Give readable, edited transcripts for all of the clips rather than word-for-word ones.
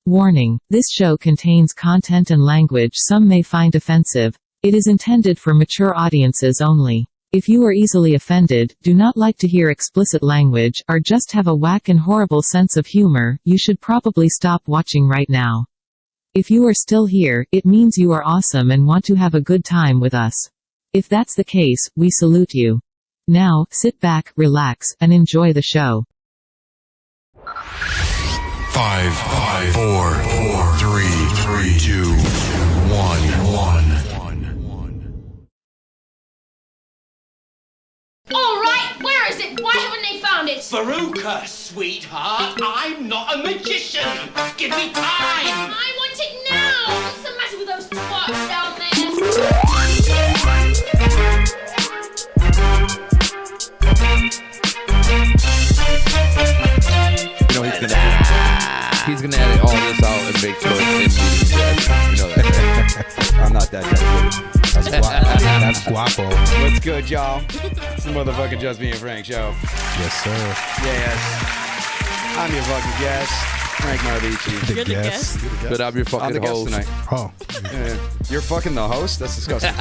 Warning: this show contains content and language some may find offensive. It is intended for mature audiences only. If you are easily offended, do not like to hear explicit language, or just have a whack and horrible sense of humor, you should probably stop watching right now. If you are still here, it means you are awesome and want to have a good time with us. If that's the case, we salute you. Now, sit back, relax, and enjoy the show. 5, 4, 3, 2, 1. Alright, where is it? Why haven't they found it? Veruca, sweetheart, I'm not a magician. Give me time. I want it now! What's the matter with those twats down there? You know he's gonna edit all this out and make sure it's in. You know that. I'm not that dedicated. That's guapo. What's good, y'all? It's the motherfucking Just Me and Frank show. Yes, sir. Yes. I'm your fucking guest, Frank Marvici. The guest. But I'm your fucking I'm the guest host. tonight. Oh. You're fucking the host? That's disgusting.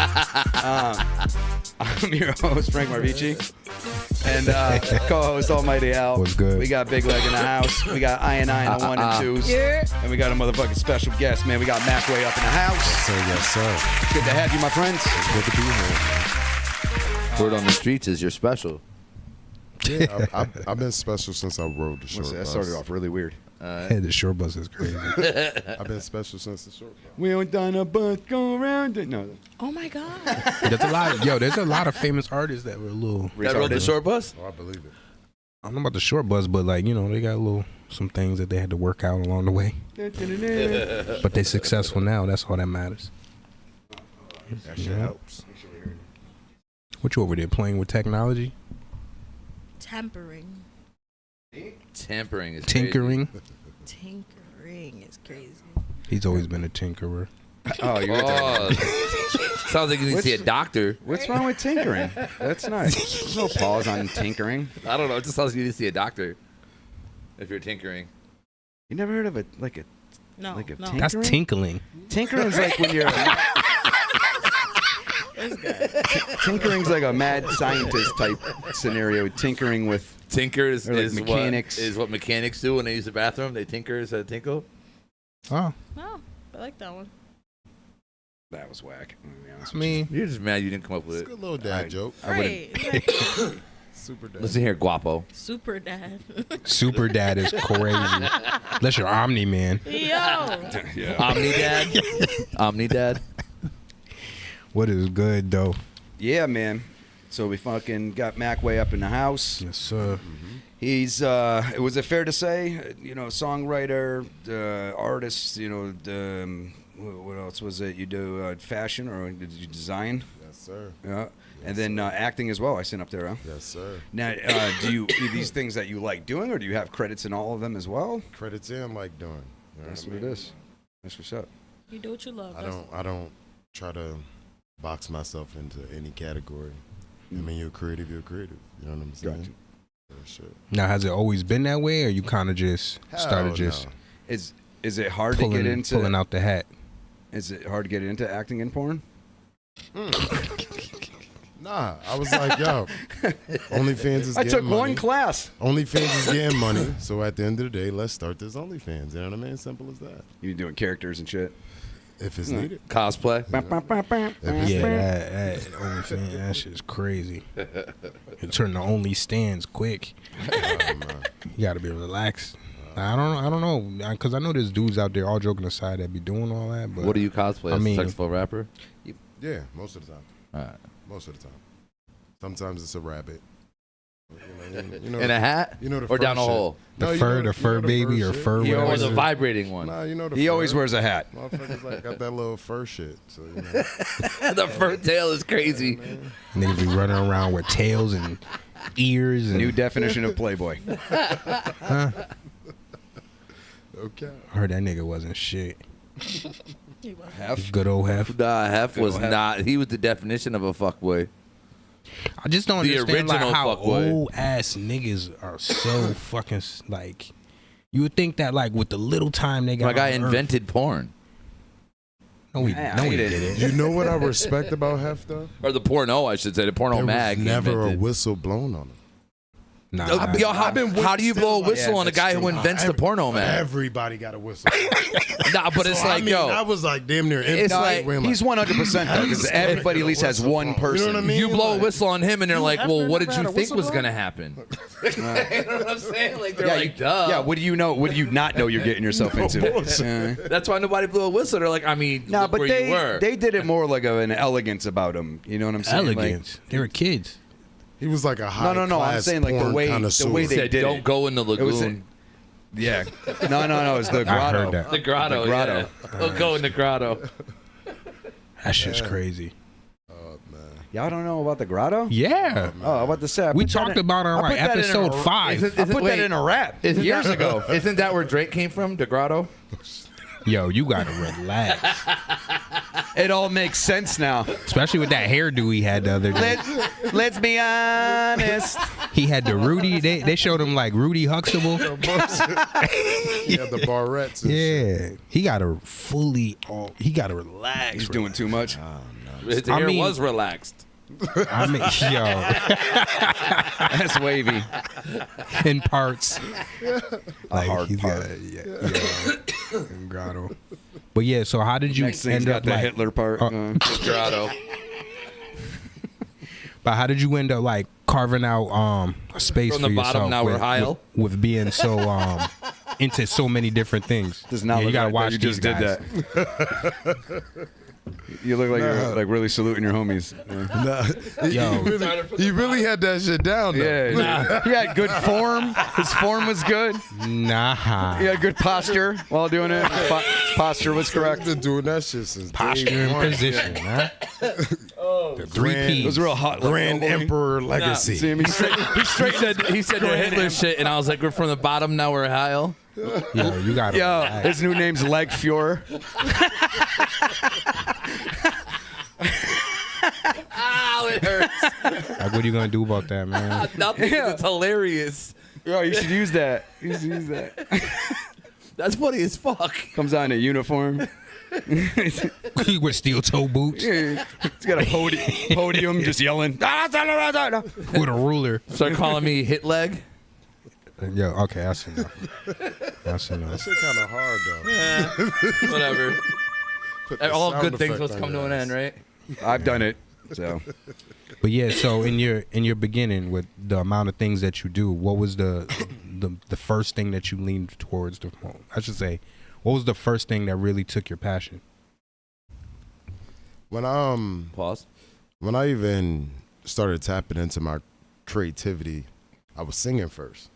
I'm your host, Frank Marvici. And co-host Almighty Al. What's good? We got Big Leg in the house. We got I&I in the 1 and 2s. Yeah. And we got a motherfucking special guest, man. We got MacWay up in the house. Yes, sir. Good to have you, my friends. Good to be here. Word on the streets is you're special. Yeah, I've been special since I rode the short That bus. started off really weird. Hey, the short bus is crazy. I've been special since the short bus. We on down a bus, go around it. No. Oh my god. There's a lot of famous artists that were a little. That rode the short bus? Oh, I believe it. I don't know about the short bus, but they got some things that they had to work out along the way. But they're successful now. That's all that matters. That shit helps. What you over there playing with technology? Tampering. Tampering is Tinkering? Tinkering is crazy. He's always been a tinkerer. Oh, you're right. Sounds like you need to see a doctor. What's wrong with tinkering? That's nice. There's no pause on tinkering. I don't know. It just sounds like you need to see a doctor if you're tinkering. You never heard of a No. tinkering? That's tinkling. Tinkering's like when you're tinkering's like a mad scientist type scenario. Tinkering with Tinkers Or like is mechanics. what mechanics do when they use the bathroom. They tinker instead of tinkle. Oh, Oh, I like that one. that was whack. I'm gonna be honest I mean, You're just mad you didn't come up with It's a it. good little dad joke. I would've- Right. Super dad. Listen here, Guapo. Super dad. super dad is crazy. Unless you're Omni Man. Yo. yeah. Omni Dad. Omni Dad. What is good though? Yeah, man. So we fucking got MacWay up in the house. Yes, sir. He's was it fair to say, songwriter, artist, what else was it? You do fashion or did you design? Yes, sir. Yeah. And then acting as well. I seen up there, huh? Yes, sir. Now, do these things that you like doing, or do you have credits in all of them as well? Credits in like doing. You know That's what what I it mean? is. That's what's up. You do what you love. I don't try to box myself into any category. I mean, you're creative. You know what I'm saying? Gotcha. Yeah, shit. Now, has it always been that way, or you kind of just started Hell just no. Is it hard to get into pulling out the hat? Is it hard to get into acting in porn? Nah, I was like, yo, OnlyFans is I getting took money. one class. OnlyFans is getting money. So at the end of the day, let's start this OnlyFans. You know what I mean? Simple as that. You doing characters and shit. If it's needed. Cosplay. Yeah, that OnlyFans, that shit's crazy. It turned to only stands quick. You gotta be relaxed. I don't know, because I know there's dudes out there, all joking aside, that be doing all that. But What do you cosplay? I As mean- a sexual rapper? Yeah, most of the time. All right. Most of the time. Sometimes it's a rabbit. In a hat? You know the Or down a fur shit. hole? The No, you fur, know- the fur you know the baby or shit. fur He Or always the whatever. vibrating one? Nah, you know the He fur. always wears a hat. Motherfuckers like got that little fur shit. So you know. The fur tail is crazy. Niggas be running around with tails and ears and New definition of Playboy. Okay. I heard that nigga wasn't shit. He was. Half. Good old Hef. Nah, Hef was Hef. not. He was the definition of a fuckboy. I just don't The understand like original how fuckboy. old ass niggas are so fucking like You would think that like with the little time they got, My guy on Earth- invented porn. No, he didn't. You know what I respect about Hef though? Or the porno, I should say. The porno There mag. was he never a invented. whistle blown on him. Nah, Yo, how do you blow a whistle on a that's guy true. who invents the porno mag? Everybody got a whistle. Nah, but it's So, like, I mean, yo. I was like damn near. It's like- He's 100% though, because everybody at least has one person. You know what I mean? You blow a Like, whistle on him, and they're like, ever "Well, what did never you had a think was whistleblower? gonna happen?" You know what I'm saying? Like they're Yeah, like, "Duh." Yeah, what do you know? What do you not know you're getting yourself into? Yeah. That's why nobody blew a whistle. They're like, I mean, No, look but where you were. they did it more like of an elegance about him. You know what I'm saying? Like, elegance. They were kids. He was like a high no. I'm saying like the way they said, did "Don't it. go in the It was lagoon." Yeah. No. It's the I grotto. heard that. The grotto. The grotto. Yeah. Don't go in the grotto. That shit's crazy. Y'all don't know about the grotto? Yeah. Oh, I'm about to say. I We put that talked in- about it on I like put that in episode a- 5. I put that in a rap years ago. Isn't that where Drake came from? The grotto. Yo, you gotta relax. It all makes sense now. Especially with that hairdo he had the other day. Let's be honest. He had the Rudy. They showed him like Rudy Huxtable. Yeah, the barrettes. And shit. Yeah, he gotta he gotta relax. He's doing too much. His I hair mean- was relaxed. I mean, yo, That's wavy. in parts. Like hard he's part. got yeah, grotto. But yeah, so how did you Next thing's end got up the like? Hitler part. The grotto. But how did you end up like carving out a space From for the yourself bottom, now we're with, Heil? with being so into so many different things? Does not Yeah, you look gotta like watch that. You these just guys. did that. You look like you're like really saluting your homies. Yeah. Nah, Yo. he really had that shit down though. Yeah, he had good form. His form was good. Nah. He had good posture while doing it. Posture was correct. Been doing that shit since Posture day and one. position, huh? The three Grand- It was P's. real hot. Grand Emperor legacy. See him? He straight. He said the Hitler shit, and I was like, "We're from the bottom, now we're Heil." Yo, you gotta Yo, relax. his new name's Leg Fuhrer. Ow, it hurts. Like, what are you gonna do about that, man? Nothing. Yeah. It's hilarious. Yo, you should use that. You should use that. That's funny as fuck. Comes out in a uniform. With steel toe boots, He's got a podium just yelling. with a ruler. Start calling me Hit Leg. Yo, okay, that's enough. That's That enough. shit kind of hard though. Whatever. Put the All sound good things effect must on come to your an ass. end, right? I've done it. So But yeah, so in your beginning with the amount of things that you do, what was the first thing that you leaned towards? I should say, what was the first thing that really took your passion? When Pause. when I even started tapping into my creativity, I was singing first,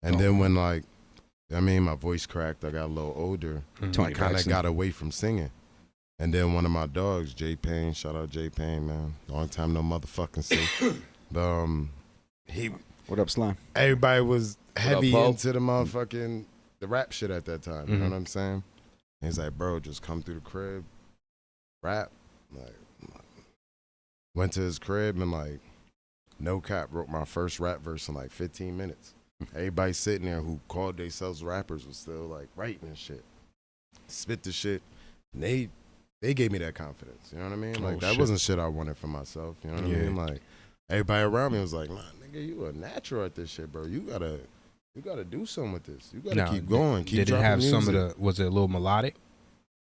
and then when like, I mean, my voice cracked. I got a little older. I Tony kind of Braxton. got away from singing, and then one of my dogs, Jay Payne, shout out Jay Payne, man, long time no motherfucking see. But he, what up, Slime? everybody was heavy Pope? into the rap shit at that time. You know what I'm saying? And he's like, bro, just come through the crib, rap. Like, went to his crib and like, no cap, wrote my first rap verse in like 15 minutes. Everybody sitting there who called themselves rappers was still like writing and shit, spit the shit. And they gave me that confidence. You know what I mean? Like that shit. wasn't shit I wanted for myself. You know what I mean? Like everybody around me was like, nah, nigga, you a natural at this shit, bro. You gotta do something with this. You gotta Now, keep going. Keep Did it dropping have music. some of the? Was it a little melodic?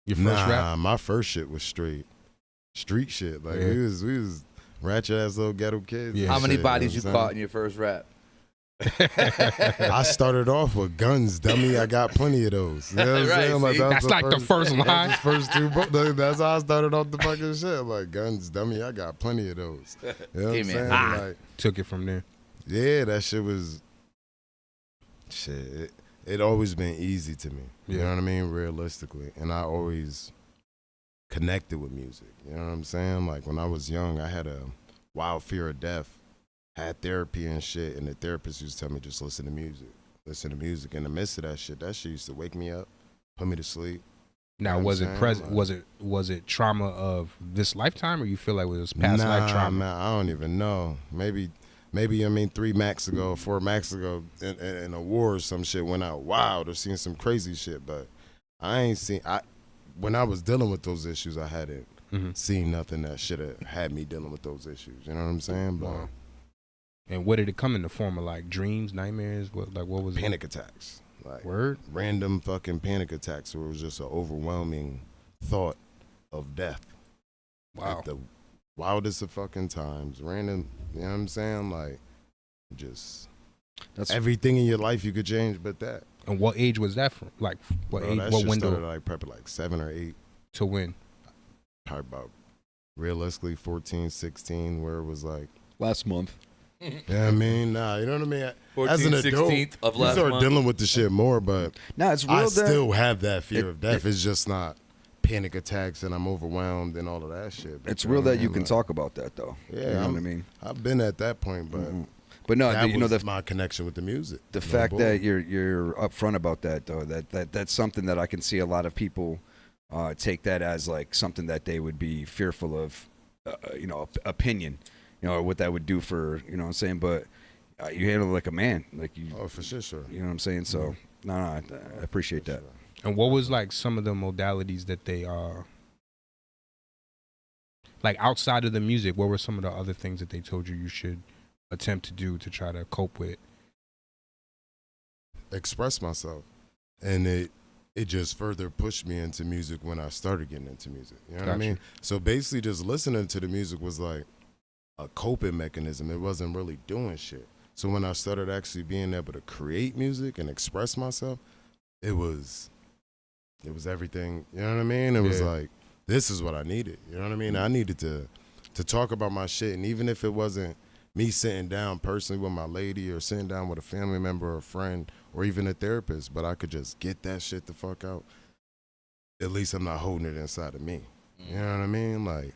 Your first Nah, rap? my first shit was straight street shit. Like Yeah. we was ratchet ass little ghetto kids. Yeah. and How many shit, bodies you know what I'm caught in your first rap? saying? I started off with guns, dummy. I got plenty of those. You know what I'm Right, saying? Like, see? that was That's like the first line. That's the first two. That's how I started off the fucking shit. Like guns, dummy. I got plenty of those. You know what I'm Give me a saying? high. Like, Took it from there. yeah, that shit was shit. It always been easy to me. You Yeah. know what I mean? Realistically, and I always connected with music. You know what I'm saying? Like when I was young, I had a wild fear of death. Had therapy and shit, and the therapist used to tell me just listen to music. Listen to music. In the midst of that shit used to wake me up, put me to sleep. Now, You know was what it I'm present? saying? Was it trauma of this lifetime, or you feel like it was past life trauma? Man, I don't even know. Maybe maybe 3 Max ago, 4 Max ago, in a war or some shit went out wild or seen some crazy shit. But I ain't seen. When I was dealing with those issues, I hadn't seen nothing that should have had me dealing with those issues. You know what I'm saying? But Wow. And what did it come in the form of? Like dreams, nightmares? What was panic attacks. Like Word? random fucking panic attacks where it was just an overwhelming thought of death. Wow. At the wildest of fucking times. Random, you know what I'm saying? Like, just everything in your life you could change but that. And what age was that from? Like, what Bro, age? that What shit window? started like probably like 7 or 8. To when? Probably about realistically 14, 16, where it was like, Last month. yeah, you know what I mean? 14th, As an adult, 16th of you last start month. dealing with the shit more, but No, it's real. I that still have that fear of death. It's just not panic attacks and I'm overwhelmed and all of that shit. But it's you know real what I that you mean? can Like, talk about that though. Yeah, you know what I mean. I've been at that point, but But no, that you know was the my connection with the music. the No fact bull. that you're upfront about that though, that's something that I can see a lot of people take that as like something that they would be fearful of, opinion, or what that would do for, you know what I'm saying. But you handle it like a man, like you. Oh, for sure. You know what I'm saying. So no, I appreciate that. And what was like some of the modalities that they like outside of the music? What were some of the other things that they told you should attempt to do to try to cope with? Express myself, and it just further pushed me into music when I started getting into music. You know what I Gotcha. mean? So basically, just listening to the music was like a coping mechanism. It wasn't really doing shit. So when I started actually being able to create music and express myself, it was everything. You know what I mean? It was like, this is what I needed. You know what I mean? I needed to talk about my shit, and even if it wasn't me sitting down personally with my lady or sitting down with a family member or a friend or even a therapist, but I could just get that shit the fuck out, at least I'm not holding it inside of me. You know what I mean? Like,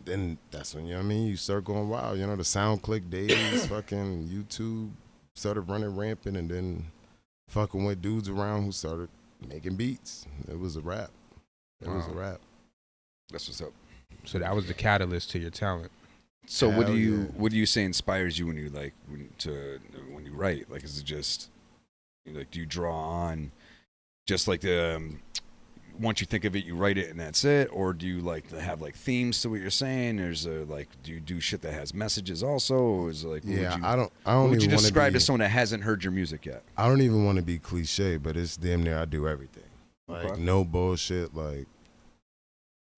then that's when, you know what I mean, you start going wild. You know, the SoundClick days, fucking YouTube started running rampant, and then fucking with dudes around who started making beats. It was a rap. It was a rap. That's what's up. So that was the catalyst to your talent. So what do Hell you yeah. what do you say inspires you when you when you write? Like, is it just like, do you draw on just like the once you think of it you write it and that's it, or do you like to have like themes to what you're saying? Or is there like, do you do shit that has messages also, or is it like, I don't what would you even wanna describe be, to someone that hasn't heard your music yet? I don't even want to be cliche, but it's damn near I do everything. Like, Okay. no bullshit. Like,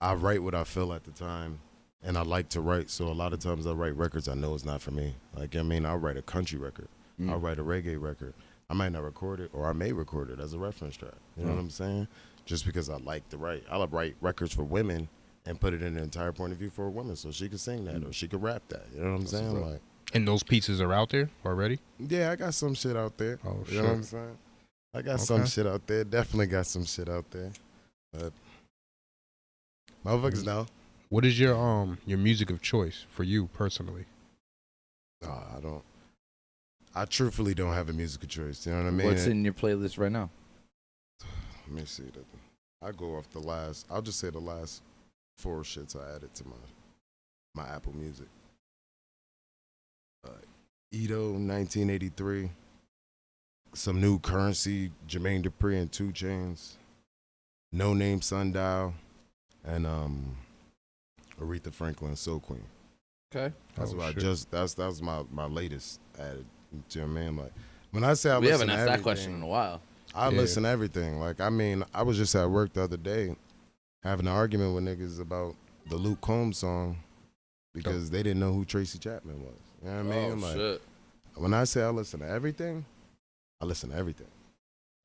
I write what I feel at the time, and I like to write. So a lot of times I write records I know it's not for me. Like, I mean, I'll write a country record. I'll write a reggae record. I might not record it, or I may record it as a reference track. You know what I'm saying? Just because I like to write. I'll write records for women and put it in the entire point of view for a woman, so she could sing that or she could rap that. You know what I'm saying? Like, And those pieces are out there already? yeah, I got some shit out there. Oh, You know what I'm saying? I got some shit out there. Definitely got some shit out there. But motherfuckers know. What is your music of choice for you personally? I don't. I truthfully don't have a musical choice. You know what I mean? What's in your playlist right now? Let me see. I go off the last. I'll just say the last 4 shits I added to my Apple Music. Edo, 1983. Some new Currency, Jermaine Dupri and 2 Chainz. No Name Sundial, and Aretha Franklin, Soul Queen. Okay. That's Oh, what shit. I just. That was my latest added. Do you know what I mean? Like, when I say I We listen haven't to asked that question everything, in a while. I Yeah. listen to everything. Like, I mean, I was just at work the other day having an argument with niggas about the Luke Combs song because they didn't know who Tracy Chapman was. You know what I mean? Oh, Like, shit. when I say I listen to everything, I listen to everything.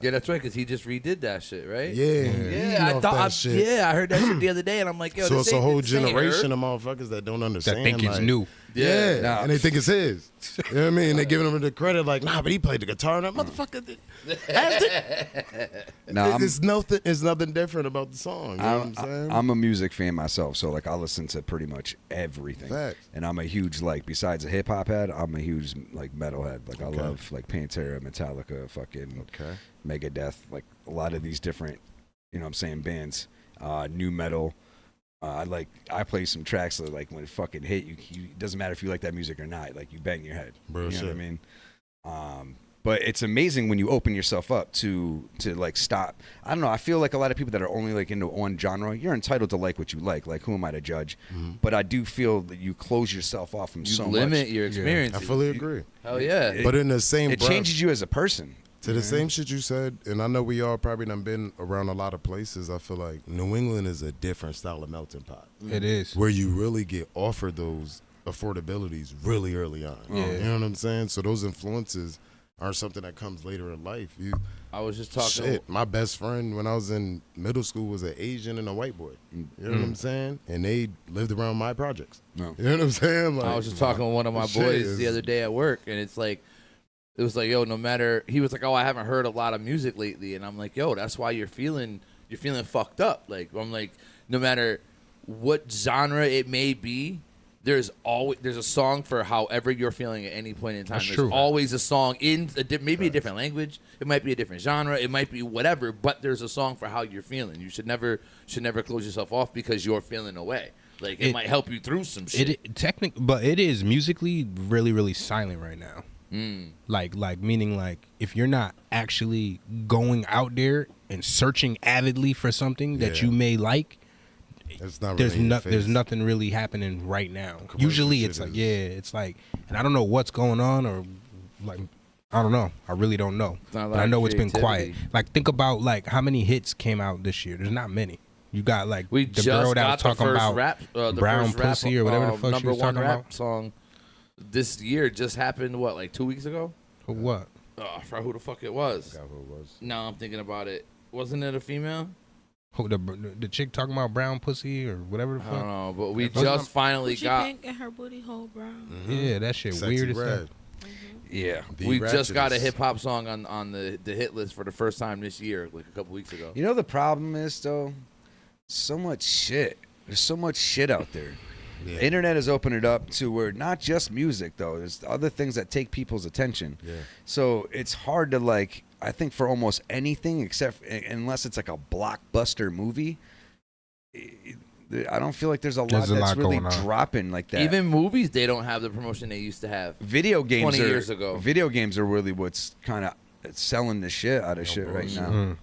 Yeah, that's right, because he just redid that shit, right? Yeah, Yeah, I thought. I heard that shit the other day, and I'm like, yo, So this it's a ain't- whole this ain't generation her. of motherfuckers that don't That understand. think it's like, new. Yeah, Nah. and they think it's his. You know what I mean? They giving him the credit, like, nah, but he played the guitar. And that motherfucker did. No, It's nothing different about the song. You know what I'm saying? I'm a music fan myself, so like I listen to pretty much everything. Facts. And I'm a huge, like, besides a hip hop head, I'm a huge like metal head. Like, Okay. I love like Pantera, Metallica, fucking Okay. Megadeth, like a lot of these different, you know what I'm saying, bands. New metal. I play some tracks that like when it fucking hit you, it doesn't matter if you like that music or not. Like you bang your head. Bro, you know shit. what I mean? But it's amazing when you open yourself up to like stop. I don't know. I feel like a lot of people that are only like into one genre, you're entitled to like what you like. Like who am I to judge? Mm-hmm. But I do feel that you close yourself off from You so limit much. your experience. I fully agree. Hell yeah. But in the same It breath, changes you as a person. to the same shit you said, and I know we all probably done been around a lot of places. I feel like New England is a different style of melting pot. It is. Where you really get offered those affordabilities really early on. Yeah. You know what I'm saying? So those influences aren't something that comes later in life. I was just talking. Shit, my best friend when I was in middle school was an Asian and a white boy. You know what I'm saying? And they lived around my projects. No. You know what I'm saying? Like, I was just talking with one of my shit boys is- the other day at work, and it was like, yo, no matter. He was like, oh, I haven't heard a lot of music lately, and I'm like, yo, that's why you're feeling fucked up. Like I'm like, no matter what genre it may be, there's a song for however you're feeling at any point in time. That's There's true. always a song in maybe a different language. It might be a different genre. It might be whatever. But there's a song for how you're feeling. You should never close yourself off because you're feeling away. Like it might help you through some shit. But it is musically really, really silent right now. Like meaning like if you're not actually going out there and searching avidly for something that Yeah. you may like, it's not there's really in your face. there's nothing really happening right now. Commercial Usually shit it's like is- it's like, and I don't know what's going on or like I don't know. I really don't know. not a But lot I of know it's been quiet. creativity. Like think about like how many hits came out this year. There's not many. You got like We the just girl that got was talking the first about rap, the brown first rap, pussy or whatever the fuck she number was one talking rap about. song this year just happened. What, like 2 weeks ago? For what? Oh, I forgot who the fuck it was. Forgot who it was. No, I'm thinking about it. Wasn't it a female? Who, the chick talking about brown pussy or whatever the I don't fuck? know, but we Wasn't just finally She got. pink and her booty hole brown. Yeah, that shit Sexy weird as Red. hell. Yeah. The We just got a Ratchetest. hip hop song on the hit list for the first time this year, like a couple weeks ago. You know the problem is though, so much shit. There's so much shit out there. Yeah. The internet has opened it up to where not just music though. There's other things that take people's attention. Yeah. So it's hard to like. I think for almost anything except unless it's like a blockbuster movie. I don't feel like there's a lot There's a that's lot really going on. dropping like that. Even movies, they don't have the promotion they used to have. video games 20 are, years ago. Video games are really what's kind of selling the shit out of shit right bullshit. now.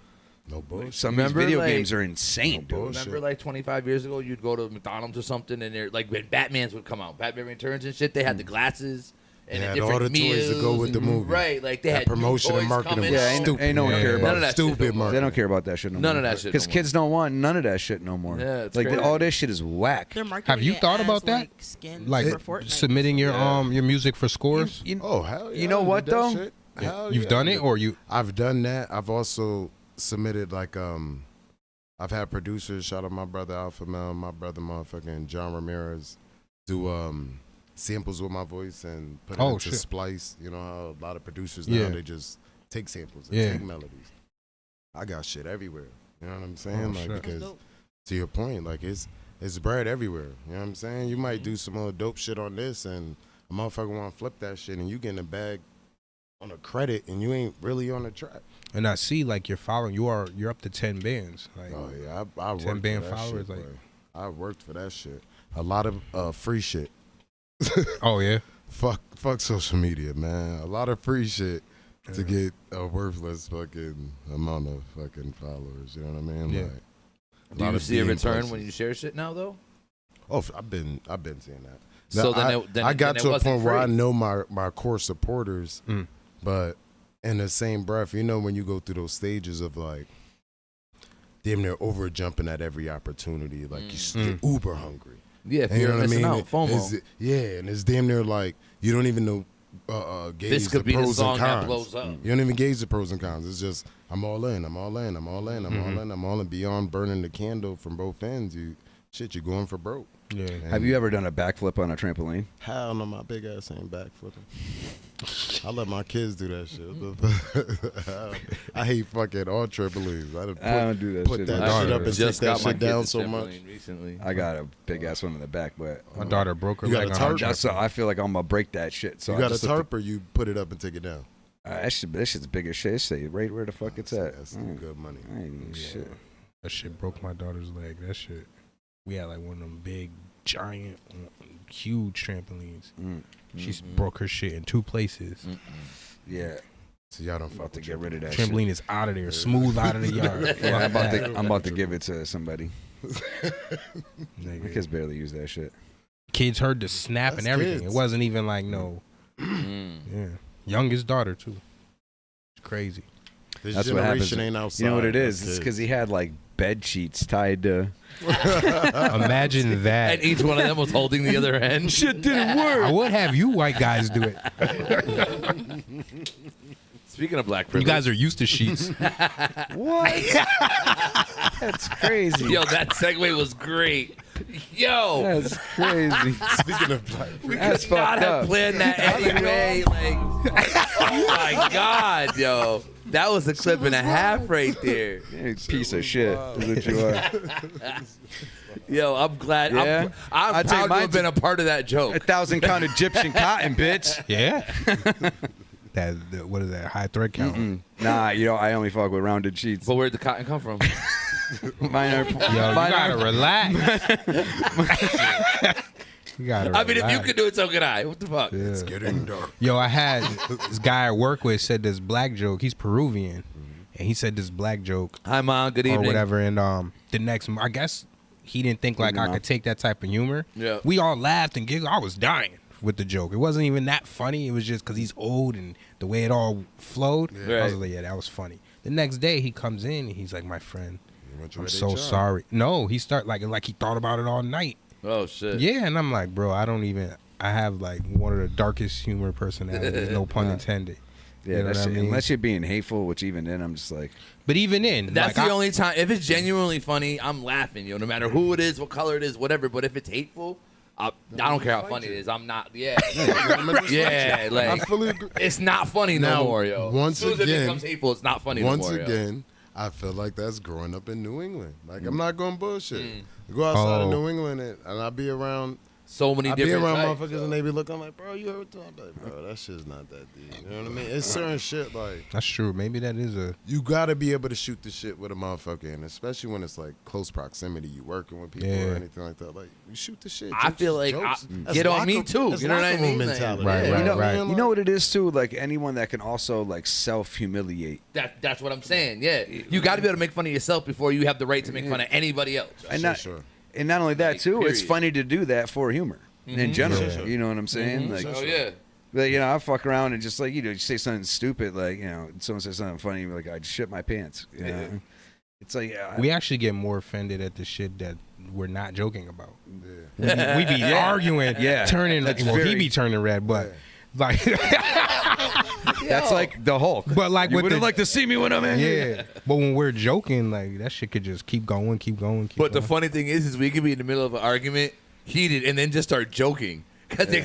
No bullshit. Some of these Remember, video like- games are insane, dude. bullshit. Remember, like 25 years ago, you'd go to McDonald's or something, and they're like when Batman's would come out, Batman Returns and shit. They had the glasses and They the had different all the toys to go with the movie. right? Like they That had promotion new and toys marketing coming was out. ain't, ain't no one Yeah. care None about of that Stupid shit no more. marketing. They don't care about that shit no more. None of that shit Because no kids don't want none of that shit no more. Yeah, it's like crazy. all this shit is whack. They're marketing Have you it thought as, about that? Like, skins Like for Fortnite. submitting your music for scores? Oh hell yeah! You know I what, did that though? shit. Hell You've yeah, done I it, did. or you? I've done that. I've also submitted like I've had producers, shout out my brother Alpha Mel, my brother motherfucking John Ramirez, do samples with my voice and put it Oh, into shit. Splice. You know how a lot of producers Yeah. now they just take samples and Yeah. take melodies. I got shit everywhere. You know what I'm saying? Oh, like shit. That's because dope. to your point, like it's bread everywhere. You know what I'm saying? You might do some more dope shit on this and a motherfucker want to flip that shit and you get in a bag on a credit and you ain't really on the track. And I see like you're following. You're up to 10 bands. Like Oh yeah, I 10 worked band for that followers, shit, like- boy. I worked for that shit. A lot of free shit. oh yeah. Fuck social media, man. A lot of free shit to get a worthless fucking amount of fucking followers. You know what I mean? Yeah. Like, Do lot you of see a being return places. when you share shit now, though? Oh, I've been seeing that. So Now, I got then to it a wasn't point where I free. know my core supporters, but in the same breath, you know, when you go through those stages of like, damn near over jumping at every opportunity, like you're uber hungry. Yeah, if And you're you know what I missing mean? out, FOMO. Yeah, and it's damn near like you don't even know gauge This could the be the pros song and that cons. blows up. You don't even gauge the pros and cons. It's just I'm all in, I'm all in, I'm all in, I'm all in, I'm all in. Beyond burning the candle from both ends, you're going for broke. Yeah. And Have you ever done a backflip on a trampoline? Hell no, my big ass ain't backflipping. I let my kids do that shit. I hate fucking all trampolines. I don't do that put shit. that I shit up and just take that got my shit down kids a so much. trampoline recently. I got a big ass one in the back, but My daughter broke her You got leg a on tarp? her that's I feel like I'm gonna break that shit. So You I got a just looked tarp or you put it up and take it down? That shit's big as shit. It say right where the fuck it's at. That's some good money. I ain't shit. That shit broke my daughter's leg. That shit. We had like one of them big, giant, huge trampolines. She broke her shit in 2 places. Yeah. So y'all don't About fuck to with get rid of that Trampoline shit. is out of there, smooth out of the yard. Yeah, I'm about to give it to somebody. Nigga. My kids barely use that shit. Kids heard the snap That's and everything. kids. It wasn't even like no. Yeah, youngest daughter too. It's crazy. This That's what happens. generation ain't outside. You know what it is? That's It's kids. because he had like bed sheets tied to. Imagine that. And each one of them was holding the other end. Shit didn't work. I would have you white guys do it. Speaking of black You privilege, guys are used to sheets. What? That's crazy. yo, that segue was great. Yo, That's crazy. Speaking of black, That's could not fucked have up. planned that anyway. Like, oh my god, yo, that was a clip and a half right there. You piece of shit. Is what you are. Yo, I'm glad. Yeah? I'm I'd say proud to have mine's been a part of that joke. 1,000 count Egyptian cotton, bitch. Yeah. What is that? High thread count. Nah, I only fuck with rounded sheets. But where'd the cotton come from? Mine are. Yo, you gotta relax. You gotta I mean, if you relax. could do it, so could I. What the fuck? Yeah. it's getting dark. Yo, I had this guy I work with said this black joke. He's Peruvian, and he said this black joke Hi, mom. Good evening. or whatever. And the next, I guess he didn't think like I could take that type of humor. Yeah. We all laughed and giggled. I was dying with the joke. It wasn't even that funny. It was just because he's old and the way it all flowed. I was Right. like, yeah, that was funny. The next day he comes in and he's like, my friend, You want your I'm day so job. sorry. No, he start like he thought about it all night. Oh shit. Yeah, and I'm like, bro, I have like one of the darkest humor personalities, no pun intended. Yeah, You know that what I shit, mean? unless you're being hateful, which even then I'm just like. But even then, That's like, the only time. If it's genuinely funny, I'm laughing. No matter who it is, what color it is, whatever. But if it's hateful, I don't care how funny it is. I'm not. Yeah. Yeah. I Like fully agree. it's not funny Now, no more, yo. once as soon as it again- becomes hateful, it's not funny Once no more. yo. again, I feel like that's growing up in New England. Like I'm not going bullshit. You go outside of Oh. New England and I be around. So many I be different around types, motherfuckers yo. and they be looking like, bro, you heard talking about, bro, that shit's not that deep. You know what I mean? It's certain shit like that's true. Maybe that is a. you gotta be able to shoot the shit with a motherfucker, and especially when it's like close proximity, you working with people Yeah. or anything like that. Like you shoot the shit. I Jokes feel is like jokes. That's get on me locker- too. that's You know what I locker room mean? mentality. Right, Yeah, right, you know, right. man, You know what it is too? Like anyone that can also like self-humiliate. That's what I'm saying. Yeah, you got to be able to make fun of yourself before you have the right to make fun of anybody else. And Sure, not, sure. and not only that Like, too, it's period. funny to do that for humor in general. Yeah. You know what I'm saying? Like, Oh yeah. but, I fuck around and just like you say something stupid, like someone says something funny, like I shit my pants. You know? It's like We actually get more offended at the shit that we're not joking about. Yeah. We be arguing, Yeah. turning. That's Well, he very- be turning red, but like, that's like the Hulk. but like You with wouldn't the, like to see me when I'm in here. yeah. But when we're joking, like that shit could just keep going, keep going, keep But the going. funny thing is we could be in the middle of an argument, heated, and then just start joking.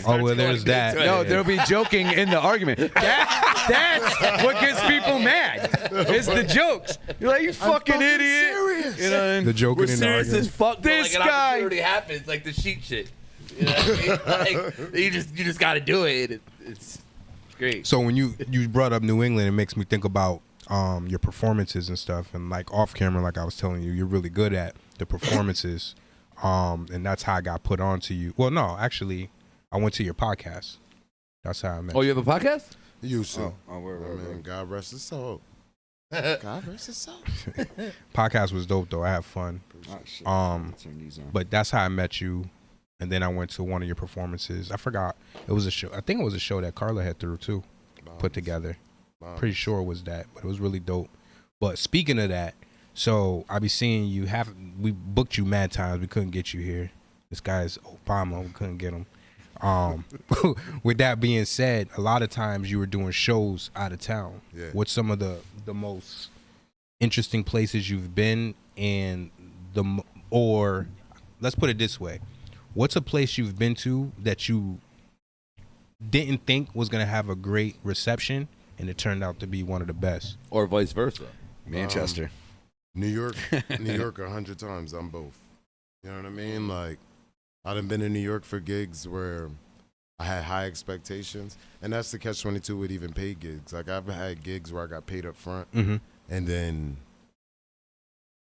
Oh, well, there's that. No, Yeah. there'll be joking in the argument. That's what gets people mad. It's the jokes. You're like, you fucking idiot. serious. You know, and the joking We're in the serious argument. as fuck. But This like an guy- opportunity happens, like the sheet shit. You know what I mean? Like, you just got to do it. It's great. So when you brought up New England, it makes me think about your performances and stuff, and like off camera, like I was telling you, you're really good at the performances, and that's how I got put on to you. Well, no, actually, I went to your podcast. That's how I met. Oh, you have a podcast? You used to. word, I word, mean, word. God rest his soul. God rest his soul. Podcast was dope though. I had fun. Oh, shit. Um, Turn these on. But that's how I met you, and then I went to one of your performances. I forgot it was a show. I think it was a show that Carla had threw too, put together. Pretty sure it was that, but it was really dope. But speaking of that, so I be seeing you we booked you mad times. We couldn't get you here. This guy's Obama. We couldn't get him. With that being said, a lot of times you were doing shows out of town. Yeah. What's some of the most interesting places you've been, and or let's put it this way, what's a place you've been to that you didn't think was gonna have a great reception and it turned out to be one of the best? Or vice versa. Manchester. New York 100 times. I'm both. You know what I mean? Like, I done been in New York for gigs where I had high expectations, and that's the catch-22 with even paid gigs. Like, I've had gigs where I got paid up front, Mm-hmm. and then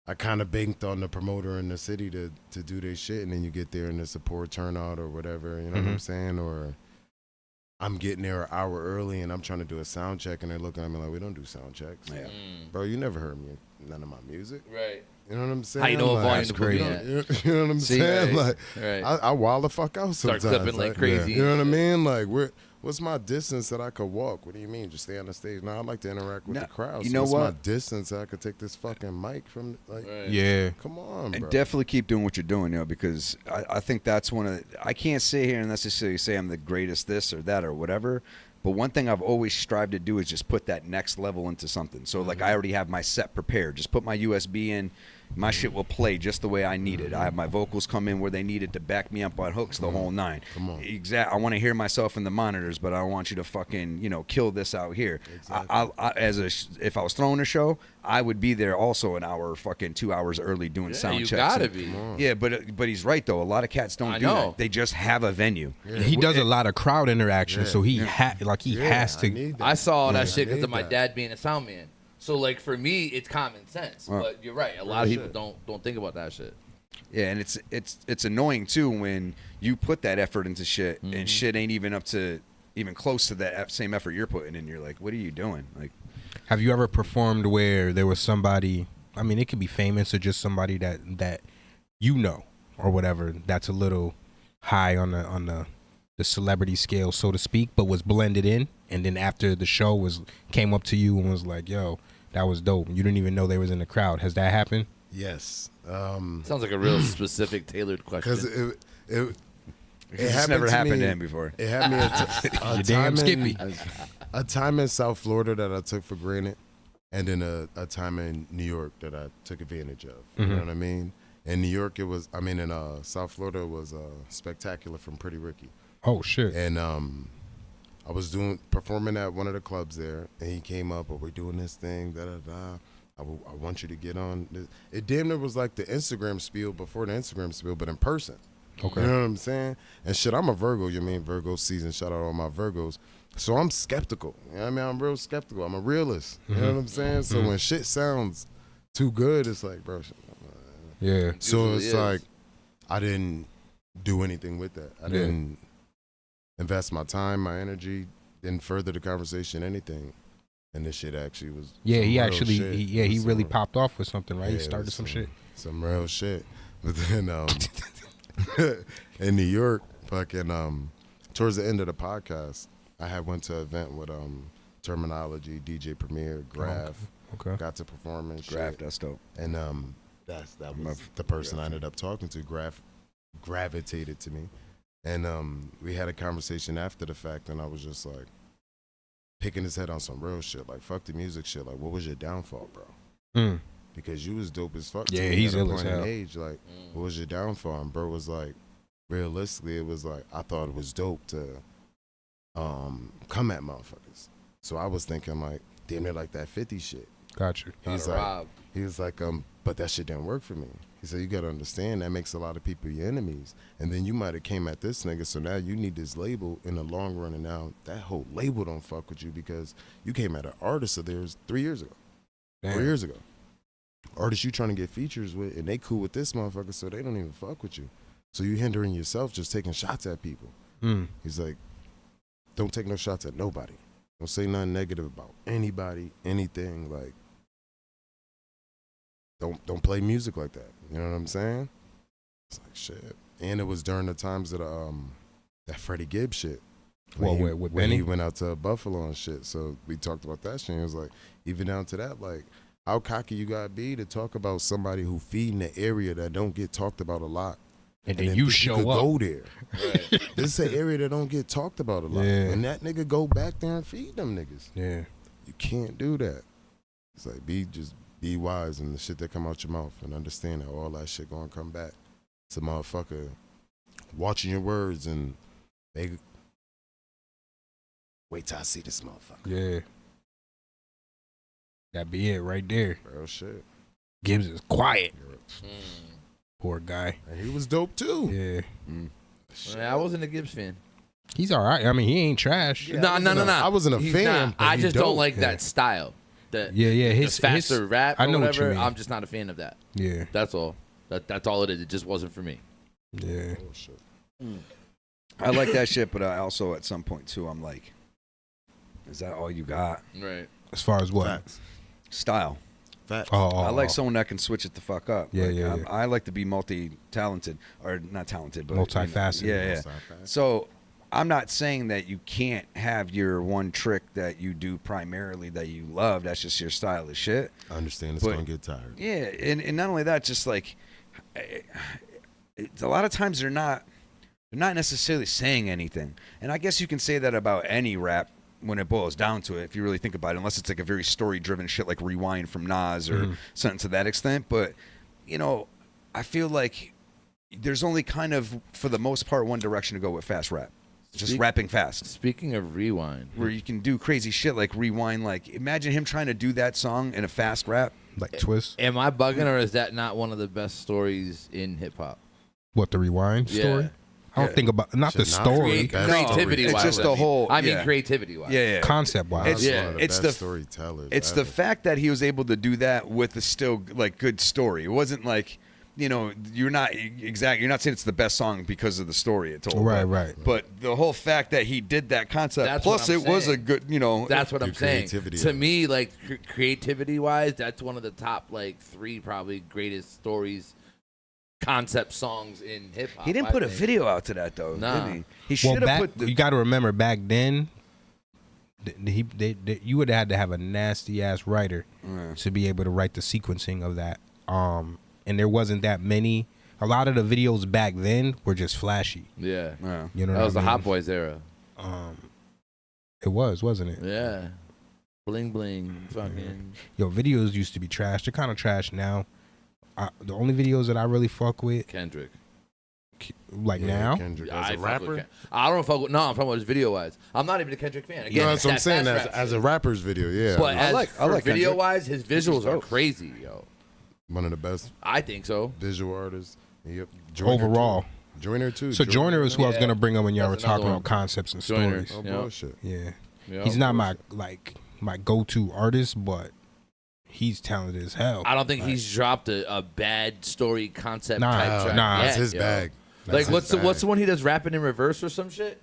I kind of banked on the promoter in the city to do their shit, and then you get there and it's a poor turnout or whatever, you know what I'm saying? Or I'm getting there an hour early and I'm trying to do a sound check, and they're looking at me like, we don't do sound checks. Yeah. Bro, you never heard me none of my music. Right. You know what I'm saying? How you know what volume That's to put crazy. it at? You know what I'm saying? Right. Like, Right. I wild the fuck out Start sometimes. clipping like crazy. You know what I mean? Like, what's my distance that I could walk? What do you mean? Just stay on the stage? No, I like to interact with the crowd. You So know what's what? my distance that I could take this fucking mic from? Like, Yeah. come on, And bro. definitely keep doing what you're doing, because I think that's one of I can't sit here and necessarily say I'm the greatest this or that or whatever. But one thing I've always strived to do is just put that next level into something. So, like, I already have my set prepared. Just put my USB in. My shit will play just the way I need it. I have my vocals come in where they need it to back me up on hooks, the whole nine. Come on. I want to hear myself in the monitors, but I want you to fucking, kill this out here. Exactly. If I was throwing a show, I would be there also an hour, fucking 2 hours early doing sound you checks. gotta and- be. Yeah, but he's right though. A lot of cats don't I do know. that. They just have a venue. He does a lot of crowd interaction, so he has I to. need that. I saw that Yeah, shit I because need of my that. dad being a sound man. So like for me, it's common sense. But you're right. A lot of Real people shit. don't think about that shit. Yeah, and it's annoying too when you put that effort into shit and shit ain't even up to even close to that same effort you're putting in. You're like, what are you doing? Like, Have you ever performed where there was somebody? I mean, it could be famous or just somebody that you know or whatever. That's a little high on the celebrity scale, so to speak, but was blended in, and then after the show came up to you and was like, "Yo, that was dope." You didn't even know they was in the crowd. Has that happened? Yes. Sounds like a real specific, tailored Because question. it it's never to happened me- to him before. It had me a You damn time Skippy. a time in South Florida that I took for granted, and then a time in New York that I took advantage of. You know what I mean? In New York, in South Florida, it was Spectacular from Pretty Ricky. Oh shit! And I was performing at one of the clubs there, and he came up, we're doing this thing, I want you to get on this. It damn near was like the Instagram spiel before the Instagram spiel, but in person. Okay. You know what I'm saying? And shit, I'm a Virgo. You mean Virgo season? Shout out all my Virgos. So I'm skeptical. You know what I mean? I'm real skeptical. I'm a realist. You know what I'm saying? So when shit sounds too good, it's like, bro. Yeah. So Usually it's is. like I didn't do anything with that. I didn't invest my time, my energy, didn't further the conversation, anything. And this shit actually was Yeah, some he real actually, shit. he Some- really popped off with something, right? yeah, He it started was some shit. Some real shit. But then in New York, fucking towards the end of the podcast, I went to an event with Terminology, DJ Premier, Graph. Okay. Got to perform and shit. Graph, that's dope. And that was the person I ended up talking to. Graph gravitated to me, and we had a conversation after the fact, and I was just like picking his head on some real shit, like fuck the music shit. Like, what was your downfall, bro? Mm. Because you was dope as fuck. to Yeah, me he's at a ill as point in hell. age. Like, what was your downfall? And bro was like, realistically, it was like I thought it was dope to come at motherfuckers. So I was thinking like, damn near like that 50 shit. Got you. He's Gotta rob. like, but that shit didn't work for me. He said, you gotta understand that makes a lot of people your enemies. And then you might have came at this nigga, so now you need this label in the long run, and now that whole label don't fuck with you because you came at an artist of theirs 3 years ago, 4 years ago. Artists you trying to get features with, and they cool with this motherfucker, so they don't even fuck with you. So you hindering yourself just taking shots at people. Mm. He's like, don't take no shots at nobody. Don't say nothing negative about anybody, anything. Like, don't play music like that. You know what I'm saying? It's like shit. And it was during the times of that Freddie Gibbs shit. Well, When with when he Benny? went out to Buffalo and shit. So we talked about that shit. And it was like, even down to that, like, how cocky you gotta be to talk about somebody who feed in the area that don't get talked about a lot. And then you think show could up. go there. This is an area that don't get talked about a lot. Yeah. And that nigga go back there and feed them niggas. Yeah. You can't do that. It's like be wise in the shit that come out your mouth and understand that all that shit gonna come back. It's a motherfucker watching your words and they wait till I see this motherfucker. Yeah. That be it right there. Real shit. Gibbs is quiet. Poor guy. And he was dope too. Yeah. I wasn't a Gibbs fan. He's all right. I mean, he ain't trash. No. I wasn't a He's fan, not. but I he just dope. don't like Yeah. that style. the His faster rap I or know what whatever. you mean. I'm just not a fan of that. Yeah, That's all. That's all it is. It just wasn't for me. yeah. Oh, shit. I like that shit, but I also at some point too, I'm like, is that all you got? Right. As far as what? Facts. Style. Facts. I like someone that can switch it the fuck up. Yeah, Like, yeah. I like to be multi-talented, or not talented, but Multifaceted. Yeah. Multifaceted. So I'm not saying that you can't have your one trick that you do primarily that you love. That's just your style of shit. I understand it's But- gonna get tired. Yeah, and not only that, just like a lot of times they're not necessarily saying anything. And I guess you can say that about any rap when it boils down to it, if you really think about it, unless it's like a very story-driven shit like Rewind from Nas or something to that extent. But, you know, I feel like there's only kind of, for the most part, one direction to go with fast rap. Just rapping fast. Speaking of Rewind, Where you can do crazy shit like Rewind. Like, imagine him trying to do that song in a fast rap. Like Twist. am I bugging or is that not one of the best stories in hip hop? What, the Rewind story? I don't think about not the Should not story. Best Creativity It's wise. just the whole. I mean yeah. creativity wise. Yeah. Concept wise. It's- That's Yeah. one of the it's best the- storytellers. It's ever. the fact that he was able to do that with a still like good story. It wasn't like, you know, you're not saying it's the best song because of the story it told. Right, but, right. But the whole fact that he did that concept, That's plus what I'm it was a saying. good, you know. That's what Your I'm saying. creativity To of it. me, like creativity wise, that's one of the top like 3 probably greatest stories, concept songs in hip hop. he didn't I put a think. video out to that though, Nah. did he? He Well, should have back, put the. you got to remember back then, you would have had to have a nasty ass writer to be able to write the sequencing of that. And there wasn't that many. A lot of the videos back then were just flashy. Yeah. Yeah. You know That what was I the mean? Hot Boys era. It was, wasn't it? Yeah. Bling bling. Fucking. Yo, videos used to be trash. They're kind of trash now. The only videos that I really fuck with, Kendrick. like Yeah, now, Kendrick Yeah, as I a fuck rapper. with I don't fuck with. No, I'm talking about his video wise. I'm not even a Kendrick fan. Again, No, that's what I'm that saying. fast rap As a shit. rapper's video, yeah. But I as like for video Kendrick. wise, his visuals are crazy, yo. One of the best I think so. visual artists. Yep. overall. Joyner too. So Joyner is who I was Yeah. gonna bring up when y'all were That's talking another about one. concepts and Joyner. stories. Oh Yep. bullshit. Yeah, Yep. he's not my go-to artist, but he's talented as hell. I don't think he's dropped a bad story concept Nah, type track. nah. yet, That's his yo. bag. Like That's his what's the bag. one he does rapping in reverse or some shit?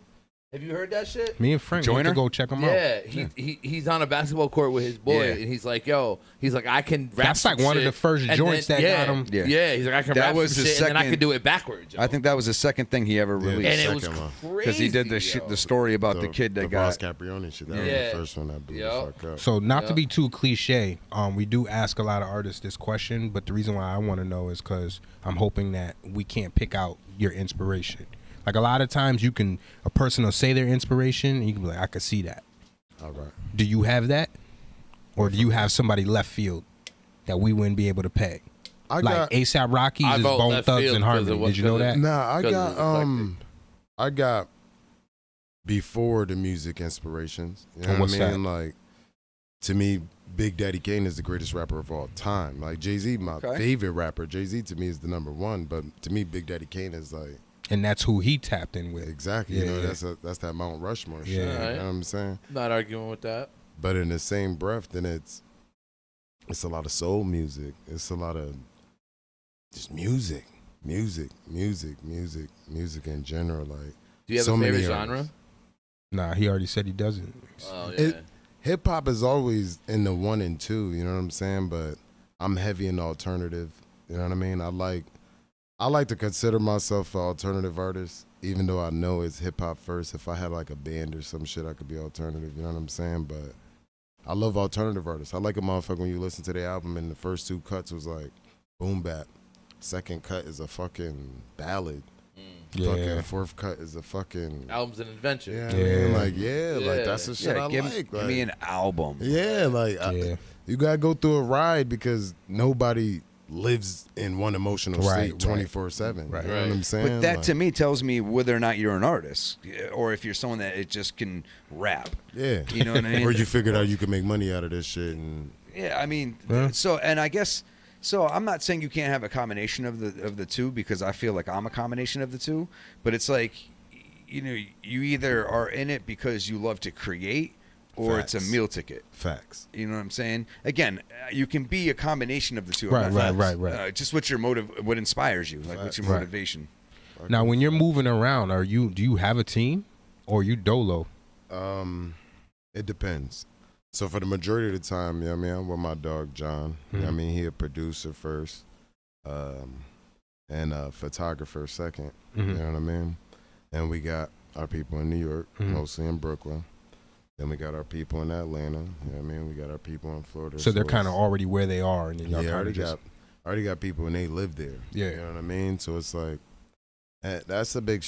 Have you heard that shit? Me and Frank need Joyner? to go check him out. Yeah, he's on a basketball court with his boy, Yeah. and he's like, I can rap. That's like some one of shit, the first and joints then- that got him. Yeah. Yeah, he's like, I can That rap was some his shit, and then I second- can do it backwards. yo. I think that was the second thing he ever Yeah, released. and it was second one. crazy Because he did the story about the kid that the got. Ross Caprioni shit. That was Yeah. the first one that blew Yup. the fuck up. So not to Yep. be too cliche, we do ask a lot of artists this question, but the reason why I want to know is because I'm hoping that we can't pick out your inspiration. Like a lot of times, a person will say their inspiration, and you can be like, I could see that. All right. Do you have that, or do you have somebody left field that we wouldn't be able to peg? I Like got ASAP Rocky's I is vote Bone left Thugs field and 'cause Harmony. of what- Did you know 'cause that? of- Nah, I Because got it's I got before the music inspirations. You know And what what's I mean? that? Like to me, Big Daddy Kane is the greatest rapper of all time. Like Jay-Z, my Okay. favorite rapper. Jay-Z to me is the number one, but to me, Big Daddy Kane is like And that's who he tapped in with. exactly. Yeah, you know, yeah. that's that Mount Rushmore shit. Yeah. You Alright. know what I'm saying? Not arguing with that. But in the same breath, then it's a lot of soul music. It's a lot of just music in general. Like Do you have so a favorite many genre? artists. Nah, he already said he doesn't. Oh yeah. Hip hop is always in the 1 and 2. You know what I'm saying? But I'm heavy in alternative. You know what I mean? I like to consider myself an alternative artist, even though I know it's hip hop first. If I had like a band or some shit, I could be alternative. You know what I'm saying? But I love alternative artists. I like a motherfucker when you listen to the album and the first 2 cuts was like boom bap. Second cut is a fucking ballad. Yeah. Fucking fourth cut is a fucking Album's an adventure. yeah. Yeah. Like like that's the shit I give like. me an album. Yeah, like Yeah. you gotta go through a ride because nobody lives in one emotional Right, state 24/7. Right. You know what I'm saying? But that Like, to me tells me whether or not you're an artist, or if you're someone that it just can rap. yeah, You know what I mean? or you figured out you could make money out of this shit, and Yeah, I mean, Yeah. so and I guess so. I'm not saying you can't have a combination of the two because I feel like I'm a combination of the two. But it's like, you know, you either are in it because you love to create, or it's a Facts. meal ticket. Facts. You know what I'm saying? Again, you can be a combination of the two. Right, right. Just what's your motive? What inspires you? Like, what's your Right. motivation? Now, when you're moving around, do you have a team, or you dolo? It depends. So for the majority of the time, you know what I mean, I'm with my dog John. You know what I mean, he a producer first, and a photographer second. You know what I mean? And we got our people in New York, mostly in Brooklyn. Then we got our people in Atlanta. You know what I mean? We got our people in Florida. So they're it's- kind of already where they are, and then y'all yeah, kind of just already got people and they live there. Yeah. You know what I mean? So it's like, and that's the big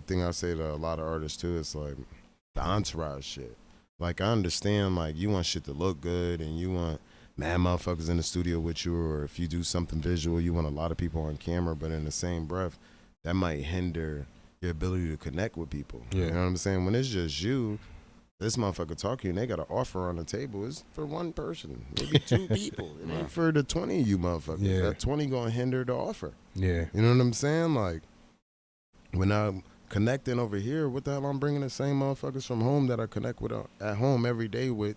thing I say to a lot of artists too. It's like the entourage shit. Like I understand, like you want shit to look good and you want mad motherfuckers in the studio with you, or if you do something visual, you want a lot of people on camera. But in the same breath, that might hinder your ability to connect with people. Yeah. You know what I'm saying? When it's just you, this motherfucker talking, and they got an offer on the table. It's for one person, maybe two people. It ain't for the 20 of you motherfuckers. Yeah. That 20 gonna hinder the offer. yeah. You know what I'm saying? Like, when I'm connecting over here, what the hell I'm bringing the same motherfuckers from home that I connect with at home every day with?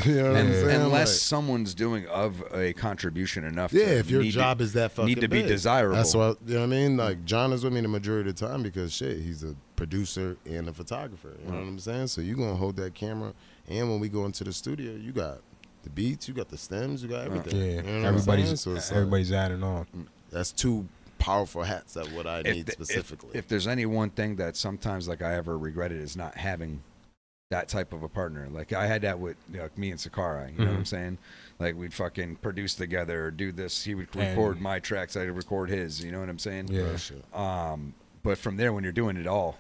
You know what I'm saying? Unless Like, someone's doing of a contribution enough. yeah, to if your need job to, is that fucking need to be big. desirable. That's what, you know what I mean? Like, John is with me the majority of the time because, shit, he's a producer and a photographer. You know what I'm saying? So you going to hold that camera. And when we go into the studio, you got the beats, you got the stems, you got everything. Yeah, You know what I'm saying? So it's like, everybody's adding on. that's two powerful hats that what I need If- specifically. If there's any one thing that sometimes like I ever regretted is not having that type of a partner. Like I had that with me and Sakara. You know what I'm saying? Like we'd fucking produce together, or do this. He would record my tracks, I'd record his. You know what I'm saying? Yeah. Shit. But from there, when you're doing it all,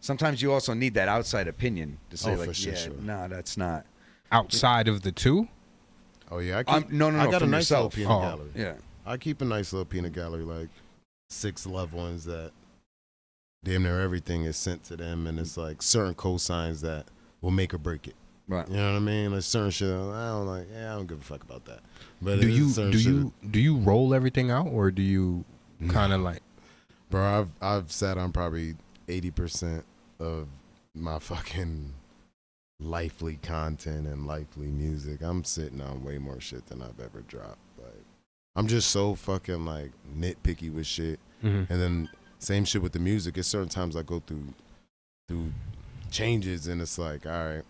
sometimes you also need that outside opinion to say Oh, for like, sure, yeah, sure. nah, that's not. Outside of the two, Oh, yeah. I keep, No, I got a from nice yourself. little peanut Oh. gallery. Yeah. I keep a nice little peanut gallery, like 6 loved ones that damn near everything is sent to them, and it's like certain cosigns that will make or break it. Right. You know what I mean? Like certain shit, I don't like. Yeah, I don't give a fuck about that. But do it is you certain do shit you do you roll everything out, or do you kind of like? bro? I've sat on probably 80% of my fucking lively content and lively music. I'm sitting on way more shit than I've ever dropped. Like, I'm just so fucking like nitpicky with shit. Mhm. And then same shit with the music. It's certain times I go through changes, and it's like, all right,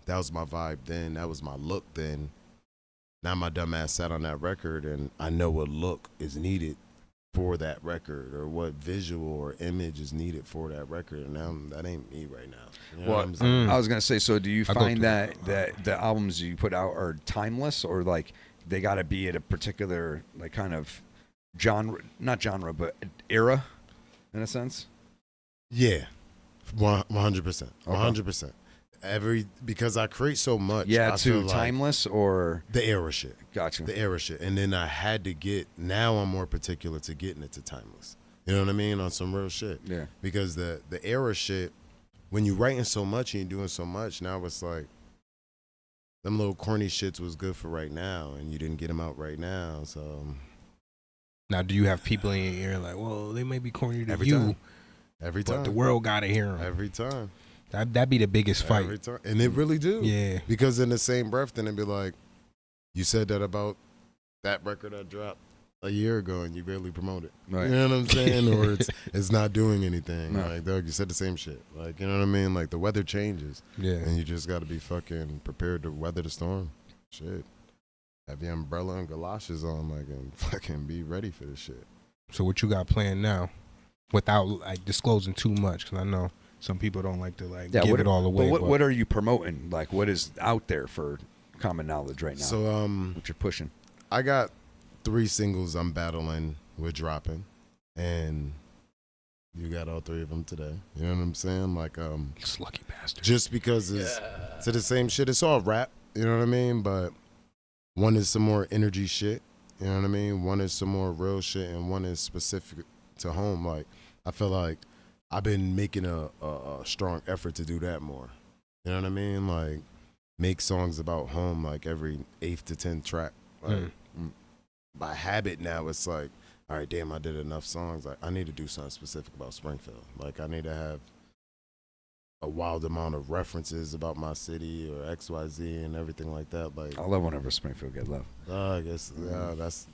that was my vibe then. That was my look then. Now my dumb ass sat on that record, and I know what look is needed for that record, or what visual or image is needed for that record, and now that ain't me right now. You know what I'm saying? I was gonna say. So, do you I go find through that the albums you put out are timeless, or like they got to be at a particular like kind of genre, not genre, but era, in a sense? Yeah, 100%, 100%. Because I create so much. Yeah, I too feel like timeless or the era shit. gotcha. The era shit. And then I had to get, now I'm more particular to getting it to timeless. You know what I mean? On some real shit. Yeah. Because the era shit, when you writing so much and you're doing so much, now it's like, them little corny shits was good for right now, and you didn't get them out right now. So Now, do you have people in your ear like, well, they may be corny to Every you, time. every but time. the world gotta hear them. Every time. That'd be the biggest fight. Every time. And they really do. Yeah. Because in the same breath, then it'd be like, you said that about that record I dropped a year ago and you barely promote it. Right. You know what I'm saying? Or it's not doing anything. No. Like, dog, you said the same shit. Like, you know what I mean? Like, the weather changes. Yeah. And you just got to be fucking prepared to weather the storm. Shit. Have your umbrella and galoshes on, like, and fucking be ready for this shit. So what you got planned now, without like disclosing too much? Because I know some people don't like to like give it all away. But what are you promoting? Like, what is out there for common knowledge right now? So, what you're pushing? I got 3 singles I'm battling with dropping, and you got all 3 of them today. You know what I'm saying? Like, This lucky bastard. just because it's to the same shit. It's all rap, you know what I mean? But one is some more energy shit, you know what I mean? One is some more real shit, and one is specific to home. Like, I feel like I've been making a strong effort to do that more. You know what I mean? Like, make songs about home, like every 8th to 10th track. Like, by habit now, it's like, all right, damn, I did enough songs. Like, I need to do something specific about Springfield. Like, I need to have a wild amount of references about my city or XYZ and everything like that. Like, I love whenever Springfield get love. I guess that's.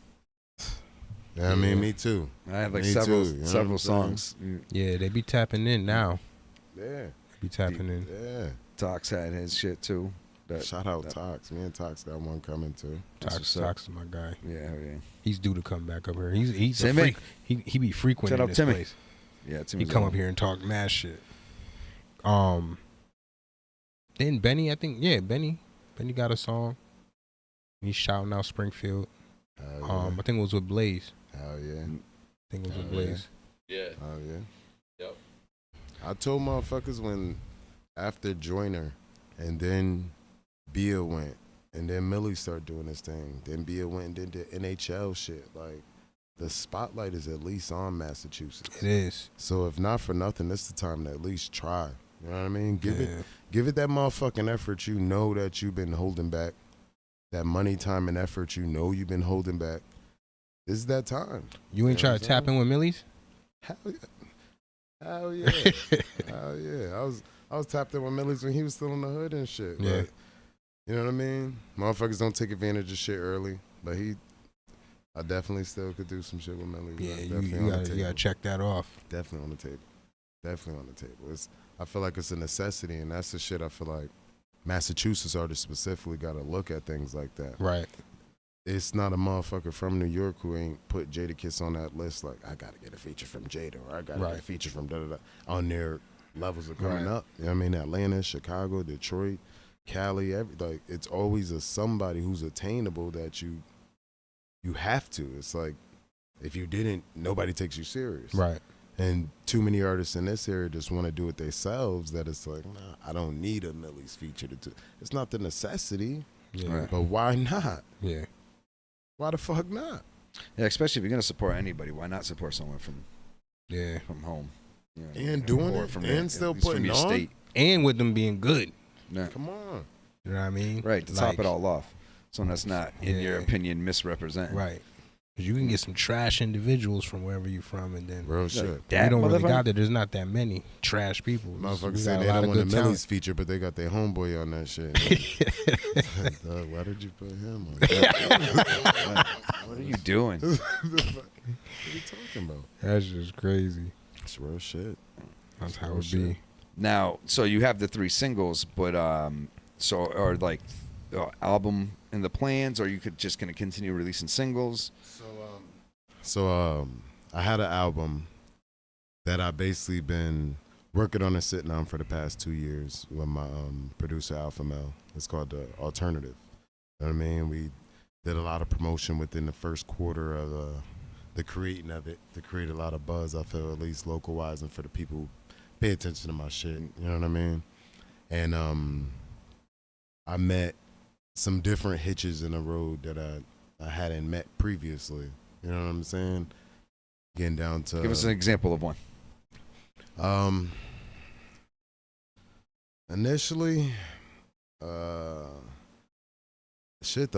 Yeah, I mean, me too. I have like Me several too, you know several what I'm saying? songs. Yeah, they be tapping in now. Yeah, Be tapping in. yeah. Tox had his shit too. Shout out Tox. Me and Tox got one coming too. That's Tox what's up. is my guy. Yeah, yeah. He's due to come back up here. He's a Timmy. freak. He be frequenting Shout out this Timmy. place. Yeah, He come up here and talk mad shit. Then Benny, I think, Benny got a song. He's shouting out Springfield. Hell yeah. I think it was with Blaze. Hell yeah. I think it was with Oh, yeah. Blaze. Yeah. Oh yeah. Yep. I told motherfuckers when after Joyner and then Bia went and then Millie started doing this thing. Then Bia went and did the NHL shit. Like the spotlight is at least on Massachusetts. It is. So if not for nothing, this is the time to at least try. You know what I mean? Give Yeah. it that motherfucking effort you know that you've been holding back. That money, time, and effort you know you've been holding back. This is that time. You ain't You know try what to I'm tap saying? in with Millie's? Hell yeah. Hell yeah. Hell yeah. I was tapped in with Millie's when he was still in the hood and shit. Yeah. But, you know what I mean? Motherfuckers don't take advantage of shit early. But I definitely still could do some shit with Millie. Yeah, Definitely you on the gotta table. check that off. Definitely on the table. Definitely on the table. I feel like it's a necessity, and that's the shit I feel like Massachusetts artists specifically got to look at things like that. Right. It's not a motherfucker from New York who ain't put Jadakiss on that list. Like, I got to get a feature from Jada, or I got to Right. get a feature from da-da-da. On their levels of coming Right. up. You know what I mean? Atlanta, Chicago, Detroit, Cali, like, it's always somebody who's attainable that you have to. It's like, if you didn't, nobody takes you serious. Right. And too many artists in this area just want to do it themselves that it's like, nah, I don't need a Millie's feature to do. It's not the necessity, Yeah. Right. but why not? Yeah. Why the fuck not? Yeah, especially if you're gonna support anybody, why not support someone from Yeah. home? You know, And doing or it, from and still at least from putting your on? state. And with them being good. Yeah. Come on. You know what I mean? Right, to top it all off. Someone that's not, in your Yeah. opinion, misrepresenting. Right. Because you can get some trash individuals from wherever you're from, and then Real shit. we That don't really motherfucker? got that. There's not that many trash people. Motherfuckers We say got they a lot don't of want a good Millie's talent. feature, but they got their homeboy on that shit. Dog, why did you put him on? What are you doing? What are you talking about? That's just crazy. It's real shit. That's how real it shit. be. Now, so you have the 3 singles, but or like album in the plans, or you could just gonna continue releasing singles? So I had an album that I basically been working on and sitting on for the past 2 years with my producer Alpha Mel. It's called The Alternative. You know what I mean? We did a lot of promotion within the first quarter of the creating of it to create a lot of buzz, I feel, at least local wise, and for the people who pay attention to my shit. You know what I mean? And I met some different hitches in the road that I hadn't met previously. You know what I'm saying? Getting down to Give us an example of one. Initially, the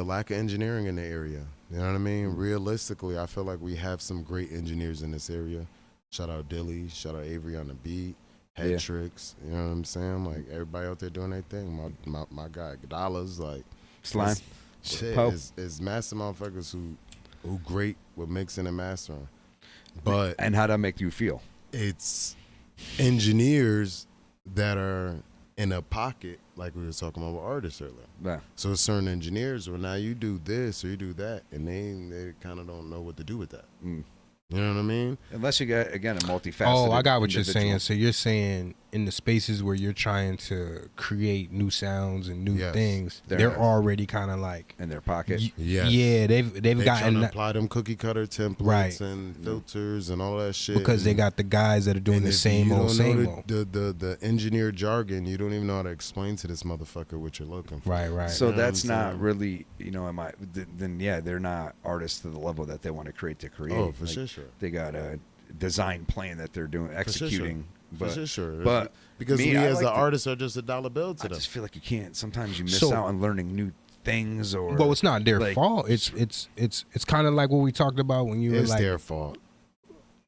lack of engineering in the area. You know what I mean? Realistically, I feel like we have some great engineers in this area. Shout out Dilly, shout out Avery on the beat, Head Yeah. Tricks. You know what I'm saying? Like, everybody out there doing their thing. My guy Dollars, like, Slime. shit Poe. is master motherfuckers who great with mixing and mastering. But And how'd that make you feel? it's engineers that are in a pocket, like we were talking about with artists earlier. Yeah. So it's certain engineers, well, now you do this or you do that, and they kind of don't know what to do with that. Mm. You know what I mean? Unless you get, again, a multifaceted Oh, I got what you're individual. saying. So you're saying in the spaces where you're trying to create new sounds and new Yes. things, They're- they're already kind of like, In their pocket. Yes. yeah, they've They trying gotten to that apply them cookie cutter templates Right. and filters and all that shit. because they and- got the guys that are doing and the if same you old, don't same know old. the engineer jargon, you don't even know how to explain to this motherfucker what you're looking for. Right, right. So You know what that's I'm not saying? really, then yeah, they're not artists to the level that they want to create. Oh, for Like, sure. They got a design plan that they're doing, executing. For But sure. but because me, we I as like the to- artists are just a dollar bill to I them. just feel like you can't. Sometimes you miss So- out on learning new things, or Well, it's not their like- fault. It's kind of like what we talked about when you were It's like, their fault.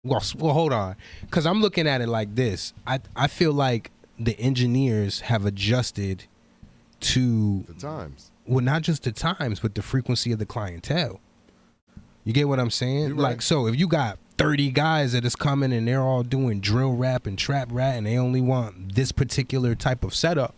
well, hold on, because I'm looking at it like this. I feel like the engineers have adjusted to The times. well, not just the times, but the frequency of the clientele. You get what I'm saying? You're Like, right. so if you got 30 guys that is coming and they're all doing drill rap and trap rap and they only want this particular type of setup,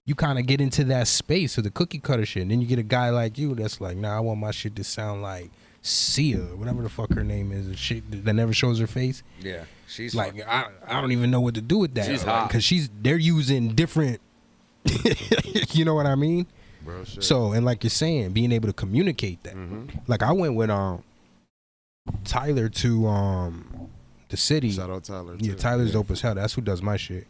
you kind of get into that space of the cookie cutter shit. And then you get a guy like you that's like, nah, I want my shit to sound like Sia, whatever the fuck her name is, the shit that never shows her face. Yeah, she's Like, I don't even know what to do with that. She's hot. Because they're using different, you know what I mean? Real shit. So, and like you're saying, being able to communicate that. Like, I went with Tyler to the city. Shout out Tyler. Yeah, too. Tyler's dope as hell. That's who does my shit.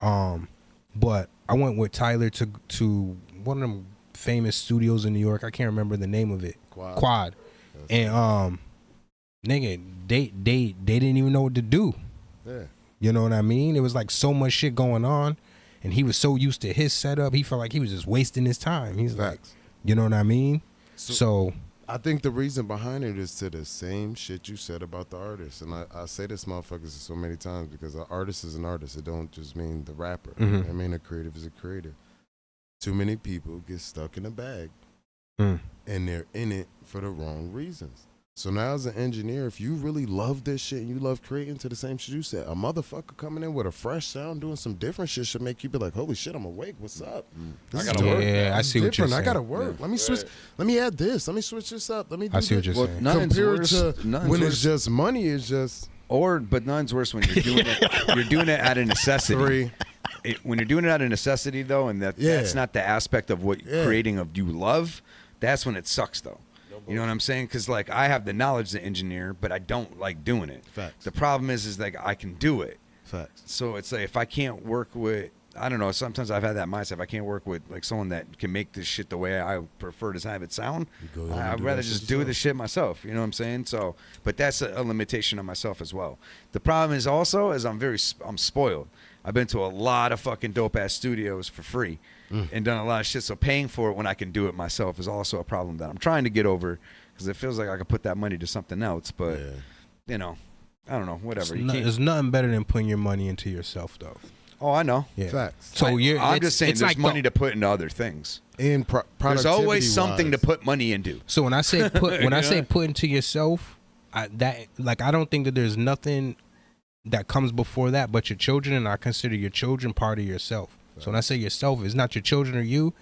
But I went with Tyler to one of them famous studios in New York. I can't remember the name of it. Quad. And nigga, they didn't even know what to do. Yeah. You know what I mean? It was like so much shit going on, and he was so used to his setup. He felt like he was just wasting his time. He's like, Facts. you know what I mean? So I think the reason behind it is to the same shit you said about the artist. And I say this motherfuckers so many times because an artist is an artist. It don't just mean the rapper. Mhm. I mean a creative is a creator. Too many people get stuck in a bag Mm. and they're in it for the wrong reasons. So now as an engineer, if you really love this shit and you love creating to the same shit you said, a motherfucker coming in with a fresh sound doing some different shit should make you be like, holy shit, I'm awake. What's up? This is gotta dope. work. Yeah, I This is see what you're different. I gotta saying. work. Let me switch. Let me add this. Let me switch this up. Let me do I see what this. you're Well, saying. nothing's Compared worse. to Nothing's when worse. it's just money, it's just But none's worse when you're doing it. You're doing it out of necessity. three. When you're doing it out of necessity, though, and that's Yeah. not the aspect of what Yeah. creating of you love, that's when it sucks, though. You know what I'm saying? Because like I have the knowledge to engineer, but I don't like doing it. Facts. The problem is like I can do it. Facts. So it's like if I can't work with, I don't know. Sometimes I've had that mindset. If I can't work with like someone that can make this shit the way I prefer to have it sound, go in and I'd do rather that shit just do yourself. the shit myself. You know what I'm saying? So, but that's a limitation on myself as well. The problem is also is I'm spoiled. I've been to a lot of fucking dope ass studios for free and done a lot of shit. So paying for it when I can do it myself is also a problem that I'm trying to get over because it feels like I could put that money to something else. But you know, I don't know. Whatever. You can't- There's nothing better than putting your money into yourself, though. Oh, I know. Yeah. Facts. So I'm it's- just saying it's there's like money to put into other things. And There's always something to put money into. So when I say put into yourself, I don't think that there's nothing that comes before that but your children, and I consider your children part of yourself. So when I say yourself, it's not your children or you.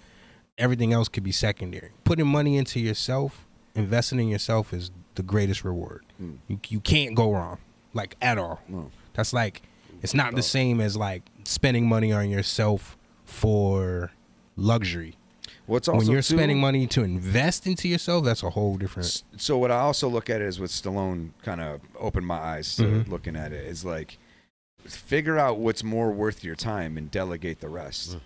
Everything else could be secondary. Putting money into yourself, investing in yourself is the greatest reward. You can't go wrong, like at all. No. That's like it's not the same as like spending money on yourself for luxury. What's also When you're too- spending money to invest into yourself, that's a whole different. So what I also look at is what Stallone kind of opened my eyes to looking at it is like figure out what's more worth your time and delegate the rest.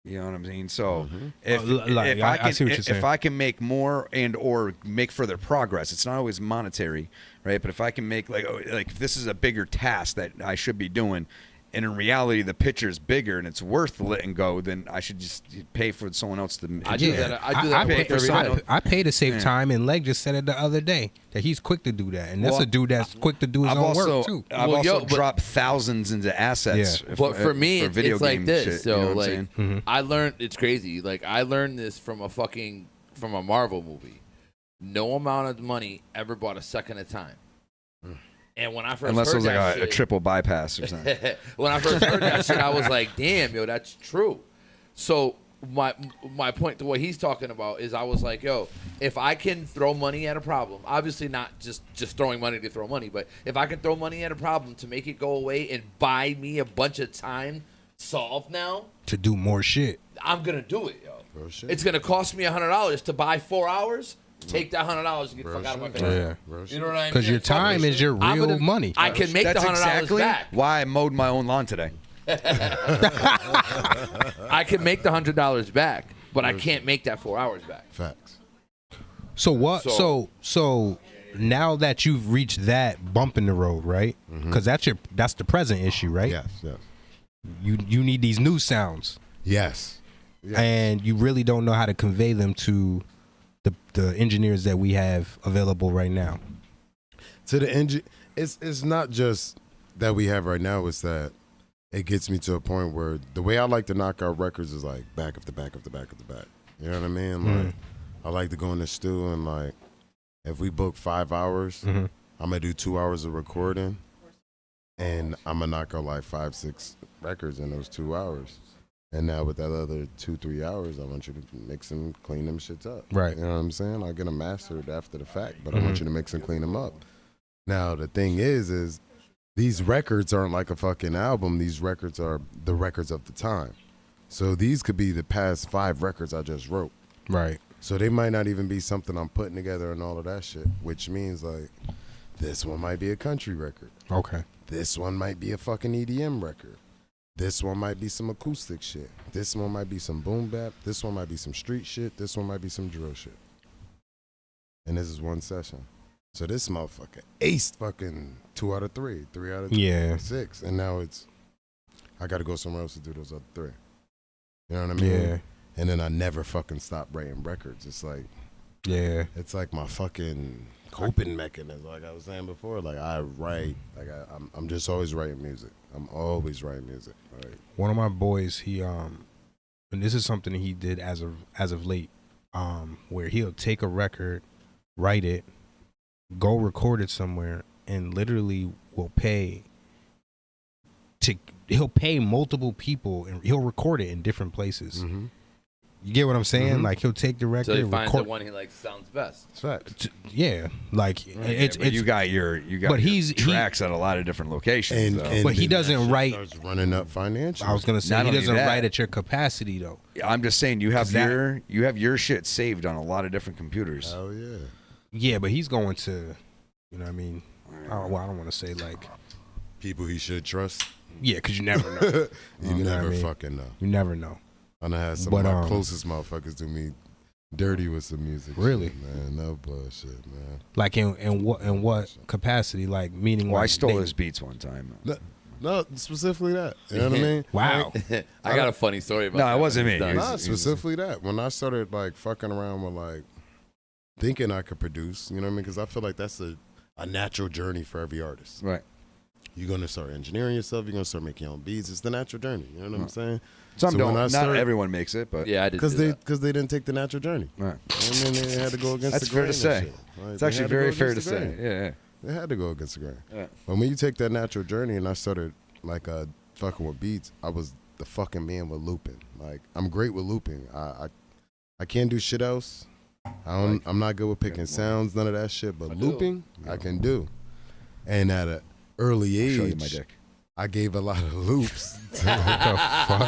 You know what I mean? So if, Like, if I I can see what you're if saying. I can make more and or make further progress, it's not always monetary, right? But if I can make like if this is a bigger task that I should be doing, and in reality the picture is bigger and it's worth letting go, then I should just pay for someone else to. I do that. I do that pay work for every someone- day. I pay to save Yeah. time, and Leg just said it the other day that he's quick to do that, and that's Well, a dude that's quick to do his I've own also work too. I've Well, also yo, but- dropped thousands into assets. Yeah. But for me, video it's like game this. shit, So you know what I'm like, saying? I learned. It's crazy. Like I learned this from a Marvel movie. No amount of money ever bought a second of time. And when I first Unless it heard was like that a shit, triple bypass or something. when I first heard that shit, I was like, "Damn, yo, that's true." So my point to what he's talking about is, I was like, "Yo, if I can throw money at a problem, obviously not just throwing money to throw money, but if I can throw money at a problem to make it go away and buy me a bunch of time solved now, To do more shit. I'm gonna do it, yo. Real shit. It's gonna cost me $100 to buy 4 hours. Take that $100 and get the Real fuck out of my shit. face. Yeah. Real shit. You know what I mean? Because your time is your I'm real gonna- money. I can make That's the $100 exactly back. why I mowed my own lawn today. I can make the $100 back, but I can't make that 4 hours back. Facts. So what? So- So now that you've reached that bump in the road, right? Because that's the present issue, right? Yes. Yes. You need these new sounds, Yes. Yes. and you really don't know how to convey them to the engineers that we have available right now. To the engine, it's not just that we have right now. It's that it gets me to a point where the way I like to knock out records is like back of the back of the back of the back. You know what I mean? Like I like to go in the studio and like if we book 5 hours, I'm gonna do 2 hours of recording, and I'm gonna knock out like 5-6 records in those 2 hours. And now with that other 2-3 hours, I want you to mix and clean them shits up. Right. You know what I'm saying? I'll get them mastered after the fact, but I want you to mix and clean them up. Now the thing is these records aren't like a fucking album. These records are the records of the time. So these could be the past 5 records I just wrote. Right. So they might not even be something I'm putting together and all of that shit, which means like this one might be a country record. Okay. This one might be a fucking EDM record. This one might be some acoustic shit. This one might be some boom bap. This one might be some street shit. This one might be some drill shit. And this is one session. So this motherfucker aced fucking 2 out of 3, 3 out of 6. And now I got to go somewhere else to do those other 3. You know what I mean? Yeah. And then I never fucking stop writing records. It's like, it's like my fucking coping mechanism. Like I was saying before, like I write, like I'm just always writing music. I'm always writing music. Right. One of my boys, he and this is something he did as of late, where he'll take a record, write it, go record it somewhere, and literally he'll pay multiple people and he'll record it in different places. Mm-hmm. You get what I'm saying? Like he'll take the record, so he finds record the one he likes sounds best. That's fact. Yeah, like it's you got your tracks at a lot of different locations, and but he doesn't write. Starts running up financially. I was gonna say he doesn't write at your capacity though. I'm just saying you have your shit saved on a lot of different computers. Oh yeah. Yeah, but he's going to, you know what I mean? I don't want to say like people he should trust. Yeah, because you never know. you never fucking know. You never know. I done had some of my closest motherfuckers do me dirty with some music. Really? Shit, man, no bullshit, man. Like in what capacity? Like meaning? Well, like I stole his beats one time. No, specifically that. You know what I mean? Wow. I got a funny story about that. No, it wasn't me. Nah, specifically that. When I started like fucking around with like thinking I could produce, you know what I mean? Because I feel like that's a natural journey for every artist. Right. You're going to start engineering yourself. You're going to start making your own beats. It's the natural journey. You know what I'm saying? Some don't. Not everyone makes it, but yeah, I did. Because they didn't take the natural journey. Right. I mean, they had to go against That's the grain. That's fair to say. Like, it's actually very fair to say. Yeah. They had to go against the grain. Yeah. But when you take that natural journey, and I started like fucking with beats, I was the fucking man with looping. Like I'm great with looping. I can't do shit else. I'm not good with picking sounds, none of that shit. But looping, I can do. And at an early age, I'll show you my dick. I gave a lot of loops. What the fuck?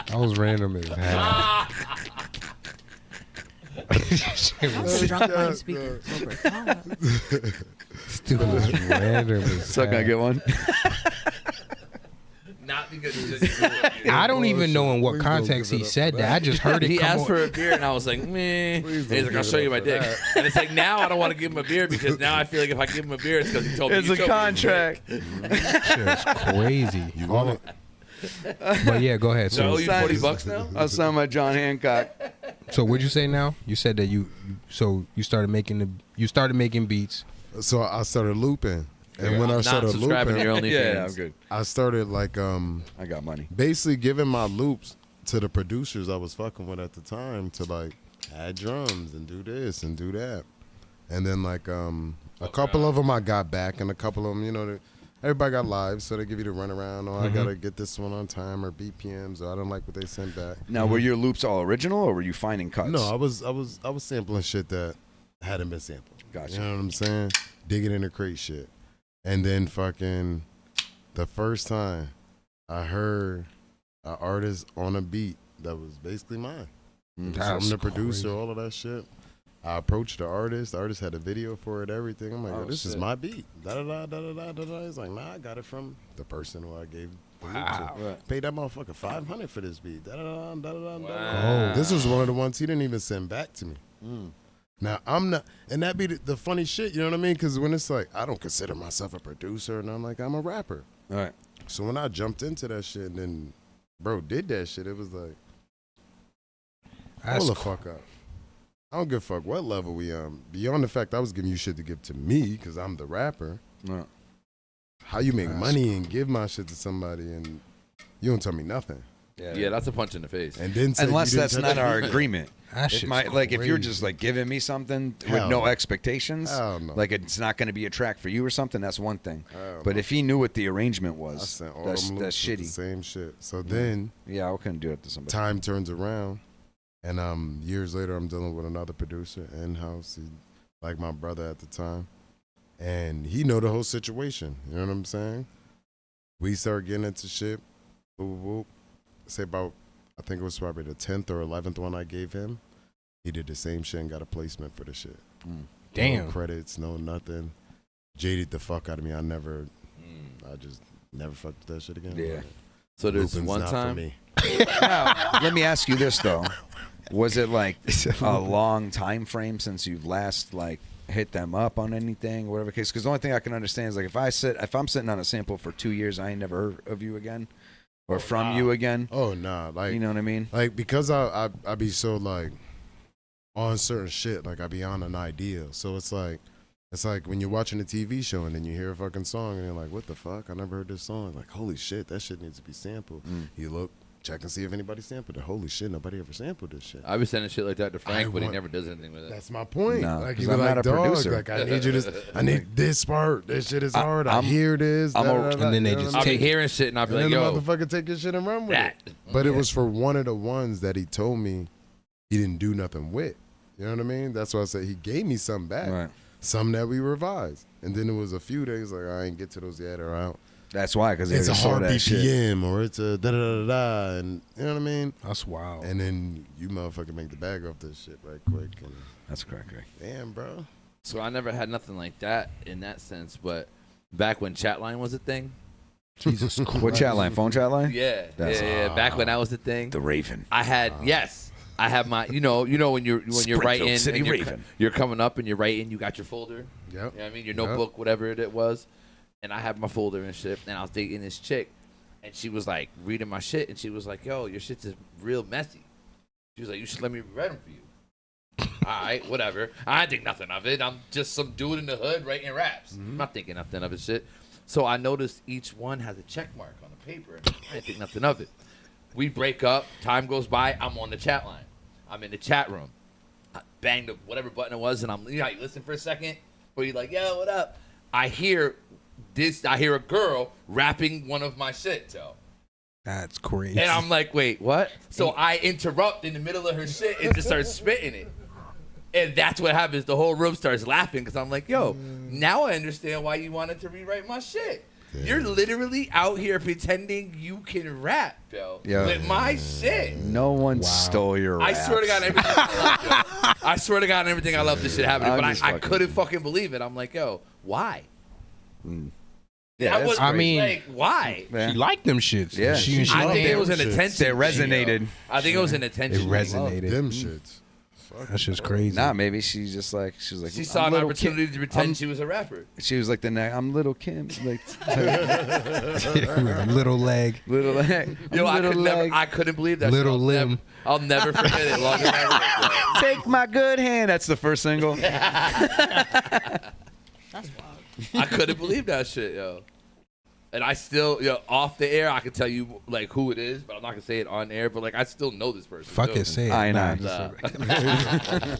That was random as hell. I was drunk while you speaking. Stupid was random as So can I get one? Not because I don't even know in what context he said that. I just heard it. He come asked on. for a beer, and I was like, meh. And he's like, I'll show you my dick. And it's like, now I don't want to give him a beer because now I feel like if I give him a beer, it's because he told me. It's a contract. Shit's crazy. You want it? But yeah, go ahead. So I owe So, you $40 now? I'll sign my John Hancock. so what'd you say now? You said that you started making beats. So I started looping. And when I Not started subscribing to your looping, OnlyFans. Yeah, I'm good. I started like I got money. basically giving my loops to the producers I was fucking with at the time to like add drums and do this and do that. And then like a couple of them I got back, and a couple of them, you know, everybody got lives, so they give you the runaround. Oh, I gotta get this one on time, or BPMs, or I don't like what they sent back. Now, were your loops all original, or were you finding cuts? No, I was sampling shit that hadn't been sampled. Gotcha. You know what I'm saying? Digging in the crate shit. And then fucking the first time I heard an artist on a beat that was basically mine. I'm the producer, all of that shit. I approached the artist. The artist had a video for it, everything. I'm like, oh, this is my beat. Da-da-da-da-da-da-da. He's like, nah, I got it from the person who I gave the loop to. Right. Paid that motherfucker $500 for this beat. Da-da-da-da-da-da. Wow. This was one of the ones he didn't even send back to me. Now, I'm not, and that be the funny shit, you know what I mean? Because when it's like, I don't consider myself a producer, and I'm like, I'm a rapper. All right. So when I jumped into that shit and then, bro, did that shit, it was like, hold the fuck up. I don't give a fuck what level we on. Beyond the fact I was giving you shit to give to me because I'm the rapper. No. how you make money and give my shit to somebody and you don't tell me nothing. Yeah, that's a punch in the face. And then unless that's not our agreement. That If shit's like if you're crazy. just like giving me something with Hell no no. expectations, Hell no. like it's not going to be a track for you or something, that's one thing. Hell But no. if he knew what the arrangement I was, sent all that's them loops with the shitty. same shit. So then Yeah, I couldn't do it to somebody. time turns around, and years later I'm dealing with another producer in house, like my brother at the time, and he know the whole situation. You know what I'm saying? We start getting into shit. Boop, boop, boop. Say about, I think it was probably the 10th or 11th one I gave him. He did the same shit and got a placement for the shit. Damn. No credits, no nothing. Jaded the fuck out of me. I just never fucked with that shit again. Yeah. So there's Looping's one not for time. me. Now, let me ask you this though: was it like a long time frame since you've last like hit them up on anything, or whatever case? Because the only thing I can understand is like if I'm sitting on a sample for 2 years, I ain't never heard of you again, or from you again. Oh nah, like You know what I mean? like because I be so like on certain shit, like I be on an idea. So it's like when you're watching a TV show and then you hear a fucking song and you're like, what the fuck? I never heard this song. Like, holy shit, that shit needs to be sampled. You look, check and see if anybody sampled it. Holy shit, nobody ever sampled this shit. I be sending shit like that to Frank, I but he want- never does anything with it. That's my point. No, like 'cause you be I'm like, not a dog, producer. like I need you to, I need this part. This shit is hard. I I'm- hear this. I'm a- da, da, da, and then they you know just what I I'll mean? be hearing shit and I'll be And like, then yo, the motherfucker take your shit and run with that. it. But it was for one of the ones that he told me he didn't do nothing with. You know what I mean? That's why I said he gave me some back. Right. Some that we revised. And then it was a few days like I ain't get to those yet or out. That's why, because It's a hard that shit. BPM or it's a da da da da, and you know what I mean? That's wild. And then you motherfucker make the bag off this shit right quick. And That's correct. damn, bro. So I never had nothing like that in that sense, but back when chatline was a thing. Jesus Christ. What chat line? Phone chat line? Yeah, That's- yeah. Back when that was the thing. The Raven. I had I have my when you're Springfield writing City and Raven. you're coming up and you're writing, you got your folder. Yep. You know what I mean? Your Yep. notebook, whatever it was. And I had my folder and shit, and I was dating this chick, and she was like reading my shit, and she was like, yo, your shit's just real messy. She was like, you should let me read them for you. All right, whatever. I didn't think nothing of it. I'm just some dude in the hood writing raps. I'm not thinking nothing of it shit. So I noticed each one has a check mark on the paper. And I didn't think nothing of it. We break up. Time goes by. I'm on the chat line. I'm in the chat room. I banged up whatever button it was, and I'm you listen for a second, but you're like, yo, what up? I hear a girl rapping one of my shit, Joe. That's crazy. And I'm like, wait, what? So I interrupt in the middle of her shit and just start spitting it. And that's what happens. The whole room starts laughing because I'm like, yo, now I understand why you wanted to rewrite my shit. You're literally out here pretending you can rap, Joe, Yeah. with my shit. No one stole your I raps. swear to God, everything I love, Joe. I swear to God, and everything I love this shit happening. I'm But just I fucking- couldn't fucking believe it. I'm like, yo, why? Yeah, That that's was, I mean- like, why? Yeah. She liked them shits. Yeah. She I loved think it them was an shits. attention. They resonated. thing, I think it was an It attention. thing. resonated. Them shits. Fuck. That's just crazy. Nah, maybe she's just like she was like She I'm saw an little opportunity Kim. to pretend I'm- she was a rapper. She was like I'm little Kim, like Little leg. little leg. Yo, little I couldn't believe that. Little shit. limb. I'll never forget it. Long as I live, Take my good hand. That's the first single. That's wild. yo. I couldn't believe that shit, yo. And I still, off the air, I can tell you like who it is, but I'm not gonna say it on air. But like, I still know this person. Fuck too. it, say it. I know.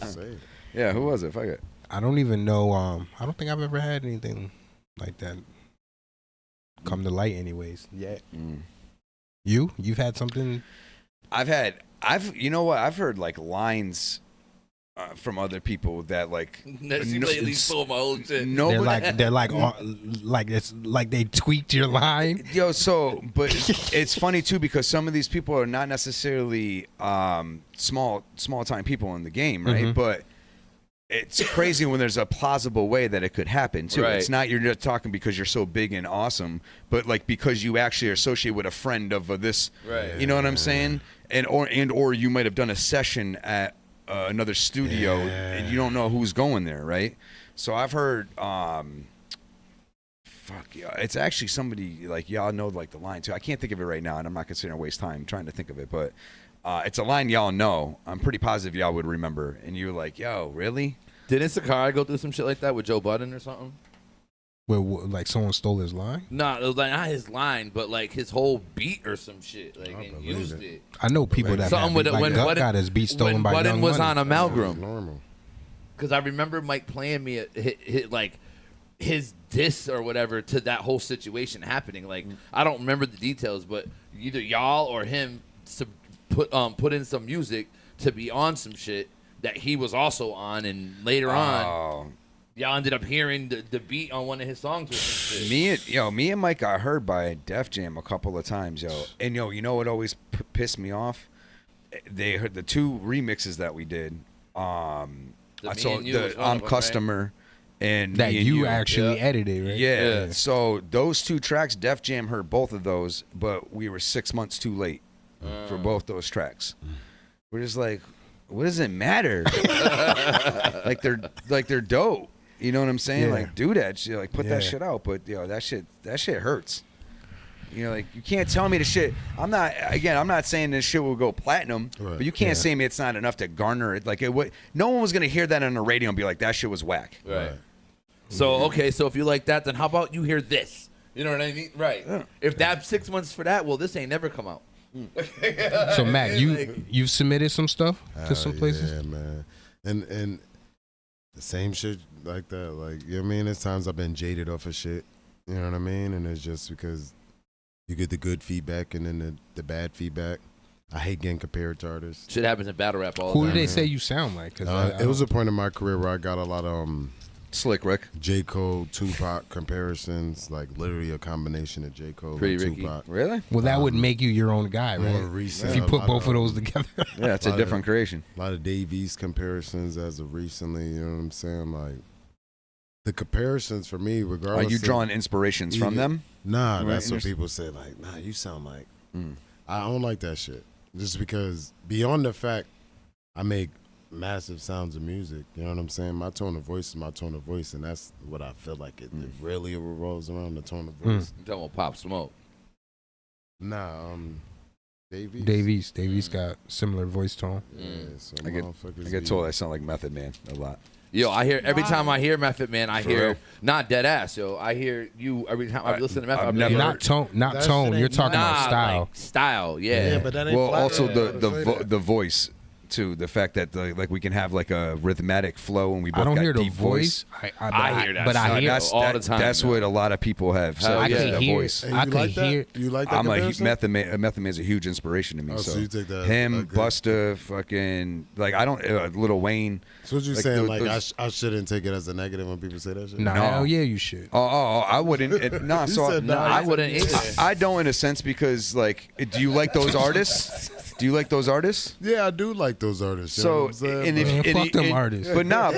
Say it. Yeah, who was it? Fuck it. I don't even know. I don't think I've ever had anything like that come to light, anyways. Yeah. You've had something. You know what? I've heard like lines from other people that like She lately stole my whole shit. nobody. They're like it's like they tweaked your line. Yo, but it's funny too because some of these people are not necessarily small time people in the game, right? Mhm. But it's crazy when there's a plausible way that it could happen too. Right. It's not you're just talking because you're so big and awesome, but like because you actually are associated with a friend of this. Right. You know what I'm saying? Or you might have done a session at another studio and you don't know who's going there, right? So I've heard. Fuck yeah! It's actually somebody like y'all know like the line too. I can't think of it right now, and I'm not considering waste time trying to think of it. But it's a line y'all know. I'm pretty positive y'all would remember. And you were like, "Yo, really?" Didn't Sakai go through some shit like that with Joe Budden or something? Where like someone stole his line? No, it was like not his line, but like his whole beat or some shit. Like and believe used it. it. I know people that Something with it like when Gut got his beat stolen by Budden Young was Money. on Amalgam. Normal. Because I remember Mike playing me like his diss or whatever to that whole situation happening. Like I don't remember the details, but either y'all or him put in some music to be on some shit that he was also on, and later on y'all ended up hearing the beat on one of his songs or some shit. Me and Mike got heard by Def Jam a couple of times, yo. And you know what always pissed me off? They heard the 2 remixes that we did. I'm Customer and That Me and you actually Yeah. edited, right? Yeah. So those 2 tracks, Def Jam heard both of those, but we were 6 months too late for both those tracks. We're just like, what does it matter? like they're dope. You know what I'm saying? Yeah. Like do that shit, like put that Yeah. shit out. But that shit hurts. You know, like you can't tell me the shit. I'm not saying this shit will go platinum, Right. but you can't say me it's not enough to garner it. Like no one was gonna hear that on the radio and be like, that shit was whack. Right. So okay, so if you like that, then how about you hear this? You know what I mean? Right. Yeah. If that's 6 months for that, well, this ain't never come out. So Matt, you've submitted some stuff to some places? Yeah, man. And the same shit like that. Like, you know what I mean? There's times I've been jaded off of shit. You know what I mean? And it's just because you get the good feedback and then the bad feedback. I hate getting compared to artists. Shit happens in battle rap all the Who time. did they say you sound like? 'Cause It was a point in my career where I got a lot of Slick Rick. J. Cole, Tupac comparisons, like literally a combination of J. Cole Pretty and Ricky. Tupac. Really? well, that would make you your own guy, More right? recent, If you a put lot both of those together. Yeah, it's a lot different of- creation. A lot of Dave East comparisons as of recently, you know what I'm saying? Like, the comparisons for me, Are regardless you of- drawing inspirations from them? Nah, Right, that's what interesting. people say. Like, nah, you sound like. Mm. I don't like that shit. Just because beyond the fact I make massive sounds of music, you know what I'm saying? My tone of voice is my tone of voice, and that's what I feel like it really revolves around, the tone of voice. You talking about Pop Smoke? Nah, Dave East. Dave East got similar voice tone. Yeah, so I get motherfuckers told be- I sound like Method Man a lot. Yo, I hear every time I hear Method Man, I For hear real? not dead ass. Yo, I hear you every time I listen to Method. I've I'm never- like, Not tone, not That tone. shit You're ain't talking about nah, style. like, style, yeah. Yeah, but that ain't Well, flat. also Yeah, say that. the voice too. The fact that like we can have like a rhythmic flow and we both I don't got hear the deep voice. I hear that but I shit. hear. That's all the time, That's man. what a lot of people have said. Hell I yeah. can the hear. voice. And I you can like that? hear. You like that I'm a comparison? Method Man's a huge inspiration to me. Oh, so you take that him, like, Busta, fucking like I don't Lil Wayne. So what you Like, saying? those- Like I shouldn't take it as a negative when people say that shit. Nah, No. hell yeah, you should. Oh, I wouldn't. Nah, You so said No, nah. I wouldn't either. I don't in a sense because like, do you like those artists? Do you like those artists? Yeah, I do like those artists. You know So what I'm saying? and if Man, and fuck them artists. but nah,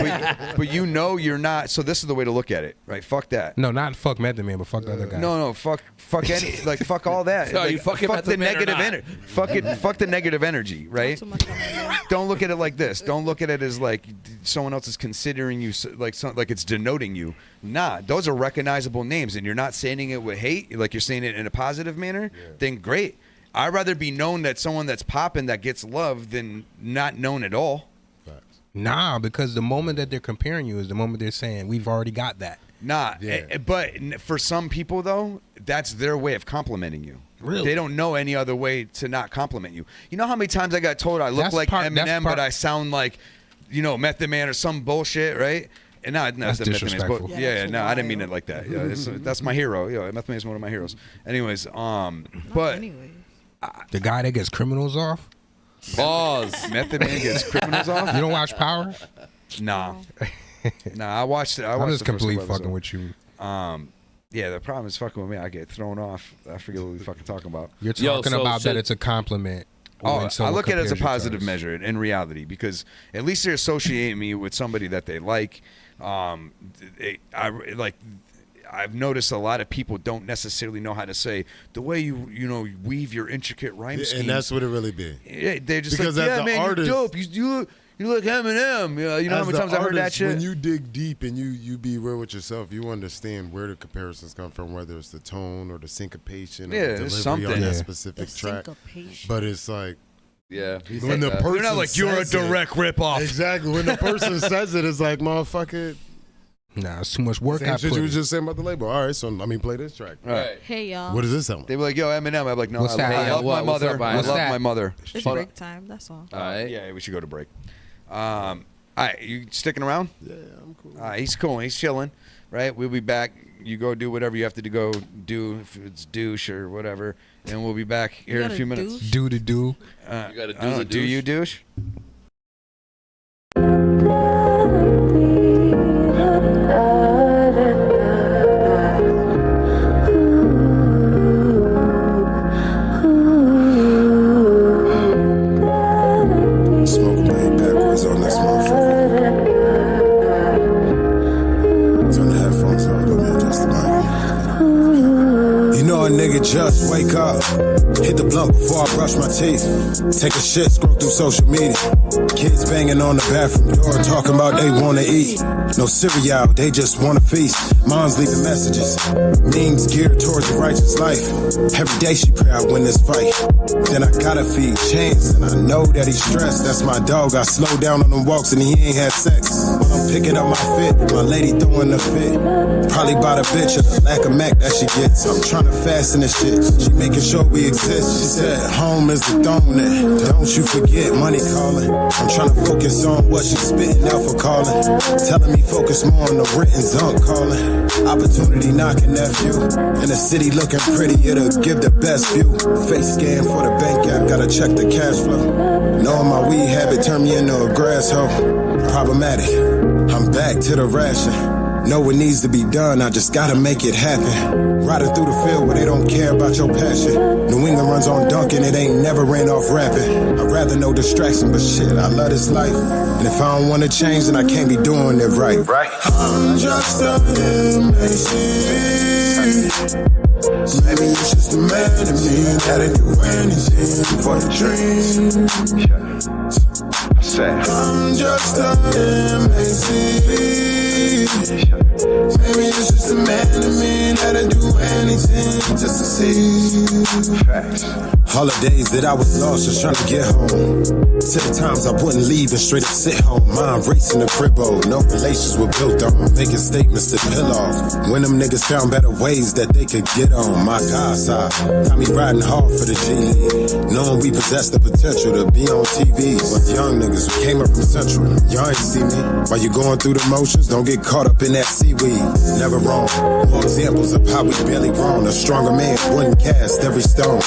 but you know you're not. So this is the way to look at it, right? Fuck that. No, not fuck Method Man, but fuck the other guy. No, fuck any, like fuck all that. So like, you fucking fuck the Method Man or negative not? energy. Fuck the negative energy, right? Too much on that. Don't look at it like this. Don't look at it as like someone else is considering you like it's denoting you. Nah, those are recognizable names, and you're not saying it with hate. Like you're saying it in a positive manner. Then great. I'd rather be known that someone that's popping that gets love than not known at all. Facts. Nah, because the moment that they're comparing you is the moment they're saying we've already got that. Nah, Yeah. but for some people though, that's their way of complimenting you. Really? They don't know any other way to not compliment you. You know how many times I got told I look That's like part- that's Eminem, part- but I sound like, Method Man or some bullshit, right? And no, That's the Method Man's, disrespectful. but Yeah, yeah, that's no, I didn't mean wild. it like that. Yeah, that's my hero. Method Man is one of my heroes. Anyways, but Anyways. The guy that gets criminals off. Pause. Method Man gets criminals off. You don't watch Power? Nah, I watched it. I I'm watched just the first completely couple fucking episodes. with you. Yeah, the problem is fucking with me. I get thrown off. I forget what we fucking talking about. You're Yo, talking so about that shit- it's a compliment. Oh, when I someone look at it as a compares you to positive others. measure in reality because at least they're associating me with somebody that they like. I've noticed a lot of people don't necessarily know how to say the way you weave your intricate rhyme schemes. And that's what it really be. Yeah, they're just Because like, as yeah, the man, artist- you're dope. You look Eminem. You know how As many the times I heard that artist, shit? When you dig deep and you be real with yourself, you understand where the comparisons come from, whether it's the tone or the syncopation Yeah, or the it's delivery on something. that Yeah. specific The track. syncopation. But it's like Yeah. when the person You're not like you're a says it- direct ripoff. Exactly. When the person says it, it's like, motherfucker, Nah, it's too much work. Same I shit put you was in. just saying about the label. All right, so let me play this track. Right. Hey y'all. What does this sound like? They were like, "Yo, Eminem." I'm like, "No, What's that? I love my What's mother. up, I Brian? love that? my mother." It's Hold break time. That's all. All right. Yeah, we should go to break. All right, you sticking around? Yeah, I'm cool. He's cool. He's chilling. Right? We'll be back. You go do whatever you have to go do, if it's douche or whatever, and we'll be back here in a few minutes. Do to do. You gotta do I don't the know, do you douche? Smoke bag backwards on this motherfucker. Turn the headphones on, let me adjust the mic. You know a nigga just wake up, hit the blunt before I brush my teeth, take a shit, scroll through social media, kids banging on the bathroom door talking about they wanna eat. No cereal, they just wanna feast. Mom's leaving messages, memes geared towards the righteous life. Every day she pray I win this fight. Then I gotta feed Chance, and I know that he's stressed. That's my dog. I slow down on them walks and he ain't had sex. While I'm picking up my fit, my lady throwing the fit. Probably bought a bitch of the lack of Mac that she gets. I'm trying to fasten this shit. She making sure we exist. She said, home is the throne and don't you forget money calling. I'm trying to focus on what she's spitting out for calling. Telling me focus more on the written zunk calling. Opportunity knocking, nephew. In the city looking pretty, it'll give the best view. Face scan for the bank app, gotta check the cash flow. Knowing my weed habit turned me into a grass hoe. Problematic, I'm back to the ration. Know what needs to be done, I just gotta make it happen. Riding through the field where they don't care about your passion. New England runs on Duncan, it ain't never ran off rapping. I'd rather no distraction, but shit, I love this life. And if I don't wanna change, then I can't be doing it right. I'm just a MAC. Maybe it's just a man in me, gotta do anything for the dream. I'm just a MAC. Maybe it's just a man in me, gotta do anything just to see. Holidays that I was lost, just trying to get home. To the times I wouldn't leave and straight up sit home. Mind racing the cribbo, no relations were built on. Making statements to pill off. When them niggas found better ways that they could get on. My God's side, got me riding hard for the G League. Knowing we possess the potential to be on TV. But young niggas who came up from Central, y'all ain't see me. While you going through the motions, don't get caught up in that seaweed. Never wrong. More examples of how we barely grown. A stronger man wouldn't cast every stone.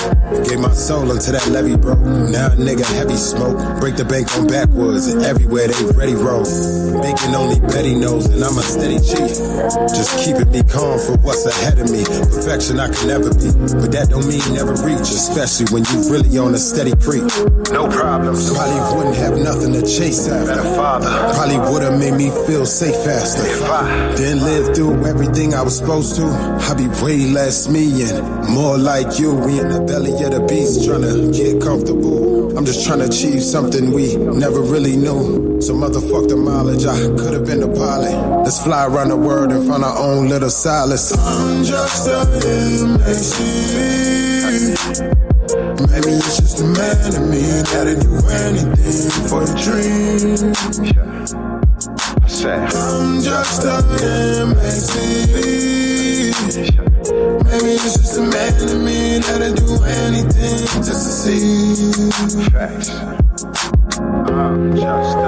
Gave my soul until that levee broke. Now a nigga heavy smoke. Break the bank on backwards and everywhere they ready roll. Making only Betty knows and I'm a steady chief. Just keeping me calm for what's ahead of me. Perfection I can never be, but that don't mean never reach. Especially when you really on a steady creep. No problems. Probably wouldn't have nothing to chase after. Probably would've made me feel safe faster. If I didn't live through everything I was supposed to, I'd be way less me and more like you. We in the belly of the beast trying to get comfortable. I'm just trying to achieve something we never really knew. So motherfuck the mileage, I could've been the pilot. Let's fly around the world and find our own little solace. I'm just a MAC. Maybe it's just a man in me, gotta do anything for the dream. I'm just a MAC. Maybe it's just a man in me, gotta do anything just to see. I'm just a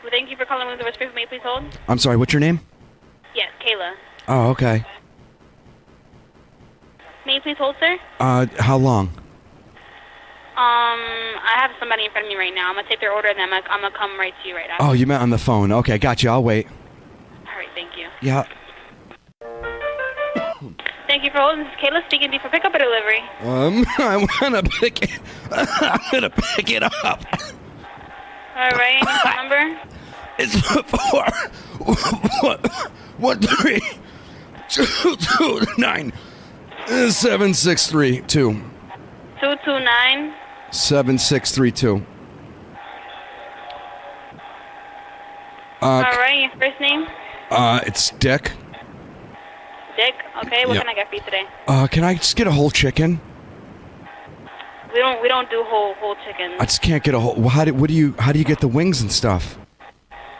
Thank you for calling with the West May you please hold? I'm sorry, what's your name? Yes, Kayla. Oh, okay. May you please hold, sir? How long? I have somebody in front of me right now. I'm gonna take their order and then I'm gonna come right to you right after. Oh, you meant on the phone. Okay, got you. I'll wait. All right, thank you. Yeah. Thank you for holding. This is Kayla speaking. Do you for pickup or delivery? I'm gonna pick it. I'm gonna pick it up. All right, phone number? It's 413-229-7632. 229. 7632. All right, your first name? It's Dick. Dick. Okay, what Yeah. can I get for you today? Can I just get a whole chicken? We don't do whole chicken. I just can't get a whole. How do you get the wings and stuff?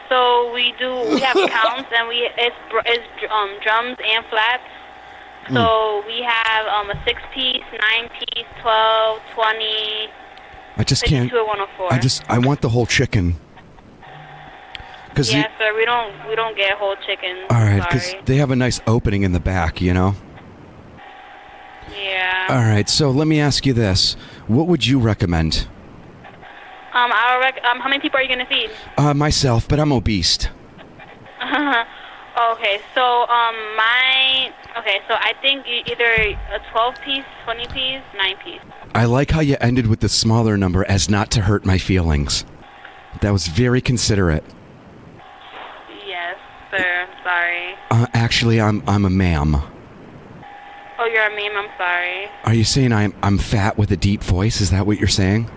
So we have counts and it's drums and flats. So we have a 6-piece, 9-piece, 12, 20. I just can't. 52 or 104. I want the whole chicken. Yeah, sir. We don't get whole chicken. All right, because Sorry. they have a nice opening in the back, you know. Yeah. All right, so let me ask you this: what would you recommend? How many people are you gonna feed? Myself, but I'm obese. Okay, so so I think either a 12-piece, 20-piece, 9-piece. I like how you ended with the smaller number as not to hurt my feelings. That was very considerate. Yes, sir. I'm sorry. Actually, I'm a ma'am. Oh, you're a meme. I'm sorry. Are you saying I'm fat with a deep voice? Is that what you're saying?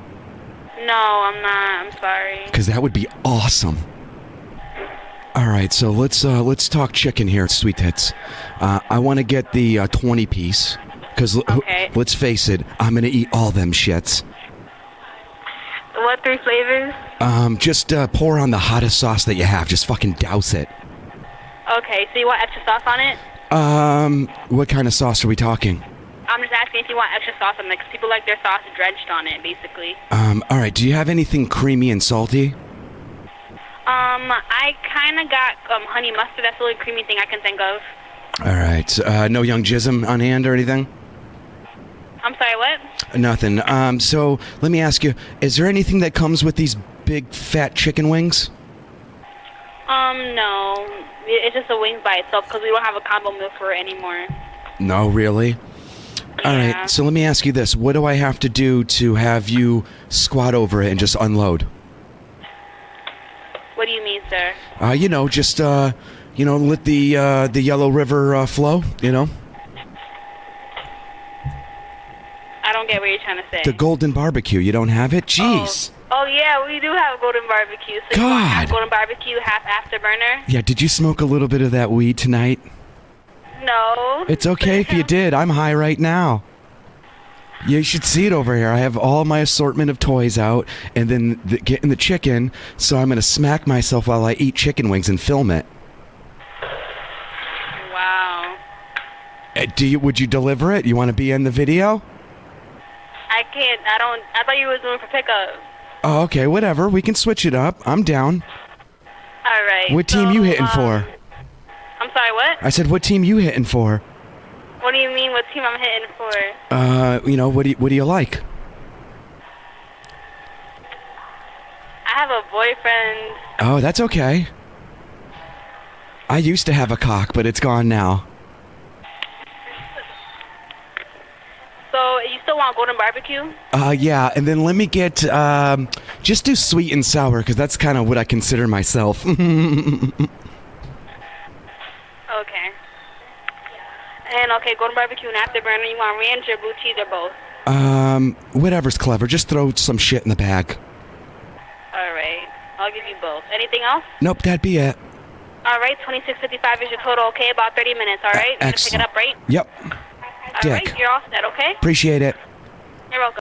No, I'm not. I'm sorry. Because that would be awesome. All right, so let's talk chicken here, Sweet Tits. I want to get the 20-piece. Because Okay. let's face it, I'm gonna eat all them shits. What 3 flavors? Just pour on the hottest sauce that you have. Just fucking douse it. Okay, so you want extra sauce on it? What kind of sauce are we talking? I'm just asking if you want extra sauce on it, 'cause people like their sauce drenched on it, basically. All right. Do you have anything creamy and salty? I kind of got honey mustard. That's the only creamy thing I can think of. All right. No young jism on hand or anything? I'm sorry, what? Nothing. So let me ask you: is there anything that comes with these big fat chicken wings? No. It's just a wing by itself because we don't have a combo meal for it anymore. No, really. All Yeah. right. So let me ask you this: what do I have to do to have you squat over it and just unload? What do you mean, sir? Just let the Yellow River flow. I don't get what you're trying to say. The golden barbecue. You don't have it? Jeez. Oh yeah, we do have golden barbecue. So you want half God. golden barbecue, half afterburner? Yeah. Did you smoke a little bit of that weed tonight? No. It's okay if you did. I'm high right now. You should see it over here. I have all my assortment of toys out, and then getting the chicken. So I'm gonna smack myself while I eat chicken wings and film it. Wow. Would you deliver it? You want to be in the video? I can't. I thought you were doing for pickup. Oh, okay. Whatever. We can switch it up. I'm down. All right. What team you hitting for? I'm sorry, what? I said, what team you hitting for? What do you mean? What team I'm hitting for? What do you like? I have a boyfriend. Oh, that's okay. I used to have a cock, but it's gone now. So you still want golden barbecue? Yeah, and then let me get, just do sweet and sour, because that's kind of what I consider myself. Okay. And okay, golden barbecue and afterburner. You want ranch or blue cheese or both? Whatever's clever. Just throw some shit in the bag. All right. I'll give you both. Anything else? Nope, that'd be it. All right. $26.55 is your total. Okay, about 30 minutes. All right. You're gonna pick Excellent. it up, right? Yep. All Dick. right. You're all set. Okay. Appreciate it. You're welcome.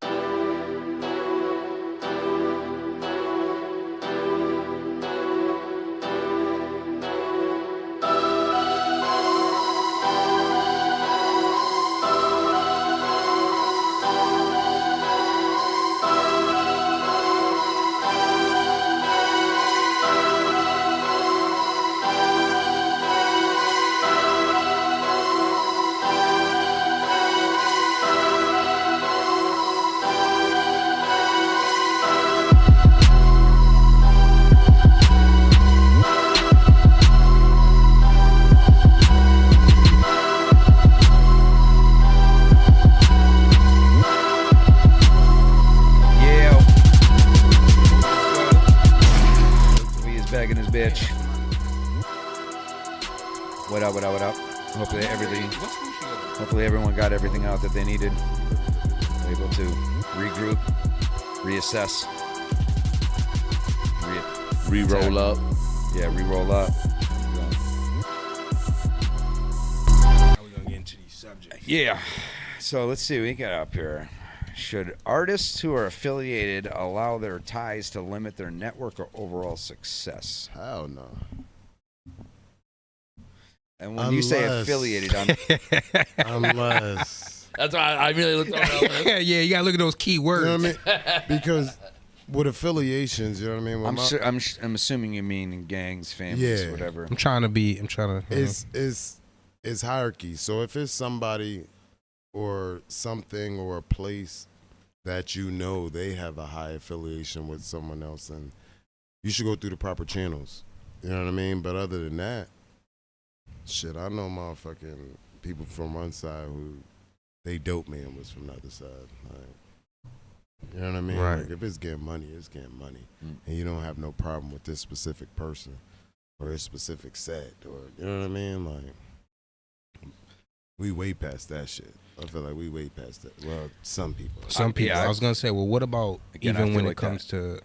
Bagging his bitch. What up? Hopefully everyone got everything out that they needed. Able to regroup, reassess, Re-roll up. Yeah, re-roll up. Now we're gonna get into these subjects. Yeah. So let's see what we got up here. Should artists who are affiliated allow their ties to limit their network or overall success? Hell no. And when you say affiliated, Unless. That's why I really looked on that. Yeah, you gotta look at those key words. You know what I mean? Because with affiliations, you know what I mean? When I'm assuming you mean in gangs, families, Yeah. whatever. I'm trying to. It's hierarchy. So if it's somebody or something or a place that you know they have a high affiliation with someone else, and you should go through the proper channels. You know what I mean? But other than that, shit, I know motherfucking people from one side who they dope man was from the other side. Like, you know what I mean? Right. Like if it's getting money, it's getting money. And you don't have no problem with this specific person or a specific set, or you know what I mean? Like, we way past that shit. I feel like we way past that. Well, some people. Some people. Yeah, I was gonna say, well, what about Again, I even feel when like it comes to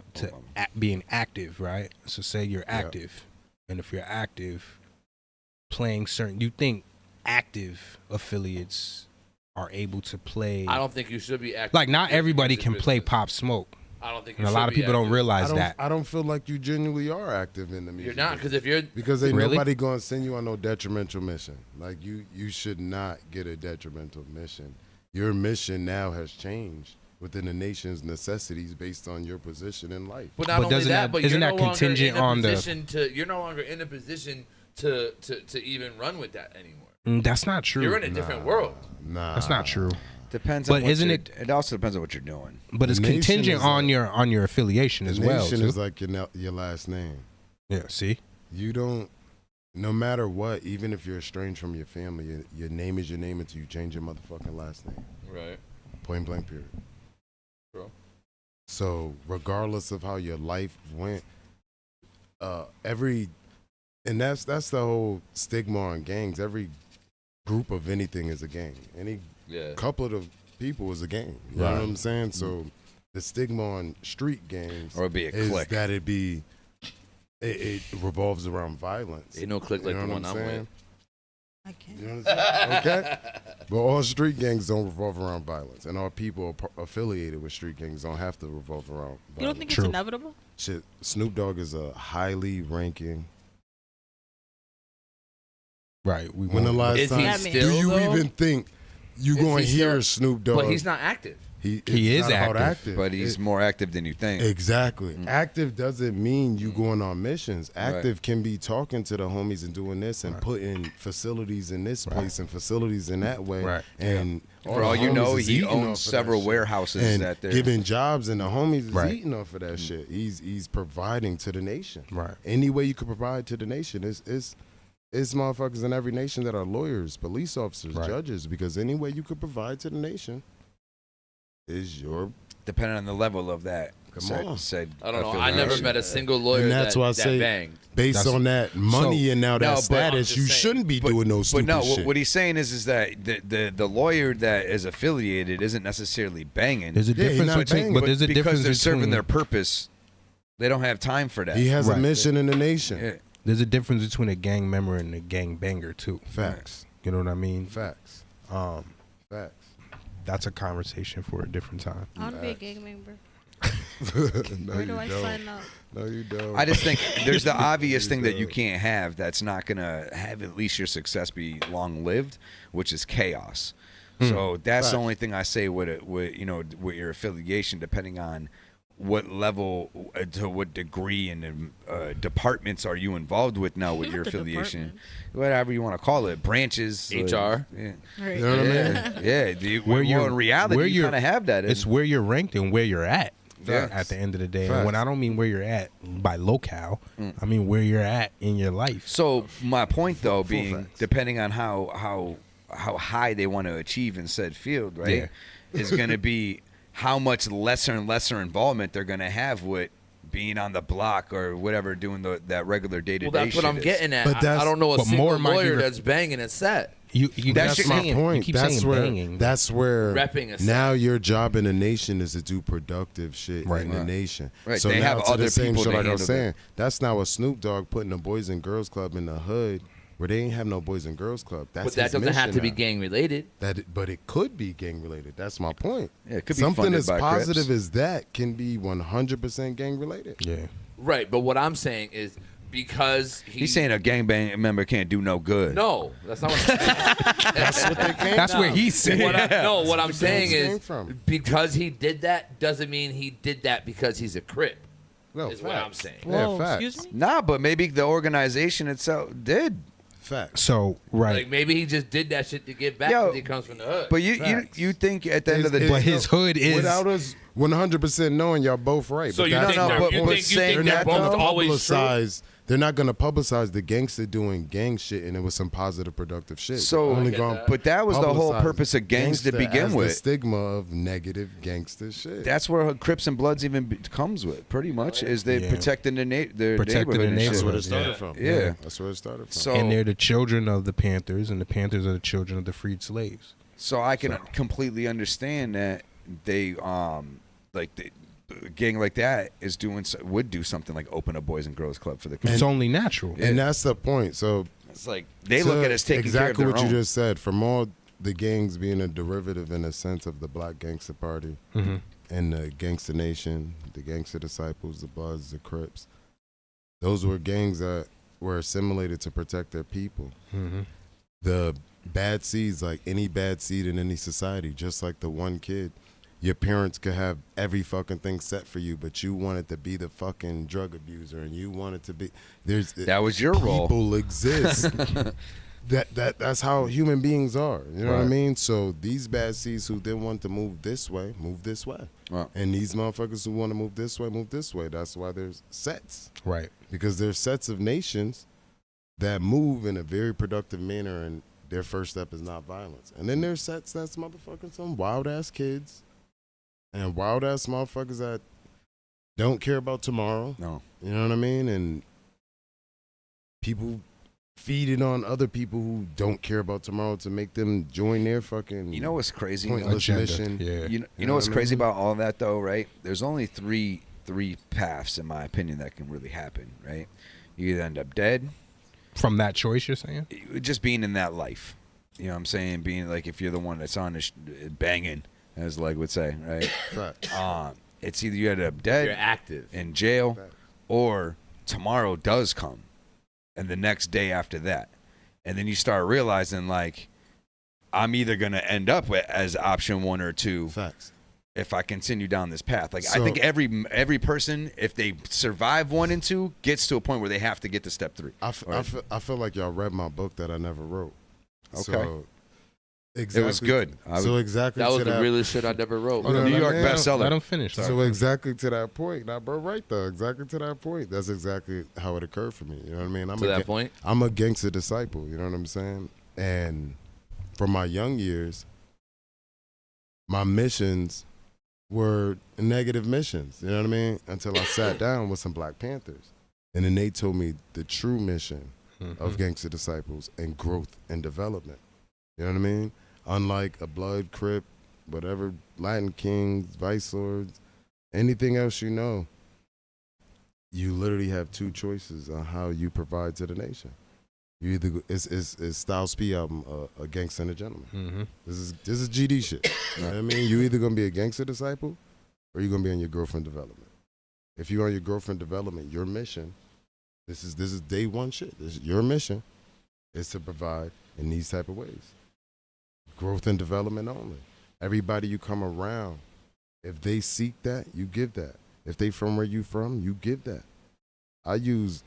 being active, right? So say you're active, and if you're active, playing certain, you think active affiliates are able to play? I don't think you should be active. Like not everybody can play Pop Smoke. I don't think. And a lot of people don't realize that. I don't feel like you genuinely are active in the music. You're not, because if you're because ain't Really? nobody gonna send you on no detrimental mission. Like you should not get a detrimental mission. Your mission now has changed within the nation's necessities based on your position in life. But not But only doesn't that, that- but isn't you're that no longer contingent in a on the- position to. You're no longer in a position to even run with that anymore. That's not true. You're in a different world. Nah, That's not true. Depends But on what isn't it? It also depends on what you're doing. But it's Nation contingent is on like- your affiliation as well. Nation too. is like your last name. Yeah. See. You don't. No matter what, even if you're estranged from your family, your name is your name until you change your motherfucking last name. Right. Point blank. Period. Bro. So regardless of how your life went, and that's the whole stigma on gangs. Every group of anything is a gang. Any couple of people is a gang. You know what I'm saying? So the stigma on street gangs Or it'd be a is clique. that it revolves around violence. Ain't no click like You know the what one I'm saying? with. I can't. You know what I'm saying? Okay? But all street gangs don't revolve around violence. And all people affiliated with street gangs don't have to revolve around violence. You don't think True. it's inevitable? Shit, Snoop Dogg is a highly ranking. Right. We When the won't- last Is he time That means- still, do you though? even think you Is going he to hear still- Snoop Dogg? But he's not active. He it's is not about active, But he's more active than you think. Exactly. Active doesn't mean you going on missions. Active can be talking to the homies and doing this and putting facilities in this place and facilities in that way. Right. And For all you know, is he eating off of owns that several shit. warehouses and that they're giving jobs, and the homies is Right. eating off of that shit. He's providing to the nation. Right. Any way you could provide to the nation is it's motherfuckers in every nation that are lawyers, police officers, Right. judges, because any way you could provide to the nation is your. depending on the level of that. Come on. Said I don't know. I never affiliation. met a single lawyer And that's that, why I that say- banged. Based That's- on that money and now that No, but I'm status, just you saying. shouldn't be doing no But stupid no, shit. what he's saying is that the lawyer that is affiliated isn't necessarily banging. There's a Yeah, he's difference not between, banging. but there's a because difference they're serving between their purpose. They don't have time for that. He has a Right. mission in the nation. Yeah. there's a difference between a gang member and a gang banger too. Facts. You know what I mean? Facts. Um, Facts. that's a conversation for a different time. I want to be a gang member. No, Where you do I don't. sign up? No, you don't. I just think there's the obvious thing that you don't. can't have that's not going to have at least your success be long lived, which is chaos. So that's the Right. only thing I say with with your affiliation, depending on what level, to what degree and departments are you involved with now with Not your the affiliation, departments. whatever you want to call it, branches, HR. yeah. Right. You know what I mean? Yeah, in reality, you kind of have that. It's where you're ranked and where you're at. Facts. At the end of the day, Facts. and when I don't mean where you're at by locale, I mean where you're at in your life. So my point, though, Full being facts. depending on how high they want to achieve in said field, right, is going to be how much lesser and lesser involvement they're going to have with being on the block or whatever, doing that regular day-to-day Well, that's what I'm shit getting at. But I don't know a but single more might be lawyer re- that's banging a set. That's my point. You keep That's saying where banging. that's where Repping a now your job in the nation is to do productive shit Right. in the nation. Right. So They now have to other the same people shit to like I was handle saying. That's not what Snoop Dogg putting a Boys and Girls Club in the hood where they ain't have no Boys and Girls Club. That's But that his doesn't have mission to be now. gang related. But it could be gang related. That's my point. Yeah, it could be Something funded as by positive Crips. as that can be 100% gang related. Yeah. Right, but what I'm saying is because He's saying a gangbang member can't do no good. no, that's not what I'm saying. That's what they came. That's where he's saying. What I'm saying gangs came is from. because he did that doesn't mean he did that because he's a Crip. No, Is what I'm saying. Yeah, Whoa, facts. excuse me? Nah, but maybe the organization itself did. Facts. So right. Like maybe he just did that shit to get back Yo, because he comes from the hood. But you Facts. think at the end of the day, But his hood is Without us 100% knowing y'all both right. So but you that's think not- they're- but- you but think saying they're that, both though, always true? They're not gonna publicize the gangster doing gang shit, and it was some positive, productive shit. So- They're only I get gonna that. but that was the whole publicize purpose of gangs to gangster begin as the with. stigma of negative gangster shit. That's where Crips and Bloods even comes with, pretty much, is they Yeah. protecting their Protecting neighborhood. the and shit. That's where neighborhood. it started Yeah. from. Yeah. That's where it started from. So, and they're the children of the Panthers, and the Panthers are the children of the freed slaves. so I can completely understand that they a gang like that is would do something like open a Boys and Girls Club for the kids. It's only natural. And that's the point. So It's like they look to at us taking exactly care of what their you own. just said. From all the gangs being a derivative in a sense of the Black Gangster Party Mhm. and the Gangster Nation, the Gangster Disciples, the Bloods, the Crips, those were gangs that were assimilated to protect their people. Mhm. The bad seeds, like any bad seed in any society, just like the one kid. Your parents could have every fucking thing set for you, but you wanted to be the fucking drug abuser, and you wanted to be. That was your role. People exist. That's how human beings are. You know what I Right. mean? So these bad seeds who didn't want to move this way, Right. and these motherfuckers who want to move this way, move this way. That's why there's sets, Right. because there's sets of nations that move in a very productive manner, and their first step is not violence. And then there's sets that's motherfucking some wild ass kids. And wild ass motherfuckers that don't care about tomorrow. No. You know what I mean? And people feed it on other people who don't care about tomorrow to make them join their fucking You know what's crazy? pointless Agenda. mission. Yeah. You know what's what I crazy mean? about all that though, right? There's only three paths, in my opinion, that can really happen, right? You either end up dead, From that choice, you're saying? just being in that life. You know what I'm saying? Being like, if you're the one that's on the banging, as Leg would say, right? Right. It's either you end up You're dead, active. in jail, or tomorrow does come, and the next day after that. And then you start realizing, like, I'm either going to end up as option 1 or 2 Facts. if I continue down this path. Like, I So- think every person, if they survive 1 and 2, gets to a point where they have to get to step 3. I feel like y'all read my book that I never wrote. Okay. So, exactly, It was good. So exactly That was to the that realest shit I never wrote. You know New what I York mean? bestseller. Let him finish. So exactly to that point, now, bro, right though, exactly to that point. That's exactly how it occurred for me. You know what I mean? To that point? I'm a gangster disciple. You know what I'm saying? And from my young years, my missions were negative missions. You know what I mean? Until I sat down with some Black Panthers, and then they told me the true mission of gangster disciples and growth and development. You know what I mean? Unlike a Blood, Crip, whatever, Latin Kings, Vice Lords, anything else you know, you literally have 2 choices on how you provide to the nation. You either it's Styles P album, a Gangster and a Gentleman. Mm-hmm. This is GD shit. You know what I mean? You either gonna be a gangster disciple, or you're gonna be on your girlfriend development. If you're on your girlfriend development, your mission, this is day 1 shit. Your mission is to provide in these type of ways. Growth and development only. Everybody you come around, if they seek that, you give that. If they from where you from, you give that. I use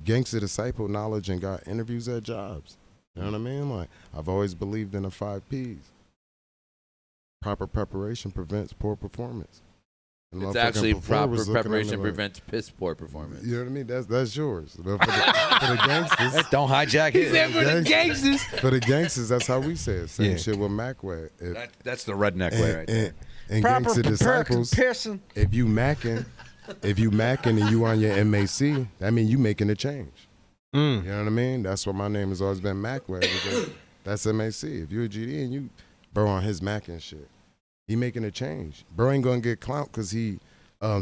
gangster disciple knowledge and got interviews at jobs. You know what I mean? Like, I've always believed in the 5 Ps. Proper preparation prevents poor performance. And It's motherfucking actually before proper was looking at preparation me like, prevents piss poor performance. You know what I mean? That's yours. But for the gangsters, Don't hijack it. for the gangsters, that's how we say it. Same Yeah. shit with MacWay. That's the redneck way right there. And gangster disciples, if you macking, if you macking and you on your MAC, that mean you making a change. You know what I mean? That's why my name has always been MacWay, because that's MAC. If you're a GD and you, bro, on his Mac and shit, he making a change. Bro ain't gonna get clout because he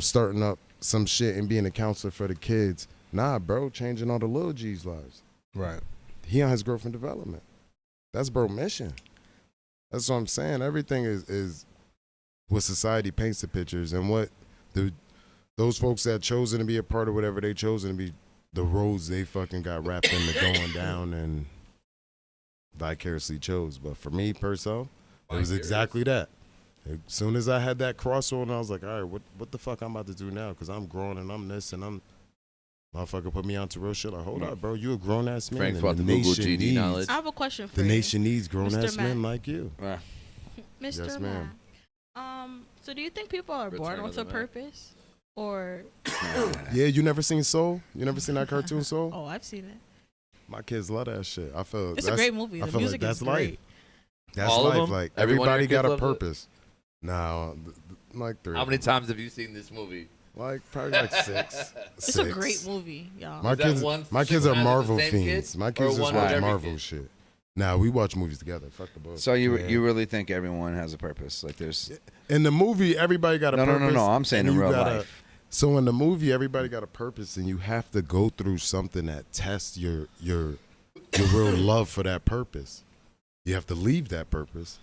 starting up some shit and being a counselor for the kids. Nah, bro, changing all the little G's lives. Right. He on his growth and development. That's bro mission. That's what I'm saying. Everything is what society paints the pictures, and what those folks that chosen to be a part of whatever they chosen to be, the roads they fucking got wrapped into going down and vicariously chose. But for me, personally, it was exactly that. As soon as I had that crossroad, I was like, all right, what the fuck I'm about to do now? Because I'm grown and I'm this and I'm, motherfucker put me onto real shit. Like, hold up, bro, you a grown ass man. Frank's and about the to Google nation GD needs, knowledge. I have a question for the you. nation needs grown Mr. ass men Mac. like you. Mr. Yes, ma'am. Mac. So do you think people are Return born of with the a Mac. purpose? Or Yeah, you never seen Soul? You never seen that cartoon Soul? oh, I've seen it. My kids love that shit. I feel It's a great movie. I The feel music like that's is life. great. That's All of life. them? Like Every one of your everybody got kids a loves it? purpose. No, like 3. How many times have you seen this movie? Like probably like 6. It's a great movie, y'all. My Is that kids, one my kids are synchronized with Marvel the same fiends. kids? My Or kids just one with watch every Marvel kid? shit. Nah, we watch movies together. Fuck the book. So you really think everyone has a purpose? Like there's In the movie, everybody got a purpose. No. I'm saying and in you real gotta- life. So in the movie, everybody got a purpose, and you have to go through something that tests your real love for that purpose. You have to leave that purpose.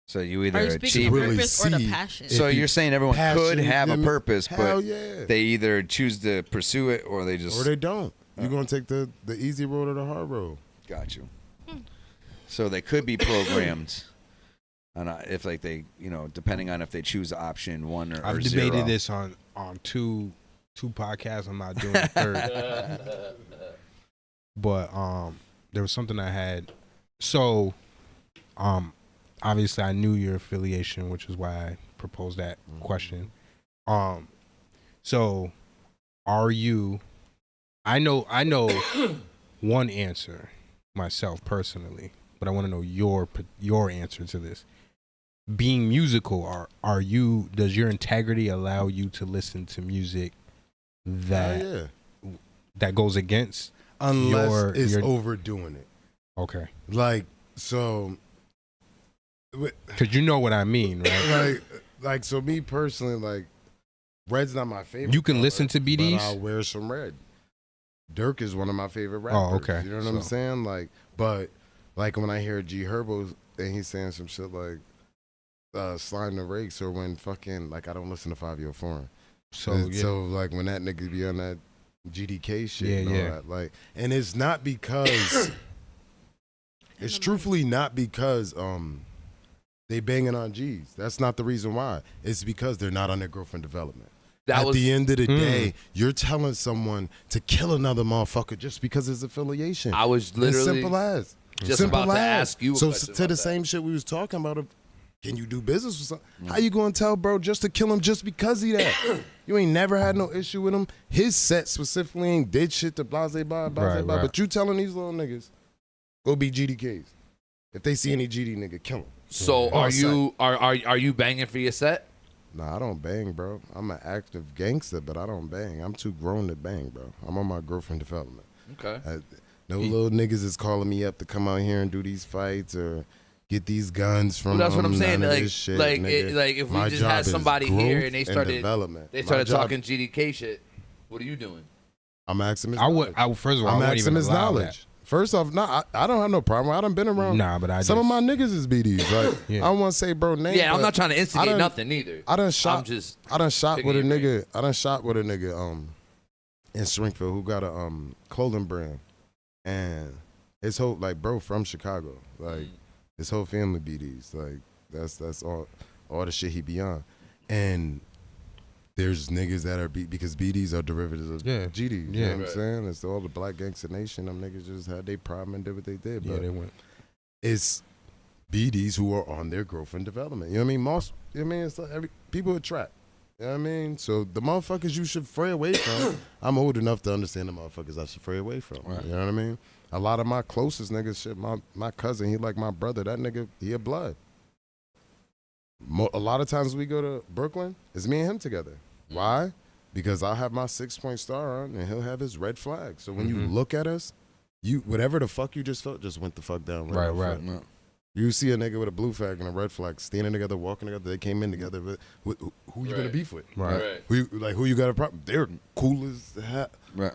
So you Are you either speaking achieve of really purpose or the see passion? So if you you're saying everyone could passion have a them- purpose, Hell but yeah. they either choose to pursue it or they just Or they don't. You're gonna take the easy road or the hard road. got you. So they could be programmed. And if like they, depending on if they choose option 1 or I've 0. debated this on two podcasts. I'm not doing the third. But there was something I had. So obviously I knew your affiliation, which is why I proposed that question. So are you? I know one answer myself personally, but I want to know your answer to this. Being musical, are you? Does your integrity allow you to listen to music that that goes against Unless it's your overdoing it. Okay, Like so. because you know what I mean, right? Like so me personally, like red's not my favorite. You can color, listen to BDs? but I'll wear some red. Dirk is one of my favorite rappers. Oh, okay. You know what I'm saying? Like, but like when I hear G Herbo and he's saying some shit like sliding the rakes, or when fucking like I don't listen to 5 Year Foreign. So like when that nigga be on that GDK shit and all that, like, and it's not because it's truthfully not because they banging on G's. That's not the reason why. It's because they're not on their growth and development. At the end of the day, you're telling someone to kill another motherfucker just because it's affiliation. I was literally as simple as. just simple about to as. ask you a So question to about the that. same shit we was talking about, of, can you do business with something? How you gonna tell bro just to kill him just because he that? You ain't never had no issue with him. His set specifically ain't did shit to blase blah, blase blah. Right. But you telling these little niggas, go be GDKs. If they see any GD nigga, kill him. So All are you banging for your set? Nah, I don't bang, bro. I'm an active gangster, but I don't bang. I'm too grown to bang, bro. I'm on my girlfriend development. Okay. No little niggas is calling me up to come out here and do these fights or get these guns from. Well, that's what I'm saying. none of Like, this shit, like, nigga. like if we My just job had is somebody here growth and they started development. they My started job- talking GDK shit, what are you doing? I'm asking his I would. knowledge. First of all, I'm I wouldn't asking even his allow knowledge. First off, I don't have no problem. I done been around. Nah, but some of my niggas is BDs. Like Yeah. I don't want to say bro name. Yeah, I'm but not trying to instigate done- nothing either. I done shot. just I done shot picking with a your brain. nigga. I done shot with a nigga in Springfield who got a clothing brand, and his whole like bro from Chicago. Like his whole family BDs. Like that's all the shit he be on, and there's niggas that are because BDs are derivatives of GDs. You know what I'm saying? It's all the black gangster nation. Them niggas just had their problem and did what they did. Yeah, But they went. it's BDs who are on their growth and development. You know what I mean? Most, you know what I mean? It's like people attract. You know what I mean? So the motherfuckers you should fray away from, I'm old enough to understand the motherfuckers I should fray away from. Right. You know what I mean? A lot of my closest niggas, shit, my cousin, he like my brother. That nigga, he a blood. A lot of times we go to Brooklyn, it's me and him together. Why? because I'll have my 6-point star on and he'll have his red flag. So when you look at us, you whatever the fuck you just felt just went the fuck down. Right. No. You see a nigga with a blue flag and a red flag standing together, walking together. They came in together. But who you gonna beef with? Right. Who you got a problem? They're cool as hell. Right.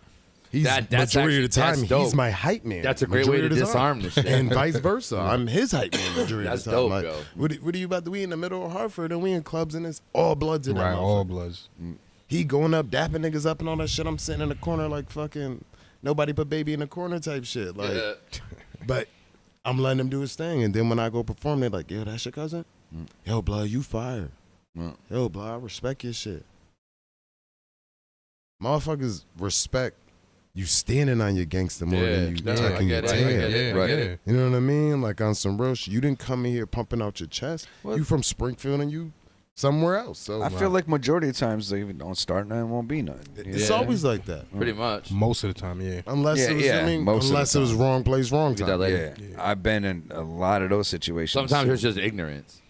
He's That's majority of the actually- time that's he's dope. my hype man. That's a great way to Majority of the time. disarm this shit. And vice versa. I'm his hype man majority That's of the time. dope, Like, yo. what are you about to? We in the middle of Hartford and we in clubs and it's all bloods in that Right, all motherfucker. bloods. He going up, dapping niggas up and all that shit. I'm sitting in the corner like fucking nobody put baby in the corner type shit. Like, but I'm letting him do his thing. And then when I go perform, they're like, yo, that's your cousin? Yo, blood, you fire. Yo, blood, I respect your shit. Motherfuckers respect you standing on your gangster more than you tucking your tail. Right. You know what I mean? Like on some real shit. You didn't come in here pumping out your chest. You from Springfield and you somewhere else. So I feel like majority of times they even don't start nothing, won't be nothing. it's always like that. Pretty much. Most of the time, yeah. Unless it was, I mean, most of the unless it was time. wrong place, wrong time. Yeah. I've been in a lot of those situations. Sometimes it's just ignorance.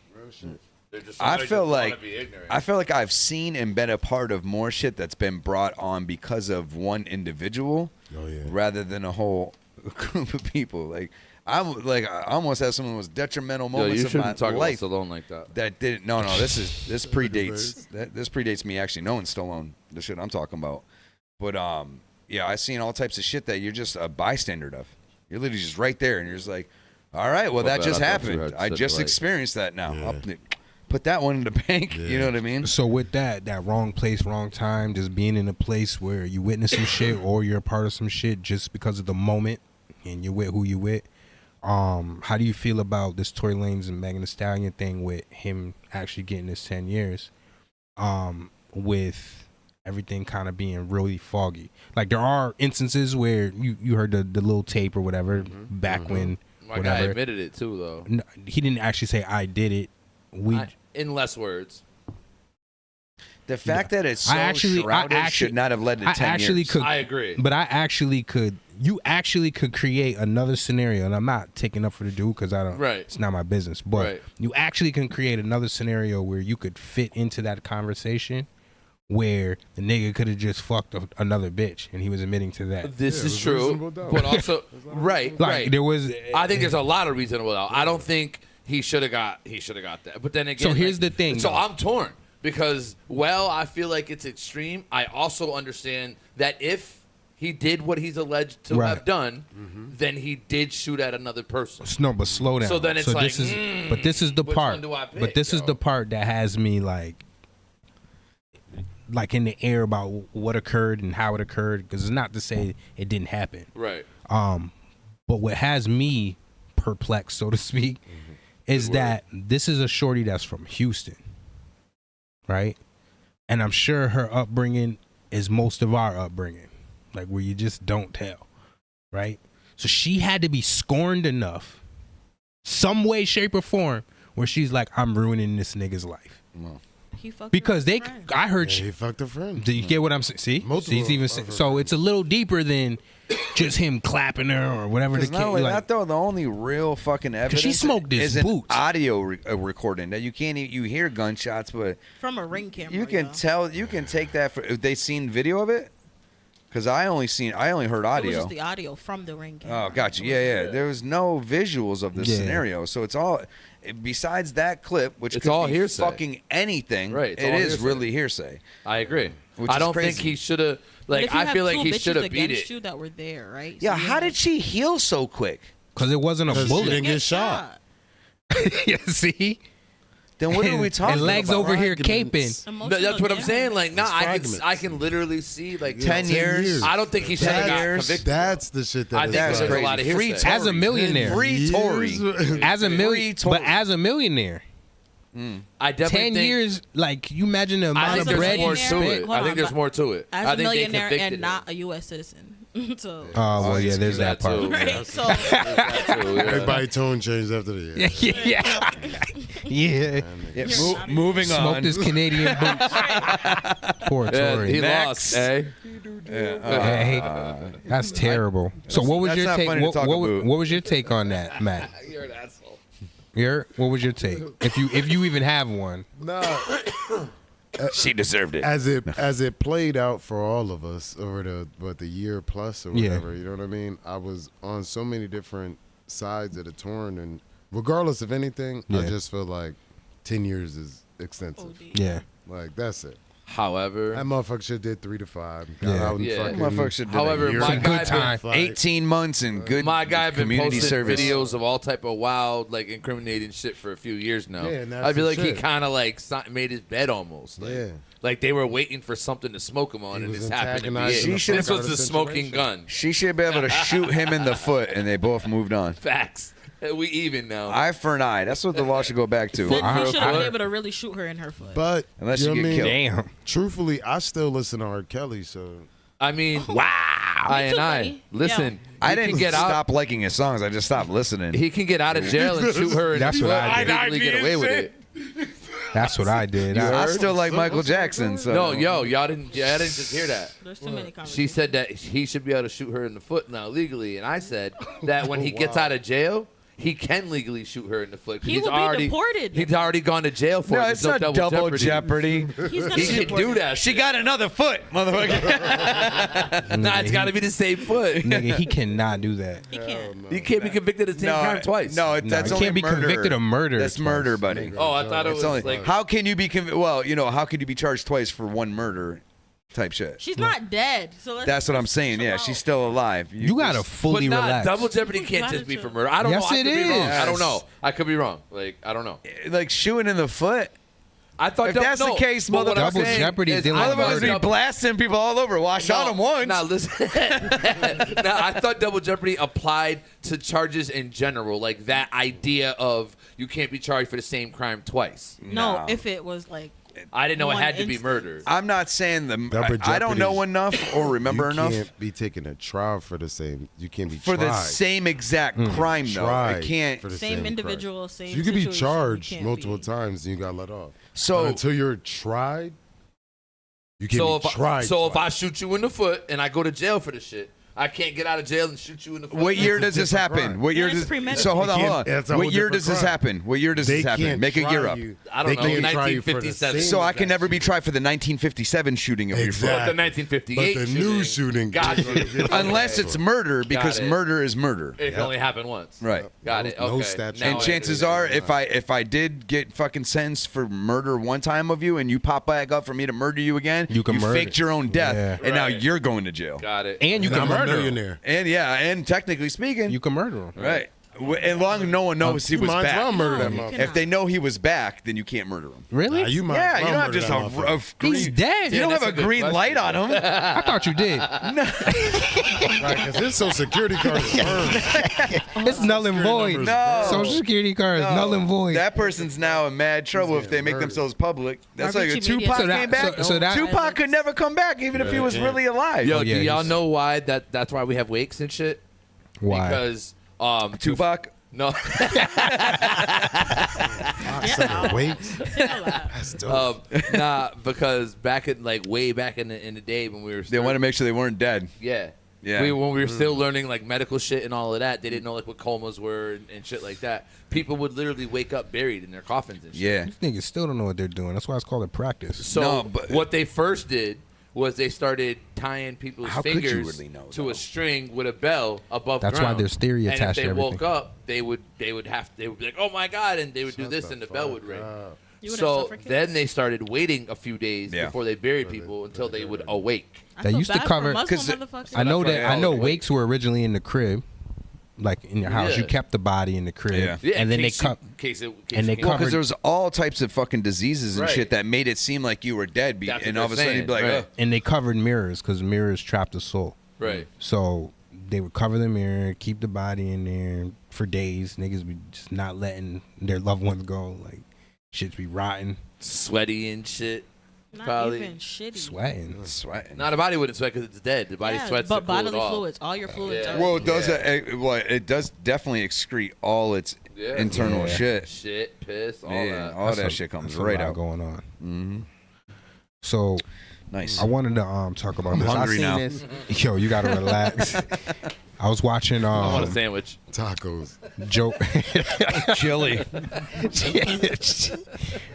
I feel like I've seen and been a part of more shit that's been brought on because of one individual, rather than a whole group of people. Like I almost have some of the most detrimental moments of my life. Stallone like that. That didn't. No. This predates. This predates me actually knowing Stallone. The shit I'm talking about. But yeah, I've seen all types of shit that you're just a bystander of. You're literally just right there, and you're just like, all right, well that just happened. I just experienced that now. Put that one in the bank. You know what I mean? So with that wrong place, wrong time, just being in a place where you witness some shit or you're a part of some shit just because of the moment and you're with who you with. How do you feel about this Tory Lanez and Megan Thee Stallion thing with him actually getting his 10 years? With everything kind of being really foggy. Like there are instances where you heard the little tape or whatever back when My guy admitted it too, though. No, he didn't actually say I did it. In less words. The fact that it's so shrouded should not have led to 10 years. I agree. But you actually could create another scenario, and I'm not taking up for the dude because I don't. Right. It's not my business. But you actually can create another scenario where you could fit into that conversation, where the nigga could have just fucked another bitch, and he was admitting to that. This is true, but also right. There was. I think there's a lot of reasonable doubt. I don't think he should have got that. But then again, so here's the thing. So I'm torn because I feel like it's extreme. I also understand that if he did what he's alleged to have done, then he did shoot at another person. No, but slow down. So then it's like, but this is the part. One do I pick, but this is the part that has me like in the air about what occurred and how it occurred, because it's not to say it didn't happen. Right. But what has me perplexed, so to speak, is that this is a shorty that's from Houston, right? And I'm sure her upbringing is most of our upbringing, like where you just don't tell, right? So she had to be scorned enough, some way, shape, or form, where she's like, I'm ruining this nigga's life. No. Because I heard he fucked a friend. Do you get what I'm saying? See, so it's a little deeper than just him clapping her or whatever the case. Not only that though, the only real fucking evidence she smoked his is boots. an audio recording that you can't. You hear gunshots, but from a ring camera. You can tell. You can take that for. They seen video of it. Because I only heard audio. It was just the audio from the ring camera. Oh, gotcha. Yeah. There was no visuals of this scenario, so it's all. Besides that clip, which it's could all be hearsay. Fucking anything, right? It is really hearsay. I agree. Which I is don't crazy. think he should have. Like, I feel like he should have beat it. You that were there, right? Yeah. How did she heal so quick? Because it wasn't a bullet. She didn't get shot. Yeah, see. Then what are we talking about? And legs over here caping. That's what I'm saying. Like, I can literally see like 10 years. I don't think he should have got convicted. That's the shit that I think that's there's crazy. a lot of Free hearsay. As a millionaire, free Tory, as a millionaire. I definitely 10 years, like you imagine the amount of bread you spent. I think there's more to it. As I a think millionaire they and not a U.S. citizen. So. Oh well, yeah. There's that part. Right. So everybody tone changed after the Yeah. Moving on. Smoked his Canadian boots. Poor Tory. He lost. Eh? That's terrible. So what was That's your not take? funny to talk about. What was your take on that, Matt? You're an asshole. What was your take? If you even have one. No. She deserved it. As it played out for all of us over the year plus or whatever, you know what I mean? I was on so many different sides of the torn, and regardless of anything, I just feel like 10 years is extensive. Yeah. Like, that's it. However, that motherfucker should did 3 to 5. Motherfucker should did however, my good time. 18 months and good. My guy been community posting service. videos of all type of wild, like incriminating shit for a few years now. Yeah, and that's I feel the like he shit. kind of like made his bed almost. Like, like they were waiting for something to smoke him on, and this happened to be it. This was the smoking gun. She should be able to shoot him in the foot, and they both moved on. Facts. We even now. Eye for an eye. That's what the law should go back to. Then he should have been able to really shoot her in her foot. But unless you you know get what I killed. mean? Truthfully, I still listen to R. Kelly, so I mean, wow. Listen, I didn't stop liking his songs. I just stopped listening. He can get out of jail and shoot her in That's the what foot I and did. legally get away with it. That's what I did. I still like Michael Jackson. So. No, y'all didn't just hear that. There's too many conversations. She said that he should be able to shoot her in the foot now legally, and I said that when he gets out of jail, he can legally shoot her in the foot. He will be deported. He's already gone to jail for it. No, There's it's not double jeopardy. He's gonna He be can do deported. that. She got another foot, motherfucker. Nah, it's got to be the same foot. Nigga, he cannot do that. He can't. You can't be convicted of the same crime twice. No, that's he only can't be murder. convicted of murder. That's murder, buddy. Oh, I thought it was Only, like. how can you be well? You know, how could you be charged twice for one murder? Type shit. She's not dead. So let's That's what I'm saying. Yeah, she's still alive. You gotta fully But relax. double jeopardy can't just be for murder. I don't Yes, know. I it could be wrong. is. I don't know. I could be wrong. Like I don't know. Like shooting in the foot. I thought If that's the case, but what I'm Double saying jeopardy is dealing with Otherwise, murder. be blasting people all over. Well, I shot him once. Now listen. Now I thought double jeopardy applied to charges in general, like that idea of you can't be charged for the same crime twice. No, if it was like. I didn't know it One had to be instant. murder. I'm not saying Double I don't know jeopardy. enough or remember enough You can't be taking a trial for the same. You can't be for the tried. same exact crime, though. I Tried can't. for the Same crime. individual, same So you could be situation. charged You can't multiple be- times and you got let off. So But until you're tried, you can't So be tried. if I shoot you in the foot and I go to jail for the shit, I can't get out of jail and shoot you in the foot. what year does a this different happen? crime. What year Yeah, it's does? premeditated. So hold on, You hold can't- that's a on. whole What year different does this crime. happen? What year does They this happen? can't Make a try year up. you. I don't They know, can't try you for the 1957. same So I can exact never be shit. tried for the 1957 shooting of your foot. But the 1958 But the new shooting. Got you. Unless it's murder, because it. murder is murder. It can only happened once. Right. Got it. No Okay. statute. Now And I chances understand. are, if I did get fucking sentenced for murder one time of you, and you pop back up for me to murder you again, You can murder. faked your own death, Yeah. and now Right. you're going to jail. Got it. And you And can I'm a murder him. millionaire. And yeah, and technically speaking, You can murder him. right. As long as no one knows he You was might as back. well murder that No, you motherfucker. cannot. If they know he was back, then you can't murder him. Really? Nah, you might Yeah, as you well don't have murder just that a motherfucker. green. He's dead. You don't that's have a a good green light on him. I thought you did. Right, because his social security card is burned. It's null and void. numbers No. Social security card is null and void. That person's now in mad trouble if they make murdered. themselves public. That's like a Avicii Media. Tupac So that- came back. so that- Tupac could never come back, even if he was really alive. Yo, yeah, do y'all he's- know why that's why we have wakes and shit? Why? Because Tupac. no. Wait. Nah, because way back in the day when we were They still, want to make sure they weren't dead. yeah. Yeah. When we were still learning like medical shit and all of that, they didn't know like what comas were and shit like that. People would literally wake up buried in their coffins and shit. Yeah. These niggas still don't know what they're doing. That's why it's called a practice. So No, but- what they first did was they started tying people's How could you fingers really know, to though? a string with a bell above That's why ground. there's theory and attached if to they everything. woke up, they would be like, oh my god, and they would do this and the bell would ring. You would have So suffocated. then they started waiting a few days Yeah. before they buried people until they would awake. I They feel used to bad for cover- Muslim 'cause motherfuckers. I know That's that. why I know all the wakes were originally in the crib, like in your house. Yeah. You kept the body in the crib, Yeah. Yeah, and then they cut. and they Well, covered- because there was all types of fucking diseases and Right. shit that made it seem like you were dead, That's and what all of a they're sudden you'd be like, saying, oh. right. And they covered mirrors because mirrors trap the soul. Right. So they would cover the mirror, keep the body in there for days. Niggas be just not letting their loved ones go. Like shit's be rotting, Sweaty and shit. Not Probably. even shitty. sweating. Not the body wouldn't sweat because it's dead. The body Yeah, sweats but to cool bodily it off. fluids, all your fluids. Yeah. Are Well, it does. It does definitely excrete all its Yeah. internal Yeah. shit. Shit, piss, all Yeah, that. all That's that a- shit comes that's a right lot out. going on. Mm-hmm. So Nice. I wanted to talk about I'm this. hungry I seen now. this. Yo, you gotta relax. I was watching I want a sandwich. Tacos. Joe Chili.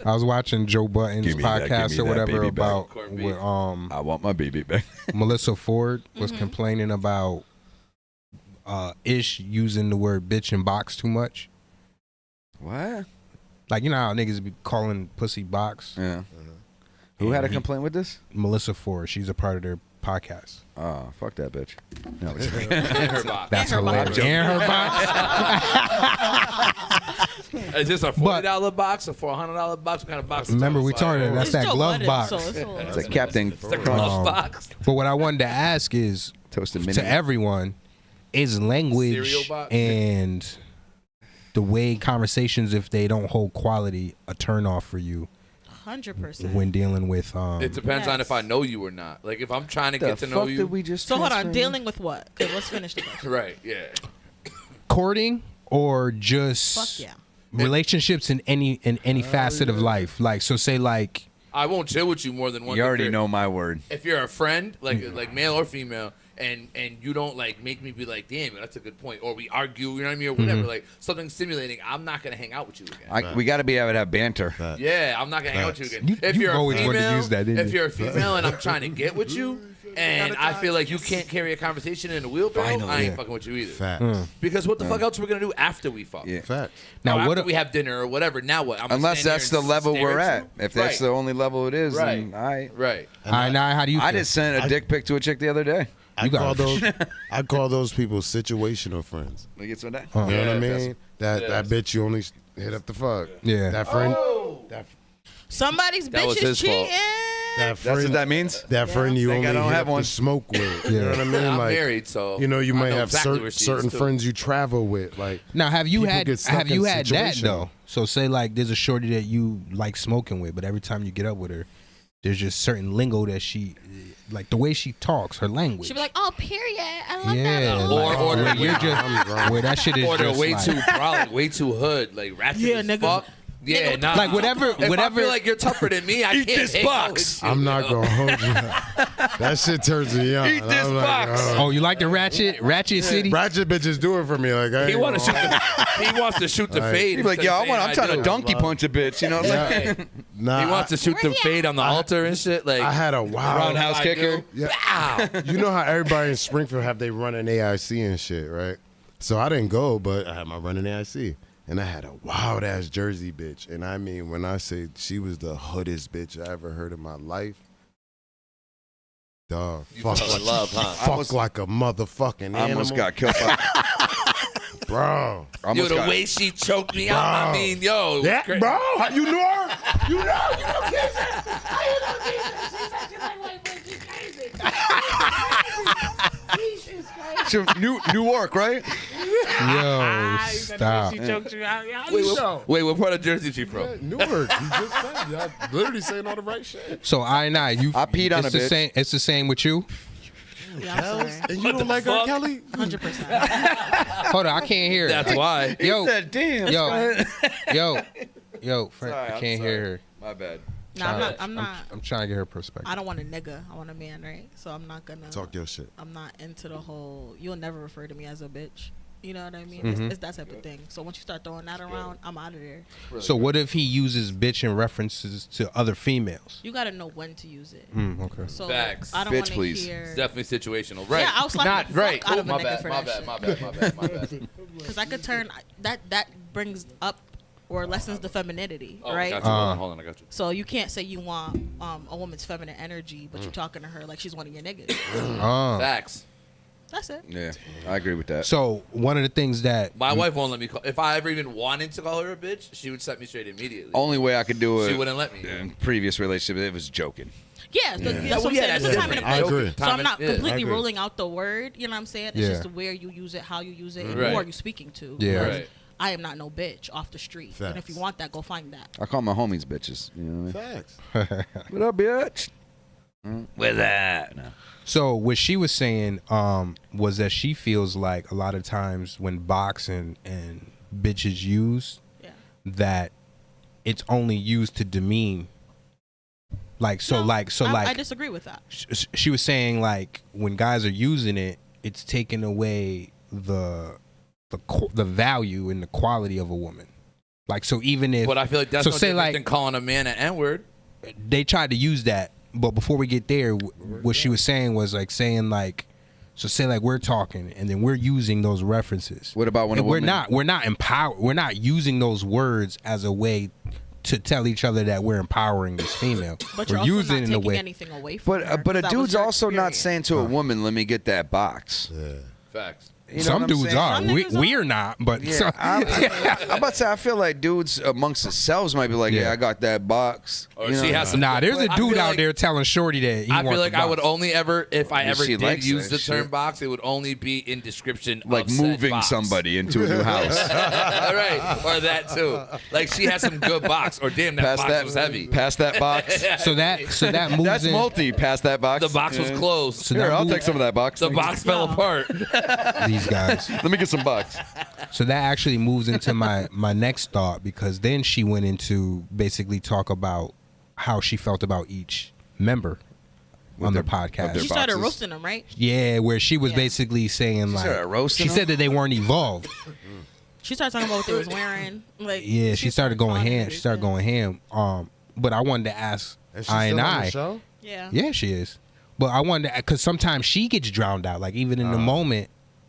I was watching Joe Budden's Give me that, podcast give me or that whatever baby back. about Corned beef. where, I want my baby back. Melissa Ford was complaining about Ish using the word bitch and box too much. What? Like, you know how niggas be calling pussy box? Yeah. Who had a complaint with this? Melissa Ford. She's a part of their podcast. Oh, fuck that bitch. No, And her box. That's her box. hilarious. And her box. Is this a $40 box, a $400 box? What kind of box? Remember, we talking about? that's It's that Joe glove Budden, box. so it's it's a Captain The glove box. But what I wanted to ask is, Toasted Mini. to everyone, is Cereal language box? and the way conversations, if they don't hold quality, a turn off for you 100%. when dealing with It depends on Yes. if I know you or not. Like if I'm trying to the get to fuck know you. did we just So hold on, transfer? dealing with what? Okay, let's finish the question. Right. Yeah. courting or just Fuck yeah. relationships in any facet of life. Like, so say like, I won't chill with you more than once. You if already you're- know my word. If you're a friend, like male or female, and you don't like make me be like, damn, that's a good point, or we argue, you know what I mean, or whatever, like something stimulating, I'm not gonna hang out with you again. We got to be able to have banter. Yeah, I'm not gonna hang out with you again. If you've you're a always wanted to female, use that, didn't if you? you're a female and I'm trying to get with you, and I feel like you can't carry a conversation in a wheelbarrow, Finally. I ain't Yeah. fucking with you either. Facts. Because what the fuck else we're gonna do after we fuck? Yeah. Facts. now Or what? after we have dinner or whatever. Now what? I'm gonna Unless stand that's here the and level stare we're at at. you? If that's Right. the only level it is, Right. then I Right. Now, how do you? I feel? just sent a dick pic to a chick the other day. I got call it. those I call those people situational friends. Like it's that. You know what I Yeah, mean? That bitch you only hit up the fuck. Yeah. That friend. Oh. Somebody's That was bitch is his fault. cheating. That That's friend. what that means. That friend you Think only I don't hit have up one. to smoke with. You know what I mean? I'm Like, married, so you know, you I might know have exactly where she is, certain too. friends you travel with. Like, Now, have you People had get stuck in that situation. though? So say like there's a shorty that you like smoking with, but every time you get up with her, there's just certain lingo that she, like the way she talks, her language. She'd be like, "Oh, period. I love yeah, that." like, Or where the- you're just where that shit is Or they're just way like, too brolic, way too hood, like ratchet Yeah, as nigga. fuck. Yeah, nah. like whatever If I feel like you're tougher than me, I Eat can't this hang out box. with you, I'm not yo. gonna hold you. That shit turns me on. Eat this I'm like, box. Oh, you like the ratchet city? Ratchet bitches do it for me. Like, I He ain't want to gonna- shoot the. He wants to shoot the fade. He'd be like, instead yo, of saying, I'm trying to do. donkey punch a bitch. You know what I'm saying? Yeah. Nah, He wants to shoot the fade on the altar and shit. Like I had a wild Roundhouse kicker. Yeah. Wow. You know how everybody in Springfield have they running AIC and shit, right? So I didn't go, but I had my running AIC. And I had a wild ass Jersey bitch. And I mean, when I say she was the hoodest bitch I ever heard in my life, dog, You fuck, fell in like, love, huh? fuck like a motherfucking I animal. almost got killed by. Bro. I Yo, almost the got- way she choked me out, I Bro. mean, yo. Yeah, cra- bro, you know her? You know Newark, right? Yo, stop. Wait, what part of Jersey she from? Newark. You just said, y'all literally saying all the right shit. So I peed on it's a the bitch. same. It's the same with you. Yeah, I'm sorry. And you don't like her, Kelly? 100%. Hold on, I can't hear. That's her. why. Yo, He said, damn. yo, Frank, Sorry, I I'm can't sorry. hear her. My bad. No, I'm not. I'm trying to get her perspective. I don't want a nigga. I want a man, right? So I'm not gonna Talk your shit. I'm not into the whole. You'll never refer to me as a bitch. You know what I mean? Mhm. It's that type of thing. So once you start throwing that around, I'm out of there. So what if he uses bitch in references to other females? You gotta know when to use it. Okay. So Facts. I don't Bitch, want to please. hear. It's definitely situational, right? Yeah, I'll slap Not the fuck right. out Oh, of a my nigga bad, for my that bad, shit. my bad, my bad, my bad. Because I could turn that brings up or lessens the femininity, Oh, right? got you. Hold on, I got you. So you can't say you want a woman's feminine energy, but you're talking to her like she's one of your niggas. Facts. That's it. Yeah, I agree with that. So one of the things that My wife won't let me call. If I ever even wanted to call her a bitch, she would set me straight immediately. Only way I could do it. She wouldn't let me. In previous relationship, it was joking. Yeah, that's what I'm Well, saying. yeah, There's a that's time and a different. place. I agree. So I'm not Yeah. completely I agree. ruling out the word. You know what I'm saying? It's Yeah. just where you use it, how you use it, and Right. who are you speaking to. Yeah. Because Right. I am not no bitch off the street. And if Facts. you want that, go find that. I call my homies bitches. You know what Facts. I mean? What up, bitch? With that. No. So what she was saying was that she feels like a lot of times when box and bitch is used, Yeah. that it's only used to demean. Like I disagree with that. she was saying like when guys are using it, it's taking away the value and the quality of a woman. Like, so even if, But I feel like that's so no say different like than calling a man an N-word. they tried to use that, but before we get there, what she was saying was like saying like, so say like we're talking and then we're using those references. What about when and a woman? we're not empowered. We're not using those words as a way to tell each other that we're empowering this female. But we're you're also using not it in a taking way. anything away from her. But a That was dude's your also not experience. saying to a woman, "Let me get that box." Yeah. Facts. You know Some what I'm dudes saying? are. Some niggas We are not. But Yeah, some- I'm about to say I feel like dudes amongst themselves might be like, "Yeah, Yeah. I got that box." Or You know? she has some. nah, there's a I dude feel out like- there telling Shorty that he I feel wants like the I would box. only ever, if I ever she did likes use that the term shit. box, it would only be in description like of said moving box. somebody into a new house. All right, or that too. Like she has some good box, or damn, that box was heavy. Pass that box. So that moves That's in. multi. Pass that box. The box was closed. So Here, that I'll moves- take some of that box. The box fell apart. these guys. Let me get some box. So that actually moves into my next thought, because then she went into basically talk about how she felt about each member on the podcast. their She started boxes. roasting them, right? Yeah, where she was Yeah. basically saying like started roasting she them? said that they weren't evolved. She started talking about what they was wearing. Like, Yeah, she started going fawning ham. and She started everything. going ham. But I wanted to ask Is she I still and on the I. show? Yeah. Yeah, she is. But I wanted to, because sometimes she gets drowned out. Like even in the moment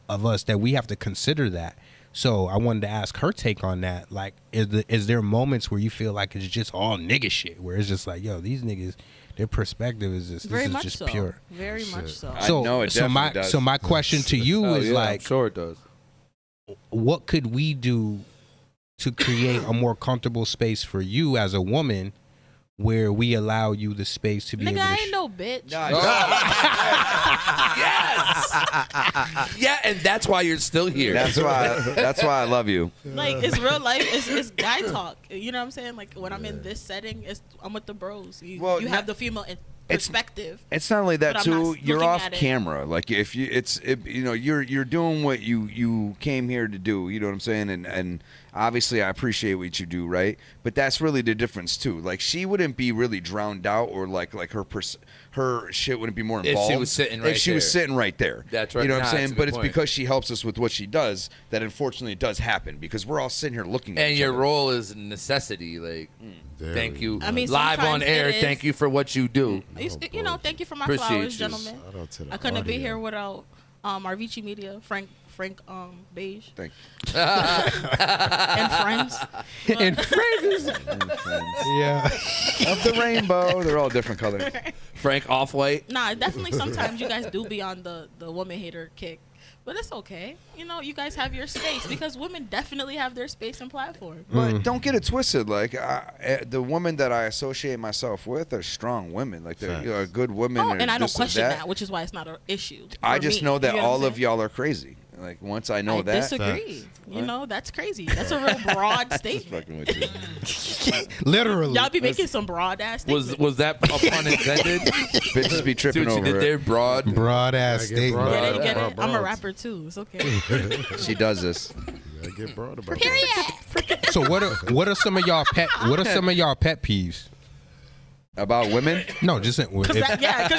of us, that we have to consider that. So I wanted to ask her take on that. Like, is there moments where you feel like it's just all nigga shit, where it's just like, yo, these niggas, their perspective is just Very this is much just so. pure. Very much so. I know it definitely does. So my question to you Oh, is yeah, like, I'm sure it does. what could we do to create a more comfortable space for you as a woman, where we allow you the space to be Nigga, able to I ain't no bitch. Yes. Yeah, and that's why you're still here. That's why I love you. Like, it's real life. It's guy talk. You know what I'm saying? Like, when I'm in this setting, I'm with the bros. You have the female perspective. It's not only that But I'm too. not You're looking off at it. camera. Like if you, you're doing what you came here to do. You know what I'm saying? And obviously I appreciate what you do, right? But that's really the difference too. Like she wouldn't be really drowned out, or like her shit wouldn't be more If she involved was sitting right if she was there. sitting right there. That's right. You know what Nah, I'm that's saying? a But good it's point. because she helps us with what she does that unfortunately it does happen, because we're all sitting here looking at And each your other. role is a necessity. Like, thank you. I mean, live on sometimes air. it is. Thank you for what you do. You know, thank you for my Appreciate flowers, you. gentlemen. Shout out to the I couldn't be audio. here without Arvici Media, Frank Beige, Thank and friends. and friends. Yeah. of the rainbow. They're all different colors. Frank Off-White. Nah, definitely sometimes you guys do be on the woman hater kick. But it's okay. You know, you guys have your space, because women definitely have their space and platform. But don't get it twisted. Like the women that I associate myself with are strong women. Like they're good women. Oh, or and I don't this or question that. that, which is why it's not an issue. I for just me. know that You know what all I'm of saying? y'all are crazy. Like once I know I that. disagree. You know, that's crazy. That's a real broad statement. Fucking with you. Literally. Y'all be making some broad ass statements. Was that a pun intended? Bitches be tripping Dude, she over did it. their broad. Broad ass I get broad. statement. Get it, get it. Broad I'm a broads. rapper too. It's okay. She does this. I get broad about Period. that. So what are some of y'all pet peeves? About women? No, just if, Because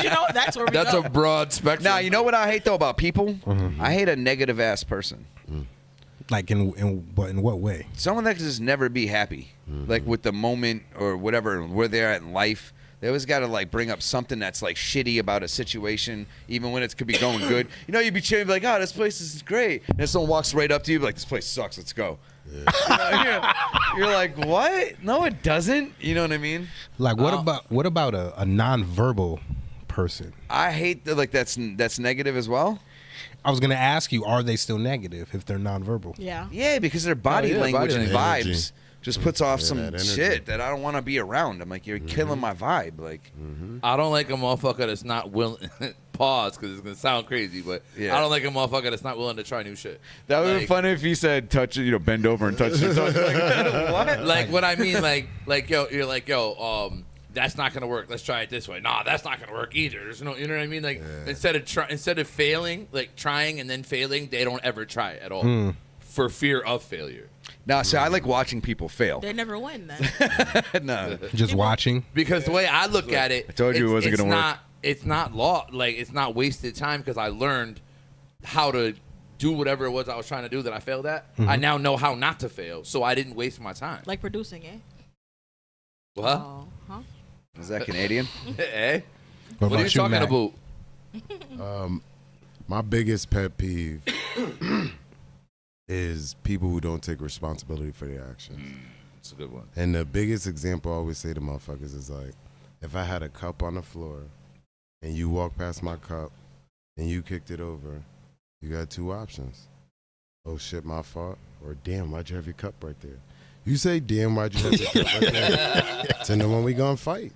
you know that's where we That's go. a broad spectrum. Now, you know what I hate though about people? I hate a negative ass person. like in what way? Someone that can just never be happy. Like with the moment or whatever, where they're at in life. They always got to like bring up something that's like shitty about a situation, even when it could be going good. You know, you'd be cheering, like, "Oh, this place is great," and then someone walks right up to you, like, "This place sucks. Let's go." Yeah. You're like, "What? No, it doesn't." You know what I mean? Like what about a nonverbal person? I hate that. Like that's negative as well. I was gonna ask you, are they still negative if they're nonverbal? Yeah. Yeah, because their body yeah, language body and language. vibes just puts off Yeah, some that energy. shit that I don't want to be around. I'm like, you're killing my vibe. Like, I don't like a motherfucker that's not willing. Pause, because it's gonna sound crazy, but Yeah. I don't like a motherfucker that's not willing to try new shit. that would be Like- funny if he said, "Touch it," bend over and touch it. Like, what? Like what I mean, like yo, you're like yo, that's not gonna work. Let's try it this way. Nah, that's not gonna work either. There's no, you know what I mean? Like instead of failing, like trying and then failing, they don't ever try it at all for fear of failure. Now, see, I like watching people fail. They never win then. No. Just watching. Because the way I look at it, I told you it wasn't it's gonna work. not, it's not law. Like it's not wasted time because I learned how to do whatever it was I was trying to do that I failed at, I now know how not to fail, so I didn't waste my time. Like producing, eh? What? Oh, huh? Is that Canadian? Eh? What What are you about you, talking Mac? about? My biggest pet peeve is people who don't take responsibility for their actions. That's a good one. And the biggest example I always say to motherfuckers is like, if I had a cup on the floor and you walk past my cup and you kicked it over, you got two options. Oh shit, my fault. Or damn, why'd you have your cup right there? You say, damn, why'd you have your cup right there? To know when we gonna fight.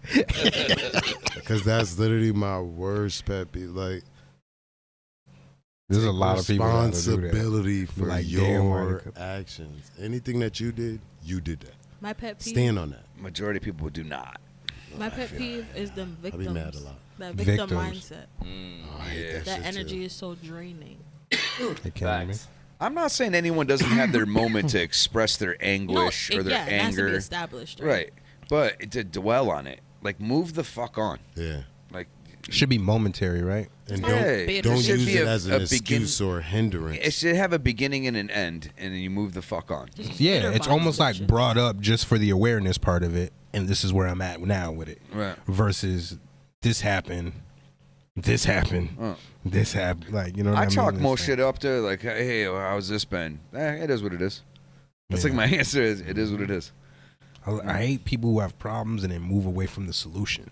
Because that's literally my worst pet peeve. Like, There's a lot of people that do that. responsibility for Like, damn, why your the cup- actions. Anything that you did that. My pet peeve. Stand on that. Majority of people do not. My pet peeve is them I'll victims. be mad a lot. That victim Victims. mindset. Oh, I hate that That shit, energy too. is so draining. It killing me. I'm not saying anyone doesn't have their moment to express their anguish or their it has to be anger. established. Right. But to dwell on it. Like, move the fuck on. Yeah. Like, Should be momentary, right? And Yeah, don't it should use be it a- as an a begin- excuse or hindrance. it should have a beginning and an end, and then you move the fuck on. Yeah, bitter it's vibes almost and like shit. brought up just for the awareness part of it, and this is where I'm at now with it. Right. Versus this happened, this happened, this happened. Like, you know what I I mean? chalk It's most like- shit up to, like, hey, how's this been? It is what it is. That's like Yeah. my answer is, it is what it is. I hate people who have problems and then move away from the solution.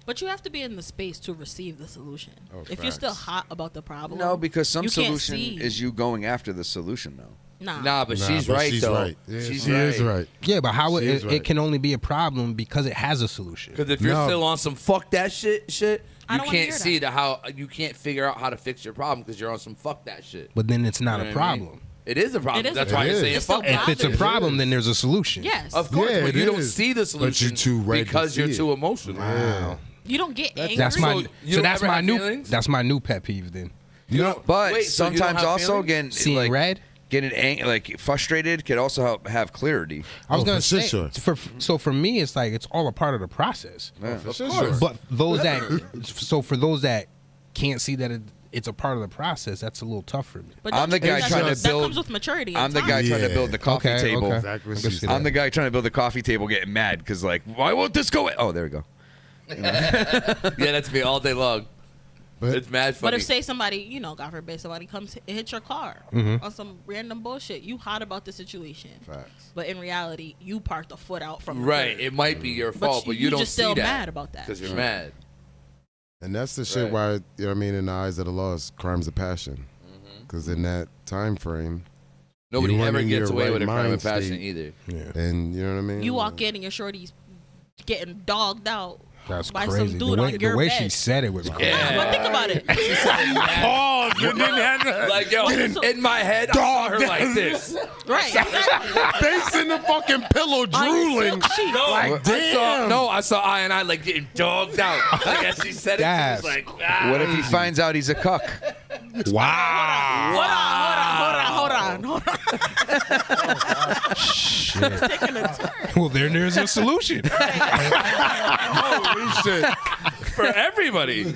But you have to be in the space to receive the solution. Oh, if you're still facts. hot about the problem, No, because some you can't solution see. is you going after the solution, though. Nah, but Nah, she's but right, she's though. right. Yeah, She's she is right. Yeah, but how She it, is it right. can only be a problem because it has a solution. Because if you're No. still on some fuck that shit, I you don't wanna can't hear see that. how you can't figure out how to fix your problem because you're on some fuck that shit. But then it's not You a know what I mean? problem. It is a problem. It is That's a why problem. you're It saying is. fuck It still that. If it's a It problem, is. then there's a solution. yes, Of course, Yeah, but it you don't is. see the But solution you're too red to because you're see too it. emotional. Wow. you don't get angry. That's my So you so don't that's ever my have new feelings? that's my new pet peeve then. You know, But Wait, so you don't sometimes have also, feelings? again, Seeing like, red. getting like frustrated could also help have clarity. I was Oh, gonna for say sure. for me it's like it's all a part of the process. for sure. But those for those that can't see that it's a part of the process, that's a little tough for me. But I'm don't the you guy think trying that to that build- comes with maturity. I'm and the time. guy trying to Yeah. build the coffee Okay, table. okay. Exactly what I can she see said. I'm the guy trying to build the coffee table getting mad because, like, why won't this go away? Oh, there we go. Yeah, that's me all day long. But It's mad funny. But if say somebody, you know, God forbid, somebody comes and hits your car Mm-hmm. on some random bullshit, you hot about the situation. facts. But in reality, you parked the foot out from the right, curb. it might be your fault, but you don't just see still that mad about that. because you're mad. And that's the shit Right. why, you know what I mean, in the eyes of the law, it's crimes of passion. Because in that time frame, Nobody You weren't ever in gets your away right with a crime mind of passion state. either. Yeah, and you know what I mean? You walk in and your shorty's getting dogged out that's by crazy. some dude on The your way bed. she said it was crazy. Yeah. But think about it. Like, yo, in my head, I saw her like this. Right. Exactly. face in the fucking pillow, drooling. No, Damn. I saw I and I like getting dogged out. Like as she said it, she That's- was like, ah. What if he finds out he's a cuck? Wow. Hold on. Shit. Taking a turn. Well, there's a solution. Holy shit. for everybody?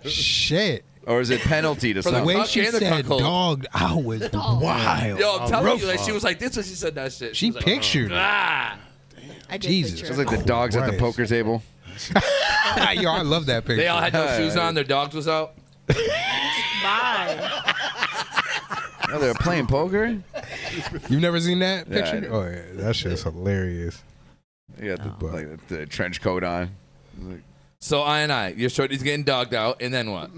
Shit. Or is it penalty to For the The someone? way cuck she and the said cuckold. dogged out was wild. Yo, I'm telling you, like she was like this when she said that shit. She was like, pictured it. ah. I did Jesus. picture It's it. like the dogs at the Christ. poker table. Yo, I love that picture. They all had no shoes on. Their dogs was out. Bye. Oh, they're playing poker? You've never seen that Yeah, I picture? did. Oh yeah, that shit's hilarious. You got the, like, the trench coat on. Like, So your shorty's getting dogged out, and then what?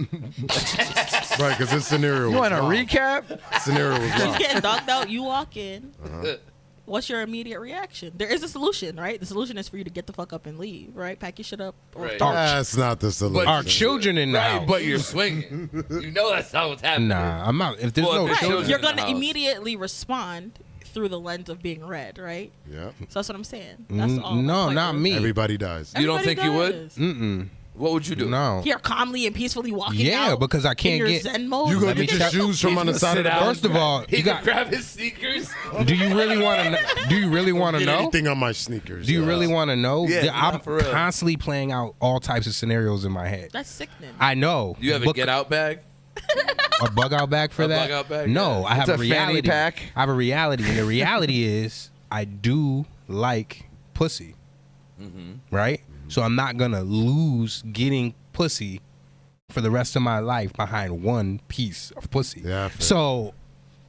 Right, because this scenario you was want a wild. recap? Scenario was She's wild. getting dogged out. You walk in. Uh-huh. What's your immediate reaction? There is a solution, right? The solution is for you to get the fuck up and leave, right? Pack your shit up. Or Right. That's not the solution. Our children in the Right, house. but you're swinging. You know that's not what's happening. Nah, I'm not. If there's Well, no if there's children, You're in the gonna house. immediately respond through the lens of being red, right? Yeah. So that's what I'm saying. That's all. no, Like, not me. Everybody dies. You don't everybody think you would? does. Mm-mm. What would you do? No. Here, calmly and peacefully walking Yeah, out. because I in can't your get. Zen mode. You gonna Let me get your tell- shoes from on the side of the down. First of all, He you could got. grab his sneakers. Do you really want to? Do you really want to Get know? anything on my sneakers. Do you really want to know? Yeah, I'm nah, for real. constantly playing out all types of scenarios in my head. That's sickening. I know. You have a but- get out bag? A bug out bag for A that? bug out bag, No, yeah. I have It's a a fanny reality. pack. I have a reality, and the reality is I do like pussy. Right? So I'm not gonna lose getting pussy for the rest of my life behind one piece of pussy. Yeah, I feel so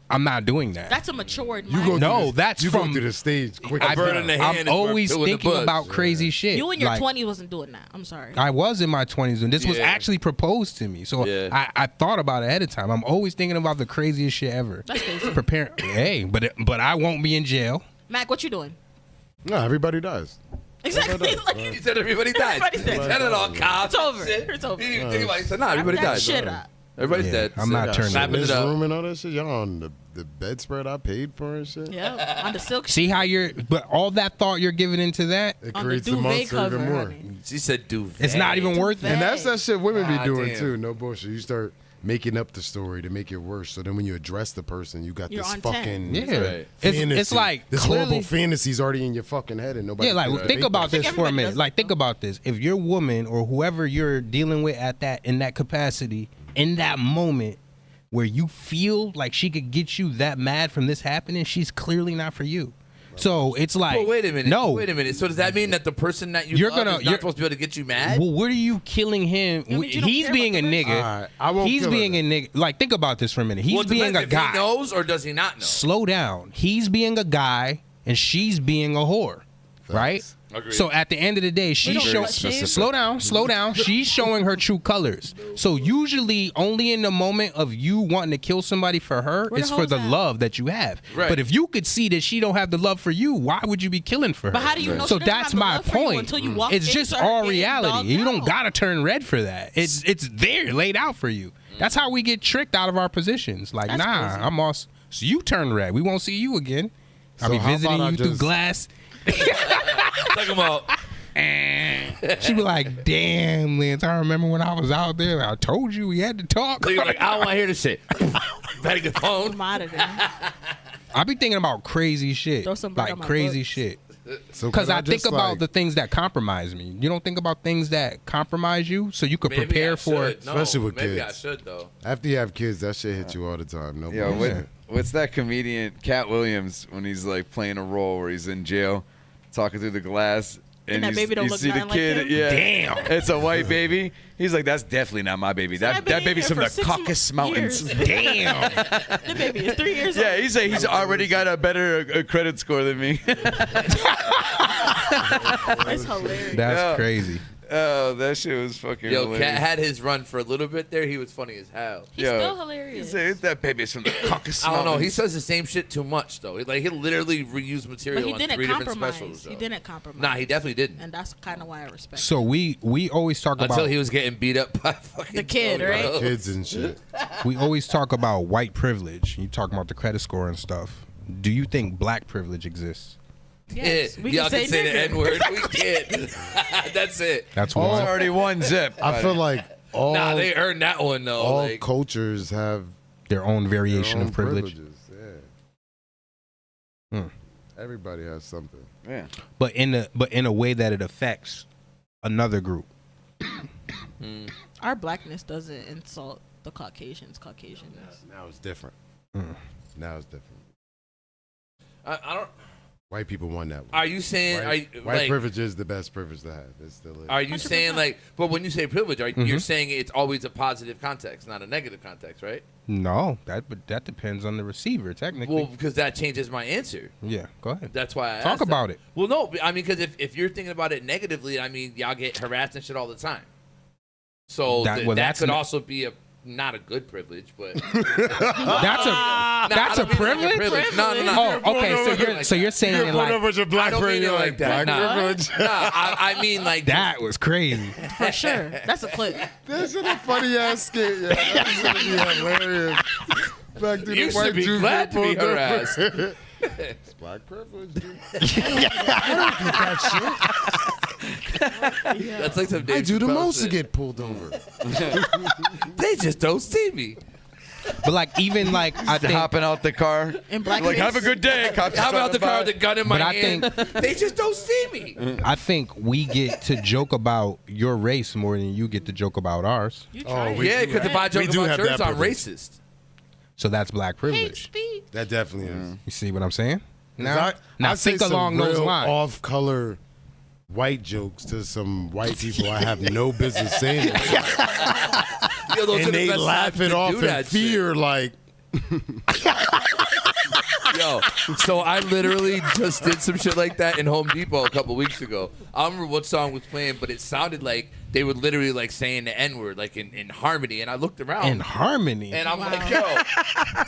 I'm not doing that. That's a matured You mind. go No, through the, that's you from- go through the stage quick. I- bird in the hand I'm is always worth two in the thinking bush. about crazy shit. You in your Like, 20s wasn't doing that. I'm sorry. I was in my 20s, and this was Yeah. actually proposed to me. So Yeah. I thought about it ahead of time. I'm always thinking about the craziest shit ever. That's crazy. Prepare. Hey, but I won't be in jail. Mac, what you doing? No, everybody does. Exactly. Like, He said everybody died. Everybody's dead. Said it all, cops. It's over. It's over. He didn't even think about it. He said, nah, everybody Wrap that died. shit up. Everybody's Yeah, dead. I'm not Yeah, turning. Snapping this it up. room and all that shit. Y'all on the bedspread I paid for and shit. Yeah, on the silk See how but all that thought you're giving into that, It on the creates the duvet monster cover, even more. honey. She said duvet. it's not even worth Duvet. it. And that's that shit women be God doing damn. too. No bullshit. You start making up the story to make it worse. So then when you address the person, you got You're this on 10. fucking Yeah, Right. it's fantasy. like this clearly, horrible fantasy's already in your fucking head and nobody. yeah, like can think make about it. this for a everybody minute. does Like it, think about this. If your woman or whoever you're dealing with at that in that capacity, in that moment where you feel like she could get you that mad from this happening, she's clearly not for you. So it's like, But wait a minute. No, Wait a minute. So does that mean that the person that you You're love gonna- is you're- not supposed to be able to get you mad? Well, what are you killing him? You mean you don't He's care being a about the nigga. person? All right, I won't He's kill being her. a nigga. Like, think about this for a minute. He's Well, it being depends a if guy. he knows or does he not know? Slow down. He's being a guy, and she's being a whore, right? Agreed. So at the end of the day, she's don't showing. slut shame. Slow down. She's showing her true colors. So usually, only in the moment of you wanting to kill somebody for her, Where the it's for hoes the at? love that you have. Right. But if you could see that she don't have the love for you, why would you be killing for her? But how do you know So she doesn't that's have the my love for you point. until you walk It's just into her all getting reality. dogged You don't out? gotta turn red for that. It's there, laid out for you. That's how we get tricked out of our positions. Like, That's nah, crazy. I'm all. So you turn red. We won't see you again. I'll So be how visiting about I you through just- glass. Talking about She be like, "Damn, Lance, I remember when I was out there. I told you we had to talk." so you're like, I don't want to hear this shit. Better get the phone. I'm out of there. I be thinking about crazy shit, Throw some bread like on my crazy books. shit. So Because could I think just, about like, the things that compromise me. You don't think about things that compromise you, so you could Maybe prepare I for should. it. No, Especially with maybe kids. I should though. after you have kids, that shit hit you all the time. No Yo, bullshit. what's that comedian Cat Williams when he's like playing a role where he's in jail, talking through the glass, And that baby don't you look see the nothing like kid, him? yeah, Damn. it's a white baby. He's like, that's definitely not my baby. I've That been in baby's here from for the 6 Caucasus Mountains. years. Damn. The baby is 3 years Yeah, old. he's already got a better credit score than me. It's hilarious. That's Yeah. crazy. Oh, that shit was fucking Yo, hilarious. Cat had his run for a little bit there. He was funny as hell. He's Yo, still He hilarious. said, that baby's from the Caucasus I don't know. He Mountains. says the same shit too much though. Like he literally reused But material he on didn't 3 different compromise. specials. He though. didn't compromise. Nah, he definitely didn't. And that's kind of why I respect So we always talk Until about he was getting beat up by fucking The kid, Tony right? Rose. Kids and shit. we always talk about white privilege. You talking about the credit score and stuff. Do you think black privilege exists? Yes, Yeah, we y'all can say the nigga. N word. We can't. That's it. That's It's why. already one zip. I feel like all Nah, they earned that one though. all Like, cultures have Their own their variation own of privilege. privileges. Yeah. Hmm. Everybody has something. Yeah. But in a way that it affects another group. Our blackness doesn't insult the Caucasians. Now it's different. Mm. Now it's different. I don't. White people won that one. Are you saying? White, are you, white like, privilege is the best privilege to have. It still is. Are you 100%. saying like? But when you say privilege, Mm-hmm. you're saying it's always a positive context, not a negative context, right? No, that depends on the receiver, technically. Well, because that changes my answer. Yeah, go ahead. That's why I Talk asked that. about it. Well, no, I mean, because if you're thinking about it negatively, I mean, y'all get harassed and shit all the time. So That- well, that that's could not- also be not a good privilege, but That's a privilege. No. Oh, okay. So you're saying it like I don't mean it like that. I mean like that was crazy. For sure. That's a clip. That's a funny ass skit. Yeah, that's gonna be hilarious. Back to You the should white be Jews glad that to be pulled up. harassed. It's black privilege. Dude. I don't get that shit. That's like some I Dave do the Chappelle most to shit. get pulled over. They just don't see me. But like even like I think hopping out the car. In blackface. Like, have a good day. Cops How about the car with the gun in my But I hand? They just don't see me. I think we get to joke about your race more than you get to joke about ours. You try. Yeah, because if I joke do about have yours, that I'm privilege. racist. So that's black Hate privilege. speech. That definitely is. You see what I'm saying? 'Cause Now, I say think some along those real lines. off-color white jokes to some white people I have no business saying. Yo, those are And the they best laugh times it to off do in that fear, like, Yo, so I literally just did some shit like that in Home Depot a couple weeks ago. I don't remember what song was playing, but it sounded like they were literally like saying the N-word, like in harmony. And I looked around. In harmony. And I'm like, yo,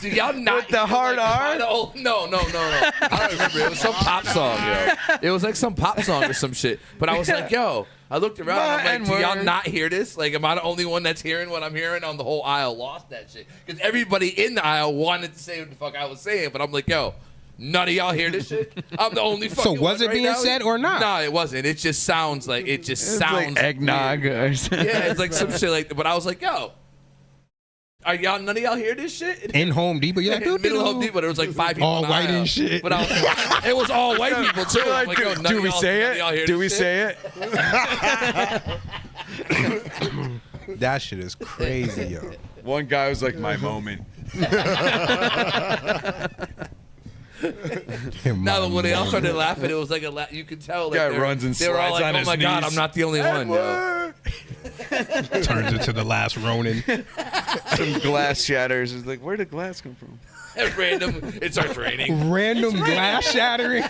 do y'all not With the hard R? No. I don't remember. It was some pop song, yo. It was like some pop song or some shit. But I was like, yo, I looked around and I'm like, do y'all not hear this? Like, am I the only one that's hearing what I'm hearing? On the whole aisle lost that shit. Because everybody in the aisle wanted to say what the fuck I was saying. But I'm like, yo, none of y'all hear this shit? I'm the only fucking So one was it right being now? said or not? No, it wasn't. It just sounds like, it just It's sounds like eggnog weird. or something. Yeah, it's like some shit like that. But I was like, yo, are y'all, none of y'all hear this shit? In Home Depot, you're like, In the middle of Home Depot, there was like 5 people all in the white aisle. and shit. But it was all white people too. I'm like, yo, none Do of we y'all- say none of y'all hear it? Do we this shit? say it? That shit is crazy, yo. One guy was like, my moment. Now when they all started laughing, it was like you could tell. Like, Guy they were- runs and they were all slides like, on "Oh his my god, knees. I'm not the only one." Yo. Turns into the last Ronin. Some glass shatters. It's like, where did glass come from? At random, it starts raining. Random glass shattering.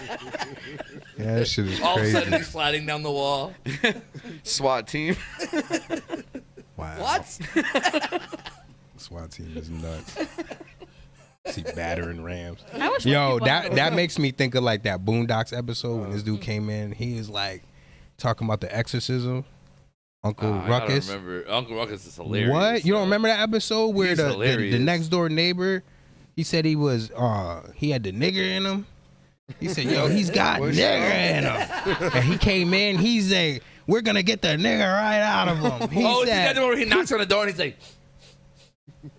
Yeah, that shit is All of a crazy. sudden, he's sliding down the wall. SWAT team. Wow. What? SWAT team is nuts. See battering rams. I wish Yo, more people had that those. makes me think of like that Boondocks episode when this dude came in. He is like talking about the exorcism. Uncle I Ruckus. don't remember. Uncle Ruckus is hilarious. What? You don't remember that episode where He's the hilarious. next door neighbor, he said he was he had the nigger in him. He said, yo, he's got nigger in him. And he came in, he's like, we're gonna get the nigger right out of him. He Oh, is said, that the one where he knocks on the door and he's like,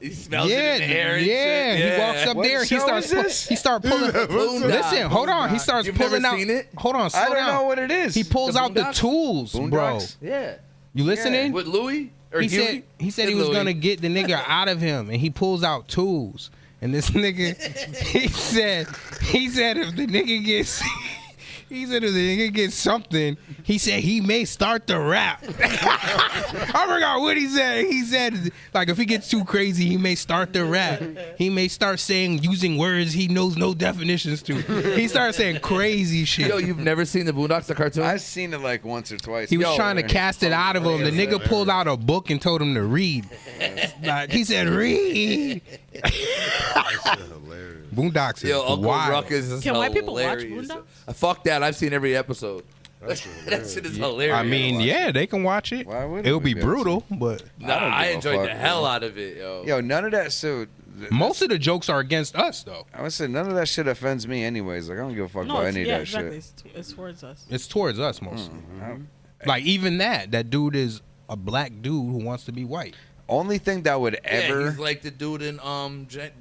he smells yeah, it in the air and yeah. shit? He walks up What there. He show starts. is this? He starts pulling. Boondocks. Listen, hold on. He starts You've pulling never out. seen it? Hold on, slow I don't down. know what it is. He pulls The out the Boondocks? tools, bro. Boondocks? Yeah. You listening? With Louis? Or He Huey? said he was Louis. gonna get the nigga out of him, and he pulls out tools. And this nigga, he said if the nigga gets. He said if the nigga gets something, he said he may start the rap. I forgot what he said. He said, like, if he gets too crazy, he may start the rap. He may start using words he knows no definitions to. He started saying crazy shit. Yo, you've never seen the Boondocks, the cartoon? I've seen it like once or twice. He was trying to cast it out of him. The nigga pulled out a book and told him to read. Like, he said, read. Boondocks is Yo, Uncle wild. Ruckus is Can white people watch hilarious. Boondocks? Fuck that. I've seen every episode. That shit is hilarious. I mean, yeah, they can watch it. Why wouldn't It'll we be be able to? brutal, but Nah, I don't I give a enjoyed the fuck, hell man. out of it, yo. Yo, none of that. So most of the jokes are against us, though. I would say none of that shit offends me, anyways. Like I don't give a fuck No, about it's, any yeah, of that exactly. shit. It's towards us. It's towards us mostly. Mm-hmm. Like even that dude is a black dude who wants to be white. Only thing that would Yeah, ever. he's like the dude in the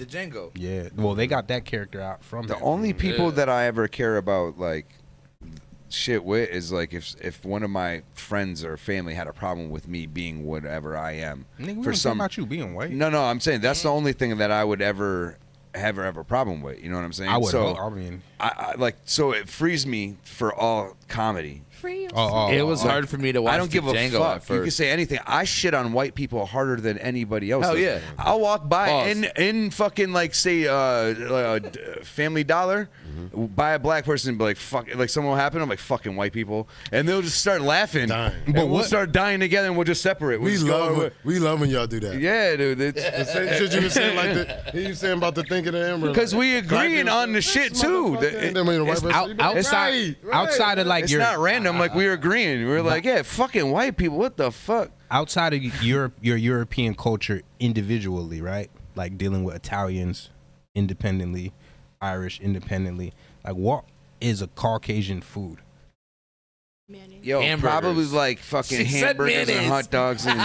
Django. Yeah. Well, they got that character out from The him. only people Yeah. that I ever care about like shit with is like if one of my friends or family had a problem with me being whatever I am. Nigga, we for don't some talk about you being white. No, I'm saying that's the only thing that I would ever have a problem with. You know what I'm saying? I would. So I mean, I like so it frees me for all comedy. Free. It was hard for me to watch I don't give a Django fuck. at first. You can say anything. I shit on white people harder than anybody else. Hell does. yeah. I'll walk by Pause. in fucking like say Family Dollar, buy a black person and be like fuck, like something will happen. I'm like fucking white people, and they'll just start laughing. Dying. But But we'll what- start dying together, and we'll just separate. We'll We just go love over- we love when y'all do that. Yeah, dude. It's The same shit you were saying, like he was saying about the thinking of him. because we agreeing on the shit too. And then when the white It's person, out- you be like, outside- right, outside of like It's your not random. Like we were agreeing. We were like, yeah, fucking white people. What the fuck? outside of your European culture individually, right? Like dealing with Italians independently, Irish independently. Like what is a Caucasian food? Mayonnaise. Yo, Hamburgers. probably like fucking She said hamburgers and mayonnaise. hot dogs and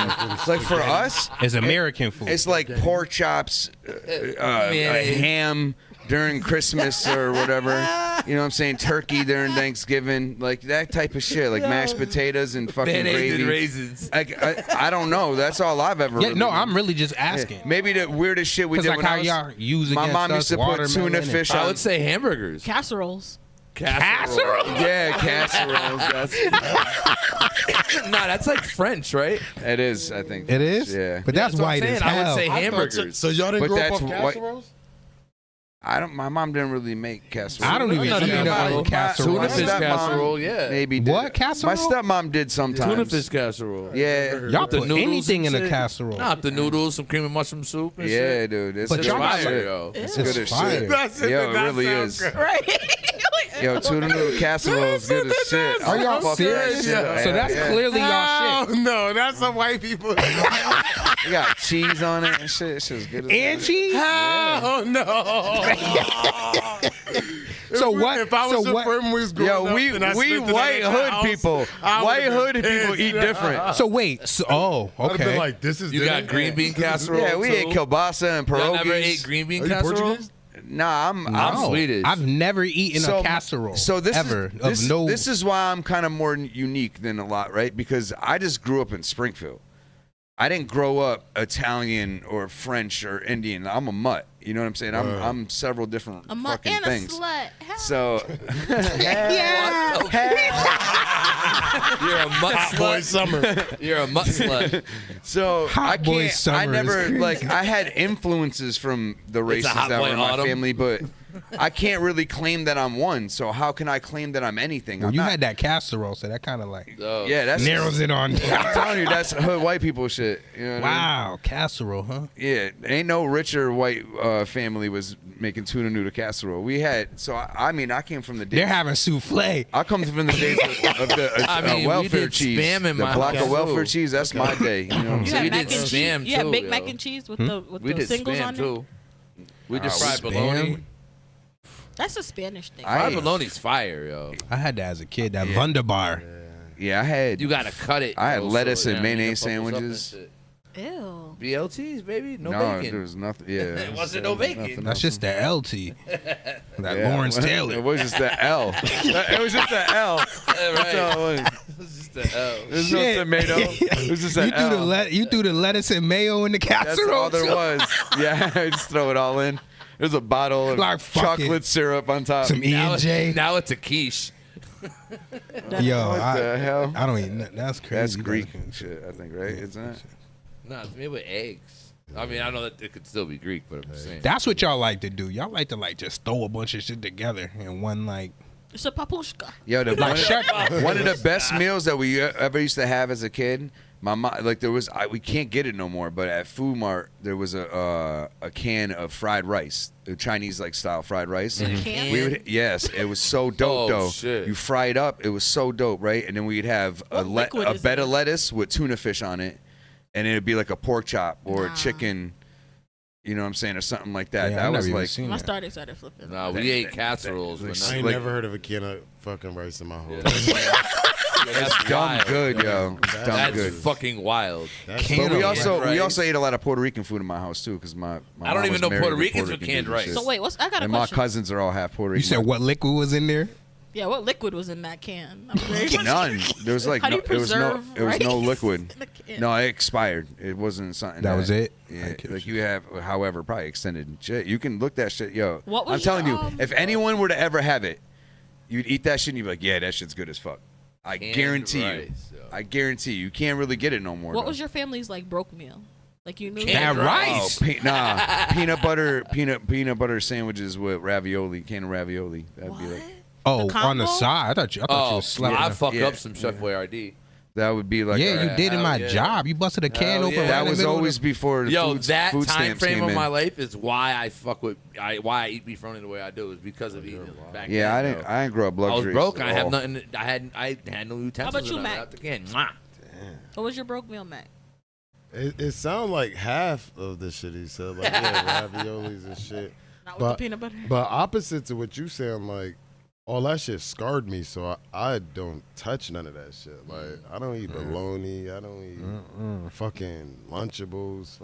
like for us, It's American food. it's like pork chops, Mayonnaise. ham during Christmas or whatever. You know what I'm saying? Turkey during Thanksgiving, like that type of shit, like mashed potatoes and fucking Mayonnaise and gravy. raisins. I don't know. That's all I've ever. yeah, really no, done. I'm really just asking. Maybe the weirdest shit we Because did like when how I was. y'all use My against mom us, used to put watermelon tuna and- fish I on. would say hamburgers. Casseroles. Casserole. Yeah, casseroles. Nah, that's like French, right? It is, I think. It is? Yeah. But that's what I'm white saying. as I would hell. say hamburgers. So y'all didn't But grow up that's on white- casseroles? I don't. My mom didn't really make casserole. I don't even Not eat even no casserole. Tuna fish stepmom casserole, yeah. Maybe did What? it. Casserole? My stepmom did sometimes. Tuna fish casserole. Yeah. Y'all The put noodles anything in and a shit. casserole. Nah, the noodles, some cream and mushroom soup and Yeah, shit. dude. It's But good y'all got as fire, shit. yo. It's It's good as fire. shit. That's it, Yo, did it not really sound is. good. Right. Yo, tuna noodle casserole is good as shit. Are y'all Fuck that serious? shit. So that's Yeah. clearly y'all shit. Oh, no, that's some white people. You got cheese on it and shit. It's just good as And cheese? Oh, no. So what? If I was so a what? firm we was growing Yo, up we and I spent it white at your hood house, people. I White would've hood been people eat pissed. different. So wait. So, oh, I'd have been okay. like, this is You got dinner? green bean casserole. Yeah, we too? ate kielbasa and Y'all never ate pierogies. green bean Are you casserole? Portuguese? Nah, I'm No, Swedish. I've never eaten a casserole. So this ever is, of this, no. this is why I'm kind of more unique than a lot, right? Because I just grew up in Springfield. I didn't grow up Italian or French or Indian. I'm a mutt. You know what I'm saying? I'm several different A mutt fucking and things. a slut. Hell. So You're a mutt Hot boy slut. summer. You're a mutt slut. So Hot I boy can't. summer I is never crazy. like. I had influences from the races hot that boy were in my autumn. family, but I can't really claim that I'm one. So how can I claim that I'm anything? Well, I'm you not. had that casserole, so that kind of like Oh. Yeah, that's narrows it on. I'm telling you, that's hood white people shit. You know what I mean? Wow, casserole, huh? Yeah, ain't no richer white family was making tuna noodle casserole. We had, so I mean, I came from the days. They're having souffle. I come from the days of the I mean, we welfare did cheese. spam in the my block house, of welfare too. cheese. That's my day. You know what I'm You saying? we had mac did and spam, cheese. You had too, baked yo. mac and cheese with Hmm? the We did singles spam on it. too. We did Oh, fried spam? bologna. That's a Spanish thing. I- Fried bologna's fire, yo. I had that as a kid. That Wunderbar. Yeah, I had. You gotta cut it. I had yo, lettuce and yeah, mayonnaise it bubbles up and sandwiches. shit. Ew. BLTs, baby. No, no, bacon. there was nothing. Yeah, It wasn't no bacon. nothing That's else. just the LT. That Yeah, Lawrence it Taylor. was just the L. It was just the L. Yeah, That's all it was. It's just the L. There's no Shit. tomato. It was just You an threw L. you threw the lettuce and mayo in the That's casserole. all there too? was. Yeah, I just throw it all in. There's a bottle of Like, fuck chocolate it. syrup on top. Some Now E&J. now it's a quiche. Yo, What the hell? I don't even. That's crazy. That's Greek shit, I think, right? Isn't it? No, it's made with eggs. I mean, I know that it could still be Greek, but I'm just saying. That's what y'all like to do. Y'all like to like just throw a bunch of shit together in one like. It's a papushka. Yo, one of the best meals that we ever used to have as a kid. My mom, like there was, we can't get it no more. But at Food Mart, there was a can of fried rice, the Chinese like style fried rice. In a can? We would, yes, it was so dope Oh, though. shit. You fry it up, it was so dope, right? And then we'd have What liquid a is bed it? of lettuce with tuna fish on it, and it'd be like a pork chop or Nah. a chicken. You know what I'm saying, or something like that. Yeah, that I've was never even like, seen My that. started flipping. Nah, we ate casseroles. but that- I not- ain't Like- never heard of a can of fucking rice in my whole Yeah. life. That's dumb wild. good, yo. Dumb That's good. fucking wild. That's Can But we of also rice. we also ate a lot of Puerto Rican food in my house too, because my I don't mom even was know married Puerto to Ricans with dudes canned and rice. shit. So wait, I got a And my question. cousins are all half Puerto Rican. You said what liquid was in there? Yeah, what liquid was in that can? I'm very None. There was like How do no. you It was no. preserve It was no rice liquid. in a can? No, it expired. It wasn't something. That was it? Yeah, I get like you. you have, however, probably extended shit. You can look that shit, yo. What was I'm telling your, you, if anyone were to ever have it, you'd eat that shit and you'd be like, yeah, that shit's good as fuck. I Canned guarantee you. rice, yo. I guarantee you. You can't really get it no more. What though. was your family's like broke meal? Like you knew Canned That rice. peanut butter sandwiches with ravioli, can of ravioli. That'd be What? like Oh, The on the combo? side. I thought you Oh, was slapping. I the- fuck Yeah. up some Chef Boyardee. that would be like Yeah, you did in hell my yeah. job. You busted a can Hell open. yeah. right that in the was middle of always the- before the Yo, food that time stamps frame came of in. my life is why I fuck with why I eat beef roni the way I do is because of eating it back Yeah, then, yo. I didn't grow up I was luxury. broke. I have nothing. I had no utensils. about you, or nothing Mac? out the can. Mwah. What was your broke meal, Mac? It sounds like half of the shit he said. Like, yeah, raviolis and shit. Not with the peanut butter. But opposite to what you sound like, all that shit scarred me, so I don't touch none of that shit. Like, I don't eat bologna. I don't eat fucking Lunchables.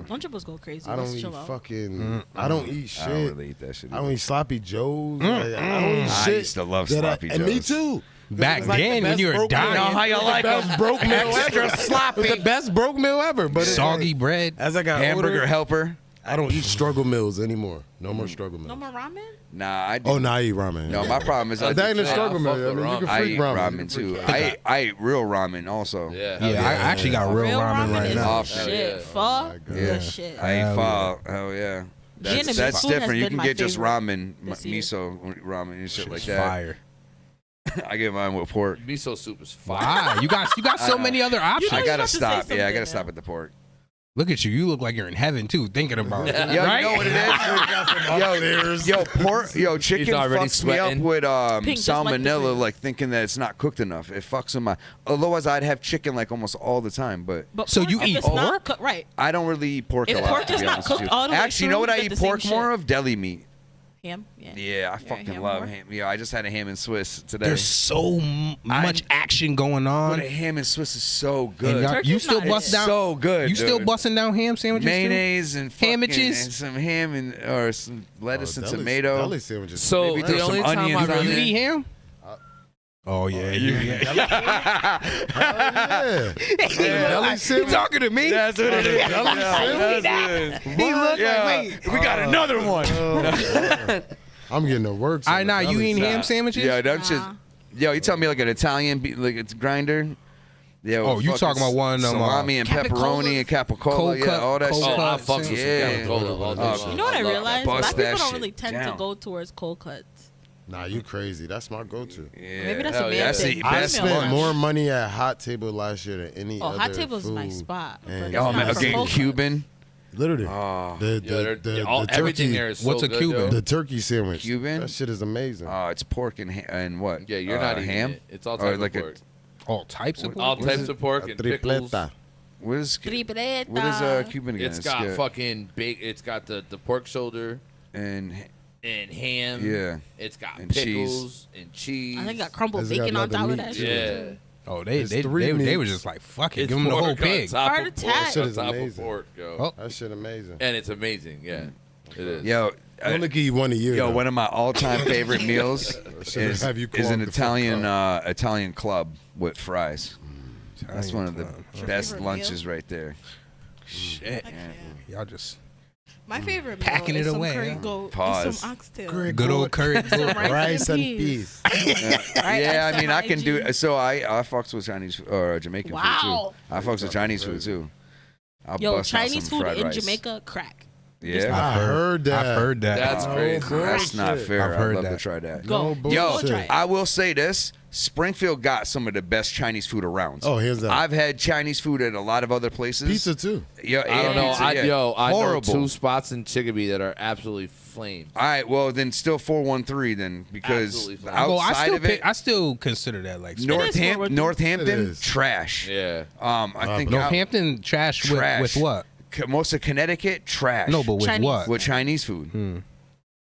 Lunchables go crazy. I don't Let's eat chill out. fucking. I don't eat shit. I don't really eat that shit. I don't eat sloppy joes. Like, I don't eat shit. I used to love that sloppy and me joes. too. Back It's like then, the when you best were broke meal. dying. Know how you like the best broke meal ever. sloppy. It's the best broke meal ever. But it's Soggy like, bread. as I got Hamburger older, helper. I don't eat struggle meals anymore. No more struggle meals. No more ramen? Nah, I do. Oh, no, I eat ramen. No, my problem is That ain't a struggle meal. fuck I with mean, you can I freak eat ramen. ramen too. I eat real ramen also. Yeah. Yeah, I actually got real ramen right is now. Oh, shit. yeah. Pho, God. the shit. I eat Hell pho. Hell yeah. That's Vietnamese food has different. You been can my get just favorite ramen, this year. miso ramen and shit like Shit's that. fire. I get mine with pork. Miso soup is fire. Wow, you got so many other options. know I you gotta about to say stop. Yeah, I something gotta now. stop at the pork. Look at you. You look like you're in heaven too, thinking about it. Yo, right? you know what it is? yo, pork. Yo, chicken already fucks me up sweating. with Pink, just like the salmonella, green. like thinking that it's not cooked enough. It fucks with my. Otherwise, I'd have chicken like almost all the time, but But So pork, you if eat it's not pork? cooked- right. I don't really eat pork If a lot. pork to is be not honest cooked with you. all the way Actually, you know through, what I you eat get the same pork shit. more of? Deli meat. Ham? Yeah. Yeah, I You're a fucking ham love whore? ham. Yeah, I just had a ham and Swiss today. There's so much action going on. But a ham and Swiss is so And good. y'all- Turkey's you still not- bust it's down. so good. You still dude. busting down ham sandwiches? too? Mayonnaise and fucking, Hammages? and some ham and or some lettuce and deli- tomato. Deli sandwiches. So Maybe the throw some only time onions I on really You eat ham? Oh yeah, yeah. Deli sandwich. talking to me? That's what it is. He looked Yeah. like, wait. We got another one. I'm getting the works. All on right, the now you deli eating sandwich. ham sandwiches? Yeah, that's just. Nah. Yo, you tell me like an Italian, like it's grinder. Yeah. Oh, you talking about one of them, salami and Capicola? pepperoni and capicola, Cold yeah, cut- all that cold shit. Oh, I cut fucks with some Yeah. Capicola all day long. You know what I love realized? Bust Black that people don't shit really tend to down. go towards cold cuts. Nah, you crazy. That's my go-to. Yeah. Maybe that's Hell a man yeah. That's thing. the I best spent lunch. more money at Hot Table last year than any Oh, other Hot Table's a food. nice spot. but And- it's Oh not man, for again, cold Cuban. Literally. Oh, The everything turkey, there is so What's a good, Cuban? yo. the turkey sandwich. Cuban? That shit is amazing. It's pork and what? Yeah, you're not eating ham. it. It's all Or type like of a- pork. All types of All pork? types of pork and pickles. Tripleta. What is Tripleta. what is Cuban again? It's got fucking big. It's got the pork shoulder and and ham. yeah. It's got And pickles and cheese. I think got crumbled Has it got bacon on top leather of meat, that too? shit. Yeah. Oh, It's three they were meats. just like, fuck it, It's give them the pork whole on pig. top Heart of attack. pork That shit on is top of amazing. pork, yo. Oh. That shit amazing. And it's amazing. Yeah, it is. Yo, I only can eat one a year. yo, though. one of my all-time favorite meals Should've is have you an clog the fuck Italian club with fries. That's one of the best favorite lunches right there. Shit. I can't. Y'all just My favorite Packing meal it is some away, curry huh? goat Pause. and some oxtail. good old curry. rice and peas. Yeah, I mean, I can do. IG. So I fucks with Chinese or Jamaican food Wow. too. I fucks with Chinese food too. I'll Yo, bust out Chinese some food fried in rice. Jamaica, crack. Yeah, I heard that. I've heard that. That's crazy. that's not bullshit. fair. I've heard I'd love that. to try that. Go. No Yo, bullshit. try it. I will say this: Springfield got some of the best Chinese food around. Oh, hands down. I've had Chinese food at a lot of other places. Pizza too. Yeah, I don't know. pizza, I yeah. know Horrible. 2 spots in Chicopee that are absolutely flame. All right, well then, still 413 then because Absolutely fine. outside Well, I still of it, I still consider that like Northampton, It Northampton, is. trash. Yeah. I think Northampton trash, Trash. With what? most of Connecticut trash. No, but with Chinese. what? with Chinese food. Hmm.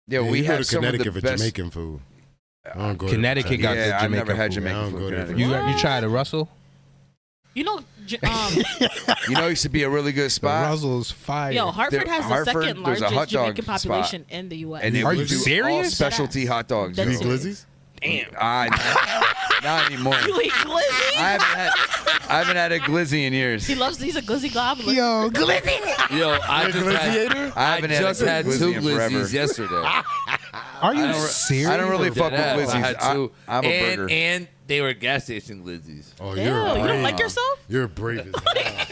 Yeah, Yeah, we you go have to some of the Connecticut for best. Jamaican food. I don't go to Connecticut got yeah, the I've Jamaican never had food. I Jamaican don't food. go in there. Connecticut. You tried a Russell? You know, You know, it used to be a really good The spot. Russell's fire. yo, Hartford There- has the Hartford, second there's a hot largest dog Jamaican spot. population in the U.S. And they Are would you do all serious? specialty hot dogs. That's You eat it. glizzies? Not anymore. You eat glizzy? I haven't had a glizzy in years. He's a glizzy gobbler. Yo, glizzy. Yo, I just had, I haven't had just a had glizzy 2 in forever. glizzies yesterday. Are you I don't- serious? I don't really fuck with Deadass. glizzies. I had 2. I'm a and, burger. and they were gas station glizzies. Oh, Ew, you're you don't brave. like yourself? You're brave as hell.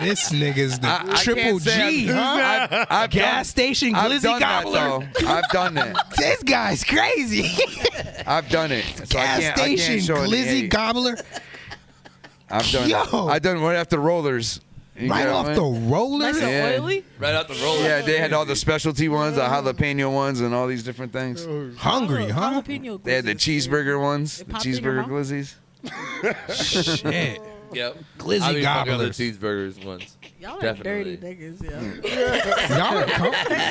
This nigga's the I triple can't say G, huh? I've Gas station I've glizzy done that, gobbler. though. I've done that. This guy's crazy. I've done it. So I Gas can't station show any glizzy hate. gobbler. I've done Yo. it. I've done it right after rollers. You Right get off what I the mean? roller. Nice Yeah. and oily? Right out the roller. Yeah, they had all the specialty ones, the jalapeno ones, and all these different things. Hungry, huh? Jalapeno They had the glizzies. cheeseburger ones, It the popped in your cheeseburger mouth? glizzies. Shit. Yep. Glizzy I be fucking on the gobblers. cheeseburgers once. Y'all are Definitely. dirty niggas, yo.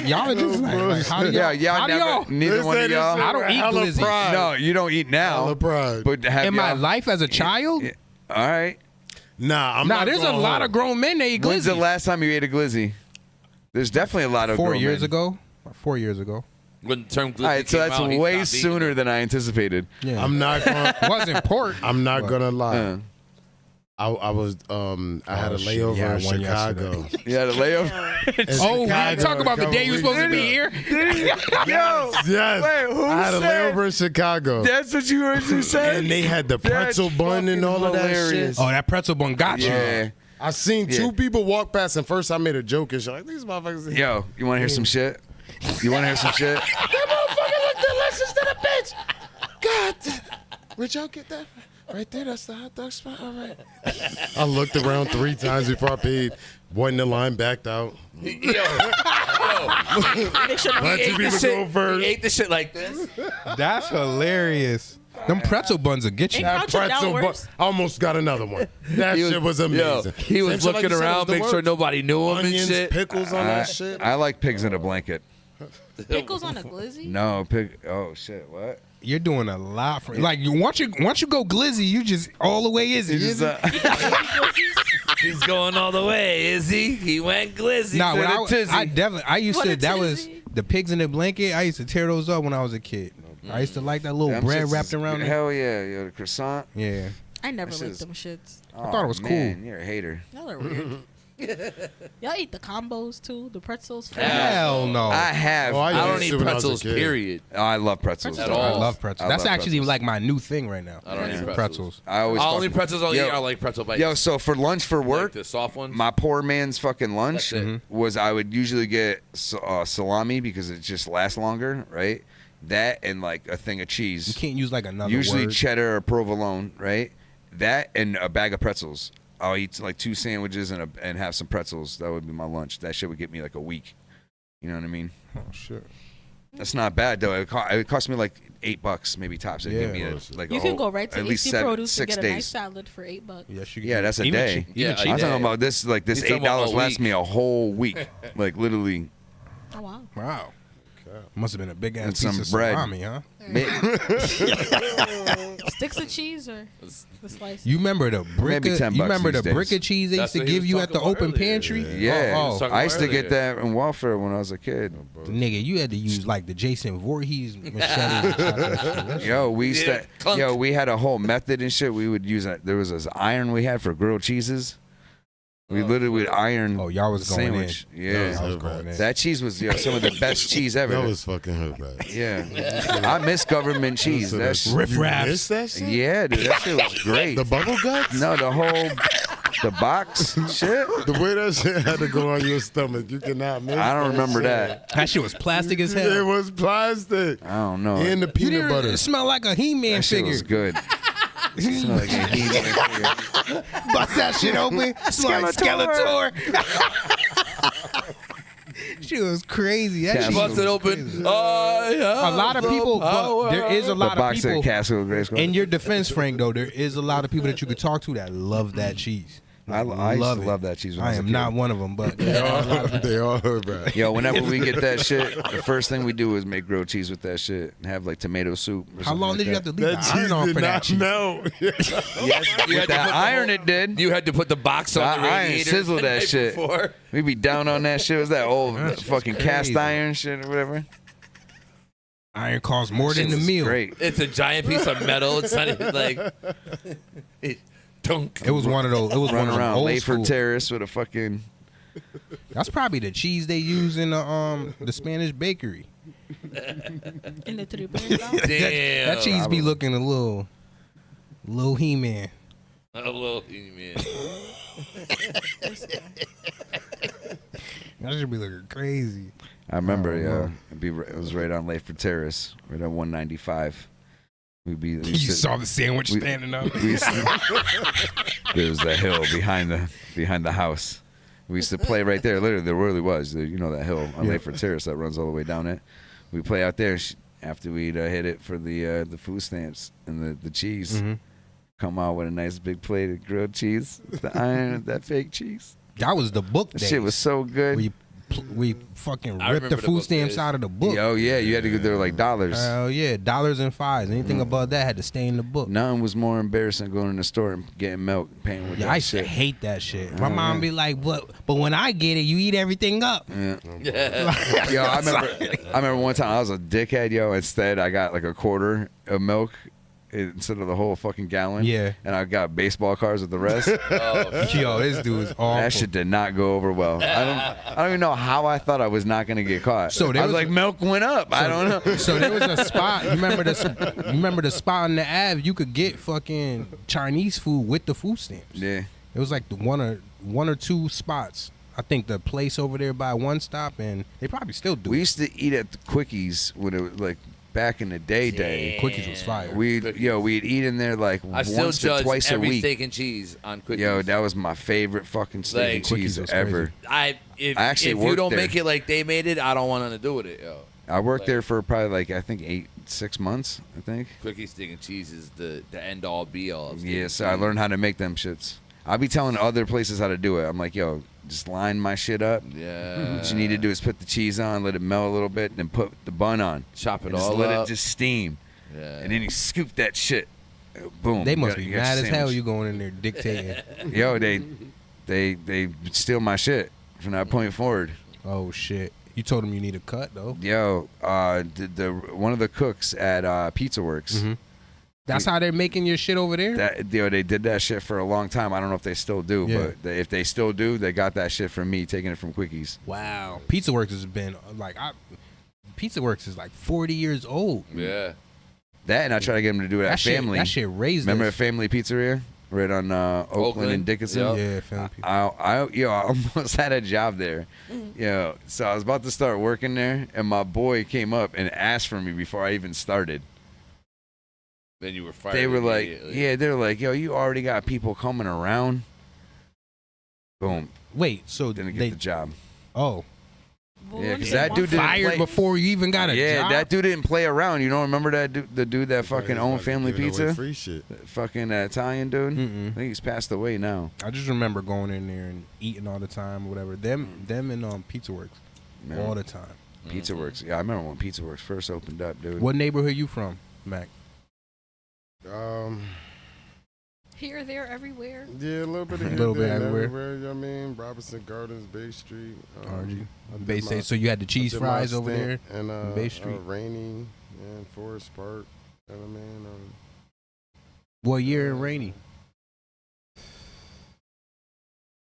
Y'all are just like how do y'all? y'all how do never. y'all? Neither one of y'all. I don't eat Hella glizzy. pride. No, you don't eat now. Hella pride. But have In my y'all- life as a child, All right. Nah, I'm nah, not there's a going lot home. of grown men that eat When's the glizzy. last time you ate a glizzy? There's definitely a lot of 4 grown years men. ago. 4 years ago. When the term glizzy All right, so came that's out, he way stopped eating sooner it. than I anticipated. Yeah, I'm not going. wasn't pork. I'm not But- gonna lie. Uh, I was I had a shit, layover yeah, in one Chicago. yeah, the layover. In Oh, Chicago talk about a the day you were couple supposed to be weeks here. Yo, Yes. Wait, who I had a said- layover in Chicago. That's what you originally said. And they had the pretzel That's bun and all of that hilarious. shit. Oh, that pretzel bun got you. Yeah. I seen Yeah. two people walk past, and first I made a joke and shit. Like, these motherfuckers. Yo, you want to hear some shit? You want to hear some shit? That motherfucker look delicious to the bitch. God. Where'd y'all get that? Right there, that's the hot dog spot. All right. I looked around 3 times before I paid. One in the line, backed out. Make sure Let two people go He first. ate the shit like this. That's hilarious. Them pretzel buns will get you. Ain't crouching down bun. worse? I almost got another one. That He was- shit was amazing. Yo, he was Same shit like looking you said, it was around, the make sure worst. nobody knew him and Onions, shit. pickles on that shit. I like pigs in a blanket. Pickles on a glizzy? No, pig. Oh, shit. What? You're doing a lot for like once you go glizzy, you just all the way is it? It's just, He's going all the way, is he? He went glizzy. Nah, to when the tizzy. I definitely I used What to a that was tizzy. the pigs in the blanket. I used to tear those up when I was a kid. I used to like that little Them bread shits wrapped is- around it. Hell yeah, yo, the croissant. Yeah. I never That liked shit's- them shits. I thought it was man, You're a hater. Y'all are weird. Y'all eat the combos too? The pretzels? Hell no. I have. Oh, I I don't used to eat when I was a pretzels, kid. period. I love pretzels. At I all. love pretzels. I That's love actually pretzels. like my new thing right now. I don't eat pretzels. Pretzels. I always. Only fuck- pretzels I'll eat Yo, are like pretzel bites. Yo, so for lunch for like work, the soft ones. my poor man's fucking lunch That's it. was I would usually get salami because it just lasts longer, right? That and like a thing of You cheese. can't use like another Usually word. cheddar or provolone, right? That and a bag of pretzels. I'll eat like 2 sandwiches and have some pretzels. That would be my lunch. That shit would get me like a week. You know what I mean? Oh shit. That's not bad though. It cost me like $8, maybe tops. It Yeah. give me like You a can whole- go right to at least AC 7, Produce 6 and get a days. nice salad for $8. Yes, you Yeah, that's a day. Yeah, I'm a talking day. about this. Like this He's talking $8 about a lasts week. me a whole week. Like literally. Oh, wow. Wow. Must have been a big ass And piece some of bread. salami, huh? Sticks of cheese or the slice? You remember the brick? Maybe $10 You remember the these brick days. of cheese they That's used to what he give was you at the talking about open earlier. pantry? Yeah, Oh, talking I used to earlier. get that in welfare when I was a kid. nigga, you had to use like the Jason Voorhees machete. and chop that shit. That shit- Yo, we used Yeah, to, clunk. yo, we had a whole method and shit. We would use there was this iron we had for grilled cheeses. We literally would iron. Oh, y'all was the going sandwich. That Yeah, was I was hood going rat. in. that cheese was some of the best cheese ever. That was fucking hood rat. Yeah, I miss government cheese. That's Riff You raps. missed that shit? yeah, dude, that shit was great. The bubble guts? No, the box shit. The way that shit had to go on your stomach, you cannot miss I don't that remember shit. that. That shit was plastic as It hell. was plastic. I don't know. And the You peanut didn't butter. smell like a He-Man that shit figure. was good. Smelled like a He-Man figure. Bust that shit open. Smell like Skeletor. Shit was crazy. That Yeah, shit Bust was it open. crazy. A A lot of people, but there is a The lot of box people. of Castle Grayskull. In your defense, Frank, though, there is a lot of people that you could talk to that love that cheese. I used to it. love that cheese when I I was a am kid. not one of them, but They all hood rat. Yo, whenever we get that shit, the first thing we do is make grilled cheese with that shit and have like tomato soup. Or how something long like did you that. have to leave That the iron cheese on did for that not cheese? melt. Yes, You with had to put that the iron, whole- it did. You had to put the box on The the iron radiator. sizzled the that night shit. before. We be down on that shit. Was that old That shit's fucking cast crazy. iron shit or whatever? Iron costs more than Shit the was meal. Great. It's a giant piece of metal. It's not even like. Dunk. It was one of those. It was one Run of them around old Layford school. Terrace with a fucking. That's probably the cheese they use in the Spanish bakery. In the 3 minutes. Damn. That cheese be looking a little He-Man. A little man. That should be looking crazy. I remember, Oh, it was right on Layford Terrace, right on 195. We You saw the sandwich we- standing up. we used to, there was a hill behind the house. We used to play right there. Literally, there really was. You know that hill on Yeah. Layford Terrace that runs all the way down it. We play out there after we'd hit it for the food stamps and the cheese. Mhm. Come out with a nice big plate of grilled cheese, the iron, that fake cheese. That was the book That days. shit was so good. We fucking I ripped remember the the food book stamps days. out of the book. Oh yeah, you had to go there like dollars. Hell yeah, dollars and fives. Anything above that had to stay in the book. Nothing was more embarrassing than going in the store and getting milk, paying with Yeah, that I used to shit. hate that shit. My mom be like, but when I get it, you eat everything up. Yeah. Yo, I remember one time I was a dickhead, yo. Instead, I got like a quarter of milk instead of the whole fucking gallon. Yeah. And I got baseball cards with the rest. Yo, this dude is awful. That shit did not go over well. I don't even know how I thought I was not gonna get caught. So I there was was like, milk went up. I don't know. So there was a spot. You remember the spot on the Ave? You could get fucking Chinese food with the food stamps. Yeah. It was like the one or two spots. I think the place over there by One Stop, and they probably still do. We used to eat at the Quickies when it was like back in the day. Quickies was fire. We'd eat in there like I still once to judge twice a every week. steak and cheese on Quickies. Yo, that was my favorite fucking steak Like, and cheese Quickies was ever. crazy. If you worked don't there. make it like they made it, I don't want nothing to do with it, yo. I worked there for probably like I think 6 months. I think. Quickie steak and cheese is the end all be all. of steak Yeah, and so I cheese. learned how to make them shits. I'll be telling other places how to do it. I'm like, yo, just line my shit up. Yeah. What you need to do is put the cheese on, let it melt a little bit, then put the bun on. Chop it And just all let up. it just steam. Yeah. And then you scoop that shit. Boom. They You must got- be you got mad your as hell. sandwich. You going in there dictating? Yo, they steal my shit from that point forward. Oh shit! You told them you need a cut though. Yo, one of the cooks at Pizza Works. That's how they're making your shit over there. They did that shit for a long time. I don't know if they still do, Yeah. but if they still do, they got that shit from me, taking it from Quickies. Wow. Pizza Works has been like Pizza Works is like 40 years old. Yeah. That and I try to get them to do it at That shit- Family. that shit raised Remember us. at Family Pizzeria right on Oakland and Dickinson? Yep. Yeah, Family Pizza. I almost had a job there. Yo, so I was about to start working there, and my boy came up and asked for me before I even started. Then you were fired. They were like, immediately. they were like, yo, you already got people coming around. Boom. Wait, so Didn't get they the job. oh Yeah, because that dude didn't fired play. before you even got a Yeah, job? that dude didn't play around. You don't remember that dude, the dude that fucking owned Family Giving away Pizza? free shit. Fucking Italian dude. Mm-mm. I think he's passed away now. I just remember going in there and eating all the time, or whatever. Them and Pizza Works Man. all the time. Pizza Works. Yeah, I remember when Pizza Works first opened up, dude. What neighborhood you from, Mac? Here, there, everywhere. Yeah, a little bit of A here, little bit there, and everywhere. You know what I mean? Robinson Gardens, Bay Street. RG. I did Bay my- State. So you had the cheese I did my fries over there stint in in Bay Street. Rainy and Forest Park. You know what I mean? What year in Rainy? I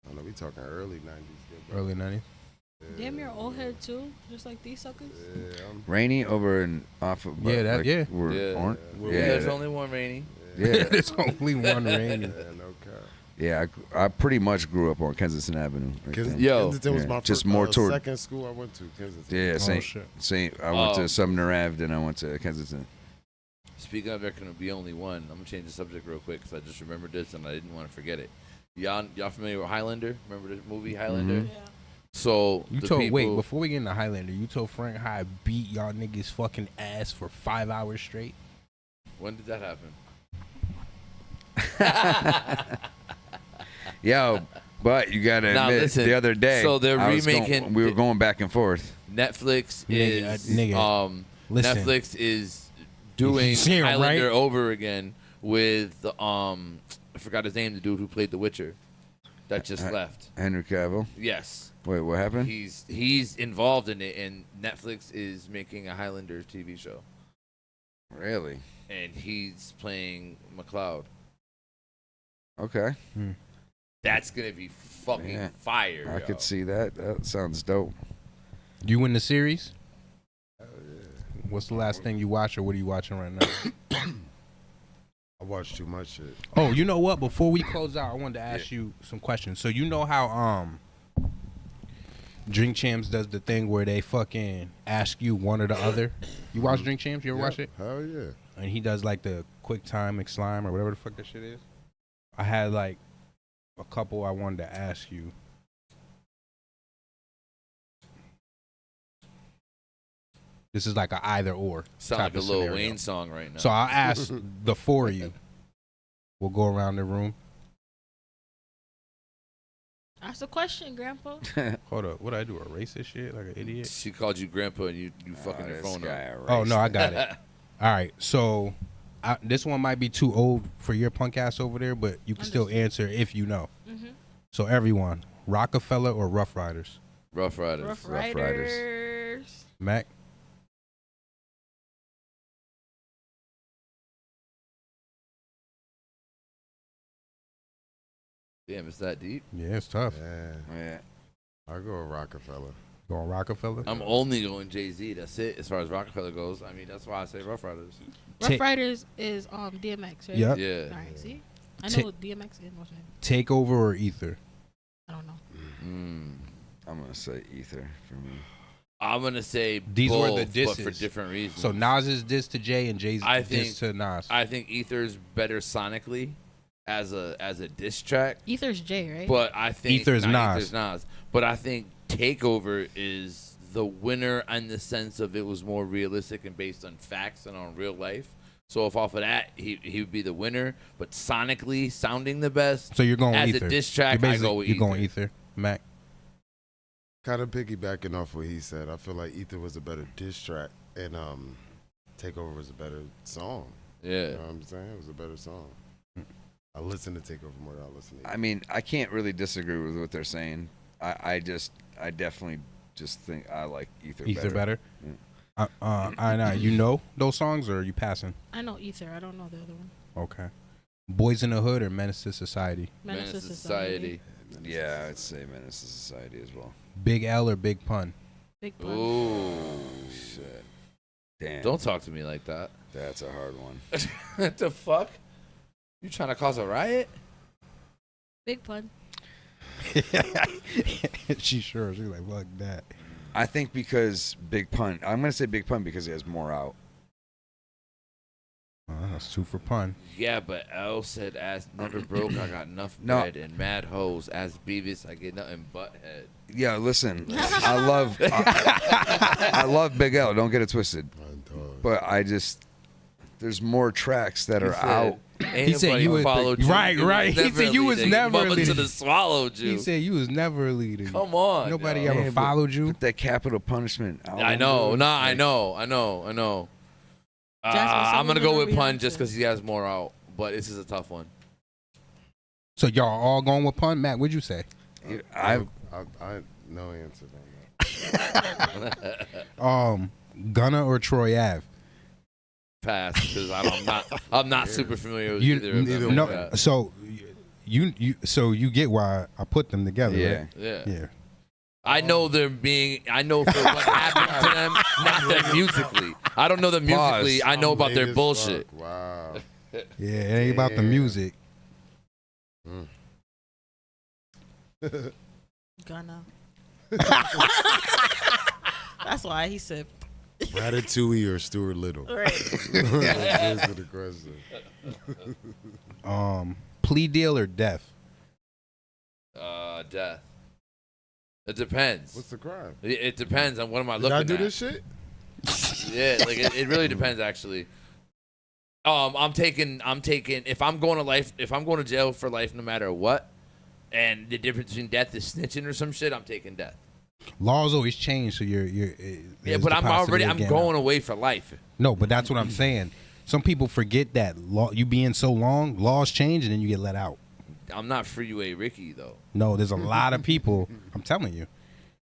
don't know, we talking early 90s. Good, Early 90s. Damn, you're old head too, just like these suckers. Yeah, Rainy over and off of Yeah, that- yeah. We're Yeah. Orange. Yeah. Yeah, There's only one Rainy. yeah, There's only one Rainy. yeah, no cap. yeah. I pretty much grew up on Kensington Avenue. Right there. Yo. Kensington was Yeah, my just first, more toward- second school I went to. Kensington. Yeah, Oh, shit. same. I went Oh. to Sumner Ave, then I went to Kensington. Speaking of there can be only one, I'm gonna change the subject real quick because I just remembered this and I didn't want to forget it. Y'all familiar with Highlander? Remember the movie Highlander? Mhm. Yeah. So You the told wait people- before we get into Highlander. You told Frank how I beat y'all niggas fucking ass for 5 hours straight. When did that happen? Yo, but you gotta Now, admit, listen, the other day, so they're I was remaking- we were going back and forth. Netflix Nigga, is nigga, listen. Netflix is doing Yeah, right? Highlander over again with I forgot his name, the dude who played The Witcher that just left. Henry Cavill. Yes. Wait, what happened? He's involved in it, and Netflix is making a Highlander TV show, Really? and he's playing McLeod. Okay. That's gonna be fucking Yeah. fire. I yo. could see that. That sounds dope. You in the series? What's the last thing you watched, or what are you watching right now? I watched too much shit. Oh, you know what? Before we close out, I wanted to ask you some questions. So you know how Drink Champs does the thing where they fucking ask you one or the other. You watch Drink Champs? You ever watch it? Hell yeah. And he does like the quick time slime or whatever the fuck that shit is. I had like a couple I wanted to ask you. This is like a either or. Sound type like a of Lil scenario. Wayne song right now. So I'll ask the four of you. We'll go around the room. Ask a question, Grandpa. Hold up. What did I do? Erase this shit like an idiot? She called you grandpa and you fucking your phone up. Oh, no, I got it. All right. So this one might be too old for your punk ass over there, but you can still answer if you know. Mm-hmm. So everyone, Rockefeller or Rough Riders? Rough Riders. Rough Riders. Mac? Damn, it's that deep. Yeah, it's tough. Yeah. I'll go with Rockefeller. Going Rockefeller? I'm only going Jay-Z. That's it. As far as Rockefeller goes, I mean, that's why I say Rough Riders. Rough Riders is DMX, right? Yep. Yeah. All right, see? I know DMX and what's his name. Takeover or Ether? I don't know. I'm gonna say Ether for me. I'm gonna say These both, were the disses. but for different reasons. So Nas's diss to Jay and Jay's diss to Nas. I think Ether's better sonically as a diss track. Ether's Jay, right? But I think Ether's Nas. Ether's Nas. But I think Takeover is the winner in the sense of it was more realistic and based on facts and on real life. So if off of that, he would be the winner. But sonically sounding the best. So you're going as Ether. a diss track, I go with You're Ether. going Ether, Mac. Kind of piggybacking off what he said, I feel like Ether was a better diss track, and Takeover was a better song. Yeah. You know what I'm saying? It was a better song. I listen to Takeover more than I listen to Ether. I mean, I can't really disagree with what they're saying. I definitely just think I like Ether better. Yeah. I know. You know those songs, or are you passing? I know Ether. I don't know the other one. Okay. Boys in the Hood or Menace to Society? Menace to Society. Yeah, I'd say Menace to Society as well. Big L or Big Pun? Big Pun. Ooh. Shit. Damn. Don't talk to me like that. That's a hard one. What the fuck? You trying to cause a riot? Big Pun. She's sure. She's like, fuck that. I think because Big Pun. I'm gonna say Big Pun because he has more out. That's two for Pun. Yeah, but L said, "Ass never broke. I got enough No. bread and mad hoes. As Beavis, I get nothing but head." Yeah, listen, I love Big L. Don't get it twisted. But there's more tracks that are out. He said you was followed you. right. He said you was never a leader. to the swallowed you. He said you was never a leader. Come on, Nobody yo. ever followed you. Put that Capital Punishment album, I know. dude. Nah, I Like, know. I'm gonna go with Pun just because he has more out. But this is a tough one. So y'all all going with Pun? Matt, what'd you say? I no answer on that. Gunna or Troy Ave? Pass, because I'm not super familiar with either of them. No, like that. so you get why I put them together, right? Yeah. I know for what happened to them, not them musically. I don't know them musically. I know about their bullshit. Wow. Yeah, it ain't about the music. Gunna. That's why he said. Ratatouille or Stuart Little? Right. Answer the question. Plea deal or death? Death. It depends. What's the crime? It depends on what am I Did looking I at. do this shit? Yeah, like it really depends actually. I'm taking if I'm going to jail for life no matter what, and the difference between death is snitching or some shit, I'm taking death. Laws always change, so you're Yeah, but I'm going away for life. No, but that's what I'm saying. Some people forget that you being so long, laws change and then you get let out. I'm not Freeway Ricky though. No, there's a lot of people. I'm telling you,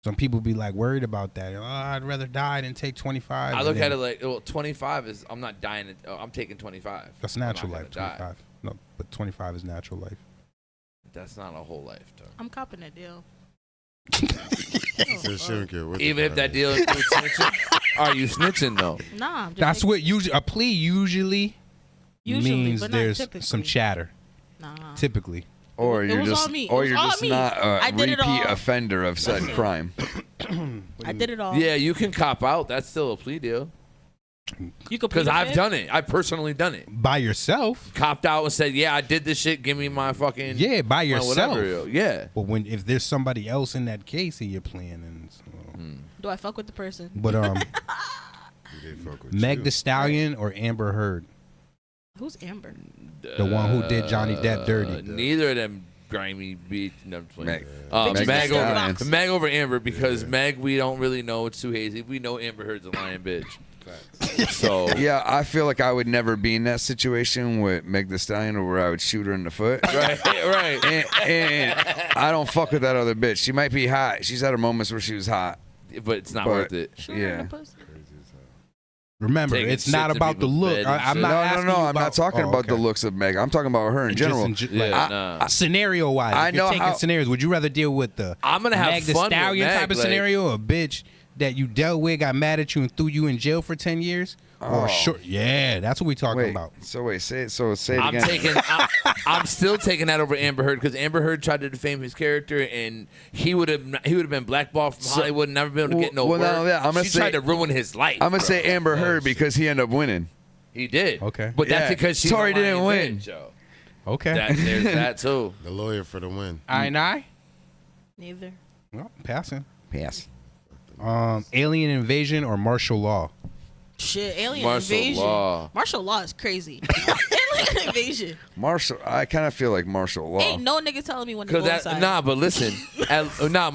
some people be like worried about that. Oh, I'd rather die than take 25. I look at it like, well, 25 is I'm not dying. I'm taking 25. That's natural life. Die. 25. No, but 25 is natural life. That's not a whole life, though. I'm copping that deal. So she don't care what Even the if that crime deal is. includes snitching, are you snitching though? Nah, I'm just That's what a plea usually means. but not There's typically. some chatter. Nah. Typically. Or It you're was just, all me. It or was you're all just me. not I a did it repeat all. offender of said crime. I did it all. Yeah, you can cop out. That's still a plea deal. You could Because I've done it. I've personally done it. By yourself? Copped out and said, "Yeah, I did this shit. Give me my fucking By my yourself. whatever, yo." Yeah. But if there's somebody else in that case and you're playing, and Do I fuck with the person? but Do they fuck with Meg you? Thee Stallion or Amber Heard, Who's Amber? the one who did Johnny Depp dirty. Neither of them grimy beat. No, I'm playing. Meg. Bitches Mag that over box. Mag over Amber because Mag we don't really know, it's too hazy. We know Amber Heard's a lying bitch. So Yeah, I feel like I would never be in that situation with Meg Thee Stallion, or where I would shoot her in the foot. right. And I don't fuck with that other bitch. She might be hot. She's had her moments where she was hot. But it's not But- worth it. Yeah. Remember, Taking it's shit not to about the people's look. bed and I'm shit. not No, asking no, you I'm not talking about the okay. looks of Meg. I'm talking about her in general. Nah. Scenario wise, I if you're know taking how- scenarios, would you rather deal with the I'm gonna have Meg Thee fun with Stallion Meg, type of like- scenario, a bitch that you dealt with, got mad at you, and threw you in jail for 10 years? Or short? Yeah, that's what we talking Wait, about. say it I'm again. I'm still taking that over Amber Heard because Amber Heard tried to defame his character and he would have been blackballed from Hollywood, never been able to get no well, work. not only that, I'm gonna she say- tried to ruin his life. I'm gonna say Amber Heard because he ended up winning. He did. Okay. But that's Yeah. because she's Tory a lying didn't win. bitch, yo. Okay. There's that too. The lawyer for the win. I? Neither. Well, passing. Pass. Alien invasion or martial law? Shit, alien Martial invasion. law. Martial law is crazy. Alien invasion. I kind of feel like martial law. Ain't no nigga telling me when to go inside. But listen,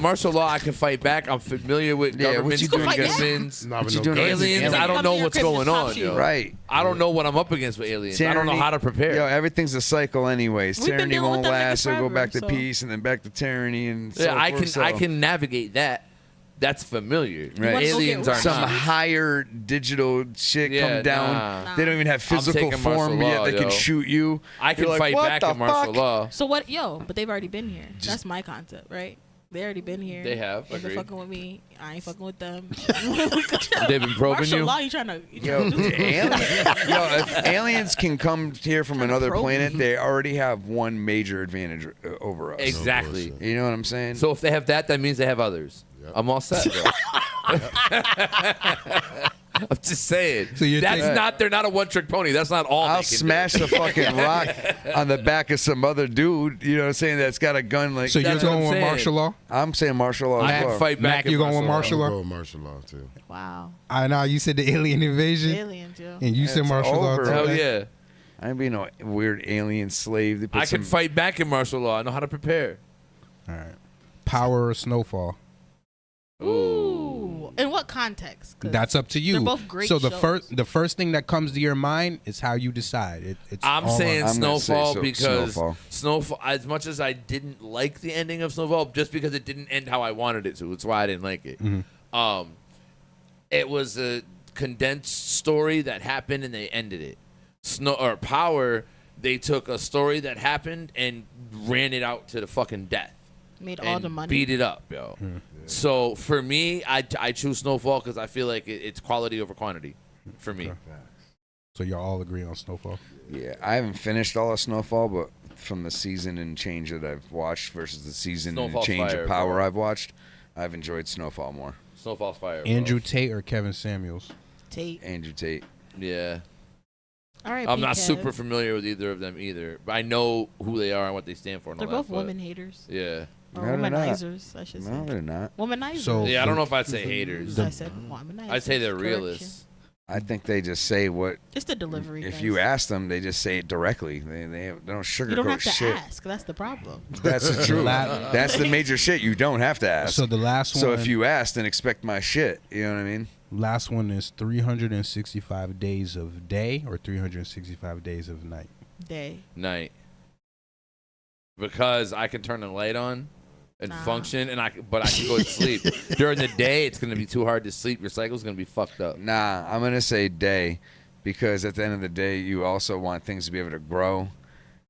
martial law I can fight back. I'm familiar with Yeah, government what you doing against- humans. Nah, but What you no doing guns. Aliens, Alien. I don't Come know to your what's crib and going just on, pop you. yo. Right. I don't know what I'm up against with aliens. I don't know how to prepare. Yo, everything's a cycle anyways. We've been Tyranny dealing with won't them last. niggas It'll go back to forever, so- peace and then back to tyranny and so Yeah, I forth, can so. navigate that. That's familiar. Right. wanna go Aliens get are Some not. higher digital shit Yeah, come down. nah. They don't even have physical taking martial form law, yet that yo. can shoot you. I can You're like, fight what back the in martial fuck? law. So what? Yo, but they've already been here. That's my concept, right? They already been here. They have, They've been agreed. fucking with me. I ain't fucking with them. They've been probing Martial you? law, you trying to? Yo, if aliens can come here from another probe planet, me. they already have one major advantage over us. Exactly. You know what I'm saying? So if they have that means they have others. Yep. I'm all set, bro. I'm just saying. So you're That's taking- not. They're not a one-trick pony. That's not all. I'll they can smash do. the fucking rock on the back of some other dude, you know what I'm saying, that's got a gun like So you're That's what going I'm with saying. martial law? I'm saying martial law I as can well. fight back. Mac, in you going with I'm martial gonna law? go with martial law too. Wow. I know you said the alien invasion, Aliens, yo. and you said It's martial law. over. too. Hell Okay. yeah. I ain't being no weird alien slave. They put I can some- fight back in martial law. I know how to prepare. All right. Power or snowfall? Ooh. In what context? 'Cause That's up to you. They're both great So the shows. first thing that comes to your mind is how you decide. It's I'm all saying I'm gonna say Snowfall so- because Snowfall. Snowfall. As much as I didn't like the ending of Snowfall, just because it didn't end how I wanted it to. That's why I didn't like it. It was a condensed story that happened and they ended it. Power. They took a story that happened and ran it out to the fucking death. Made all and the money. beat it up, yo. So for me, I choose Snowfall because I feel like it's quality over quantity for me. So y'all all agree on snowfall. Yeah, I haven't finished all of Snowfall, but from the season and change that I've watched versus the season Snowfall's and change fire, of Power bro. I've watched, I've enjoyed Snowfall more. Snowfall's fire. bro. Andrew Tate or Kevin Samuels? Tate. Andrew Tate. Yeah. All right. I'm not Kev. super familiar with either of them either, but I know who they are and what they stand for. And They're all that, both but- women haters. Yeah. Or No, they're not. womanizers, I should say. No, they're not. Womanizers. So- Yeah, I don't know if I'd say haters. I said womanizers. I'd say they're Correction. realists. I think they just say what. It's the delivery. If guys. you ask them, they just say it directly. They don't sugarcoat you don't have to shit. ask. That's the problem. That's the truth. That's the major shit. You don't have to ask. So the last one. So if you ask, then expect my shit. You know what I mean? last one is 365 days of day or 365 days of night. Day. Night. Because I can turn the light on and function, but I can go to sleep. During the day, it's going to be too hard to sleep. Your cycle's going to be fucked up. Nah, I'm gonna say day, because at the end of the day, you also want things to be able to grow.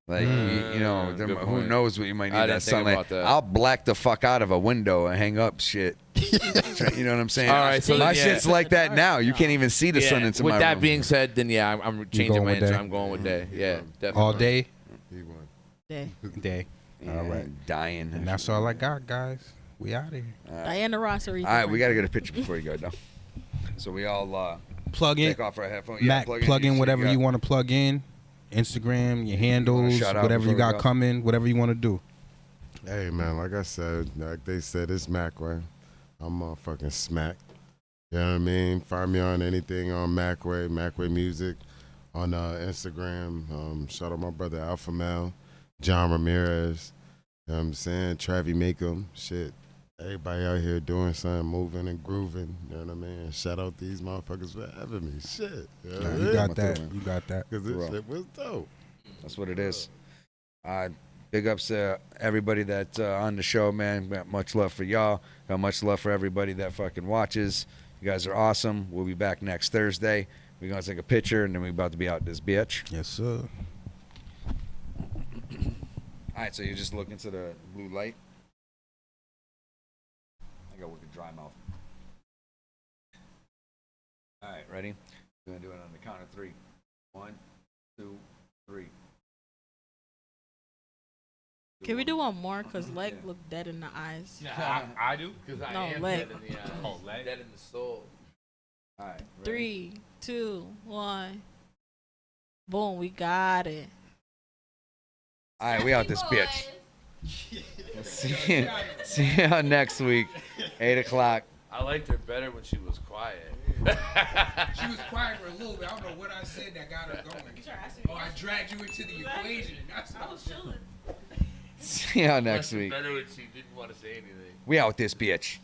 Like you know, good who point. knows what you might need I that didn't think sunlight. about that. I'll black the fuck out of a window and hang up shit. You know what I'm saying? All right, so my then, yeah. shit's like that now. You can't even see the sun into with my that room. being said, then yeah, I'm changing going my with answer. day? I'm going with day. Yeah, definitely. All day? He won. Day. Day. Yeah, All right. dying. And that's all I got, guys. We out of here. Diana Ross or All right, we gotta get a picture before you go, though. So we all Plug in. take off our headphones. Mac, plug in your whatever shit. you want to plug in. Instagram, your handles, shout out whatever you before we got go? coming, whatever you want to do. Hey man, like I said, like they said, it's MacWay. I'm motherfucking smack. You know what I mean? Find me on anything on MacWay, MacWay Music, on Instagram. Shout out my brother Alpha Mel, John Ramirez. know what I'm saying? Travie make 'em. Shit. Everybody out here doing something, moving and grooving. You know what I mean? Shout out these motherfuckers for having me. Shit. You know what I mean? You got that. You got that. Because this shit was dope. That's what it is. Big ups to everybody that's on the show, man. Got much love for y'all. Got much love for everybody that fucking watches. You guys are awesome. We'll be back next Thursday. We're going to take a picture, and then we're about to be out this bitch. Yes, sir. All right, so you just look into the blue light. I got wicked dry mouth. All right, ready? We're going to do it on the count of 3. 1, 2, 3. Can we do one more? Because Leg looked dead in the eyes. Yeah, I do? Because I No, am Leg. dead in the eyes. Oh, Leg? Dead in the soul. All right. Ready? 3, 2, 1. Boom, we got it. All right, we out this bitch. See you next week, 8 o'clock. I liked her better when she was quiet. She was quiet for a little bit. I don't know what I said that got her going. Oh, I dragged you into the equation. That's I was chilling. See you next Liked her week. better when she didn't want to say anything. We out this bitch.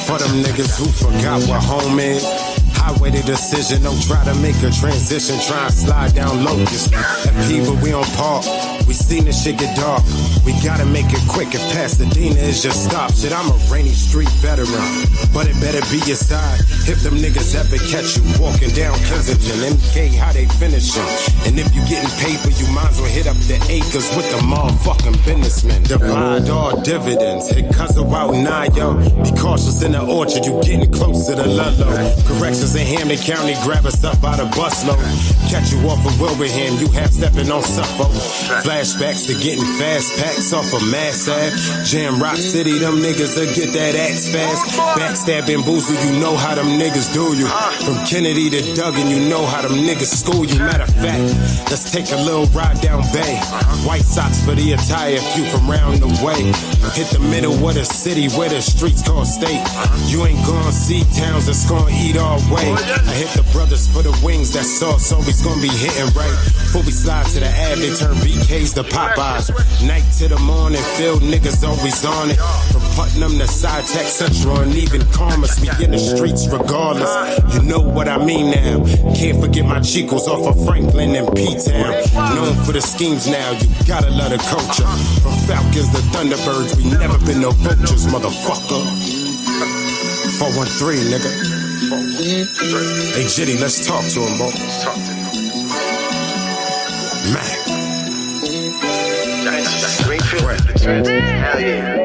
For them niggas who forgot what home is, highway the decision, don't try to make a transition, try and slide down locust. At people we on park, we seen this shit get dark. We gotta make it quick if Pasadena is your stop. Shit, I'm a rainy street veteran, but it better be your side. If them niggas ever catch you walking down Kensington, MK, how they finishing? And if you getting paper, you might as well hit up the acres with the motherfucking businessmen. Divide all dividends, hit cuz about 9, yo. Be cautious in the orchard, you getting close to the Ludlow. Corrections in Hampton County, grab us up out of busload. Catch you off of Wilbraham, you half stepping on Suffolk. Flashbacks to getting fast packs off of Mass Ave. Jam Rock City, them niggas that get that axe fast. Backstabbing boozle, you know how them niggas do you. From Kennedy to Duggan, you know how them niggas school you. Matter of fact, let's take a little ride down Bay. White socks for the attire, few from round the way. Hit the middle of the city where the streets call state. You ain't gonna see towns that's gonna eat all way. I hit the brothers for the wings, that sauce always gonna be hitting right. Before we slide to the ad, they turn BKs to Popeyes. Night to the morning, field niggas always on it. From Putnam to Side Tech Central and even Commerce, we in the streets regardless. You know what I mean now. Can't forget my Chicos off of Franklin and P-Town. Known for the schemes now, you gotta love the culture. From Falcons to Thunderbirds, we never been no vultures, motherfucker. 413, nigga. Hey, Jitty, let's talk to him, bro. Man. Hell yeah.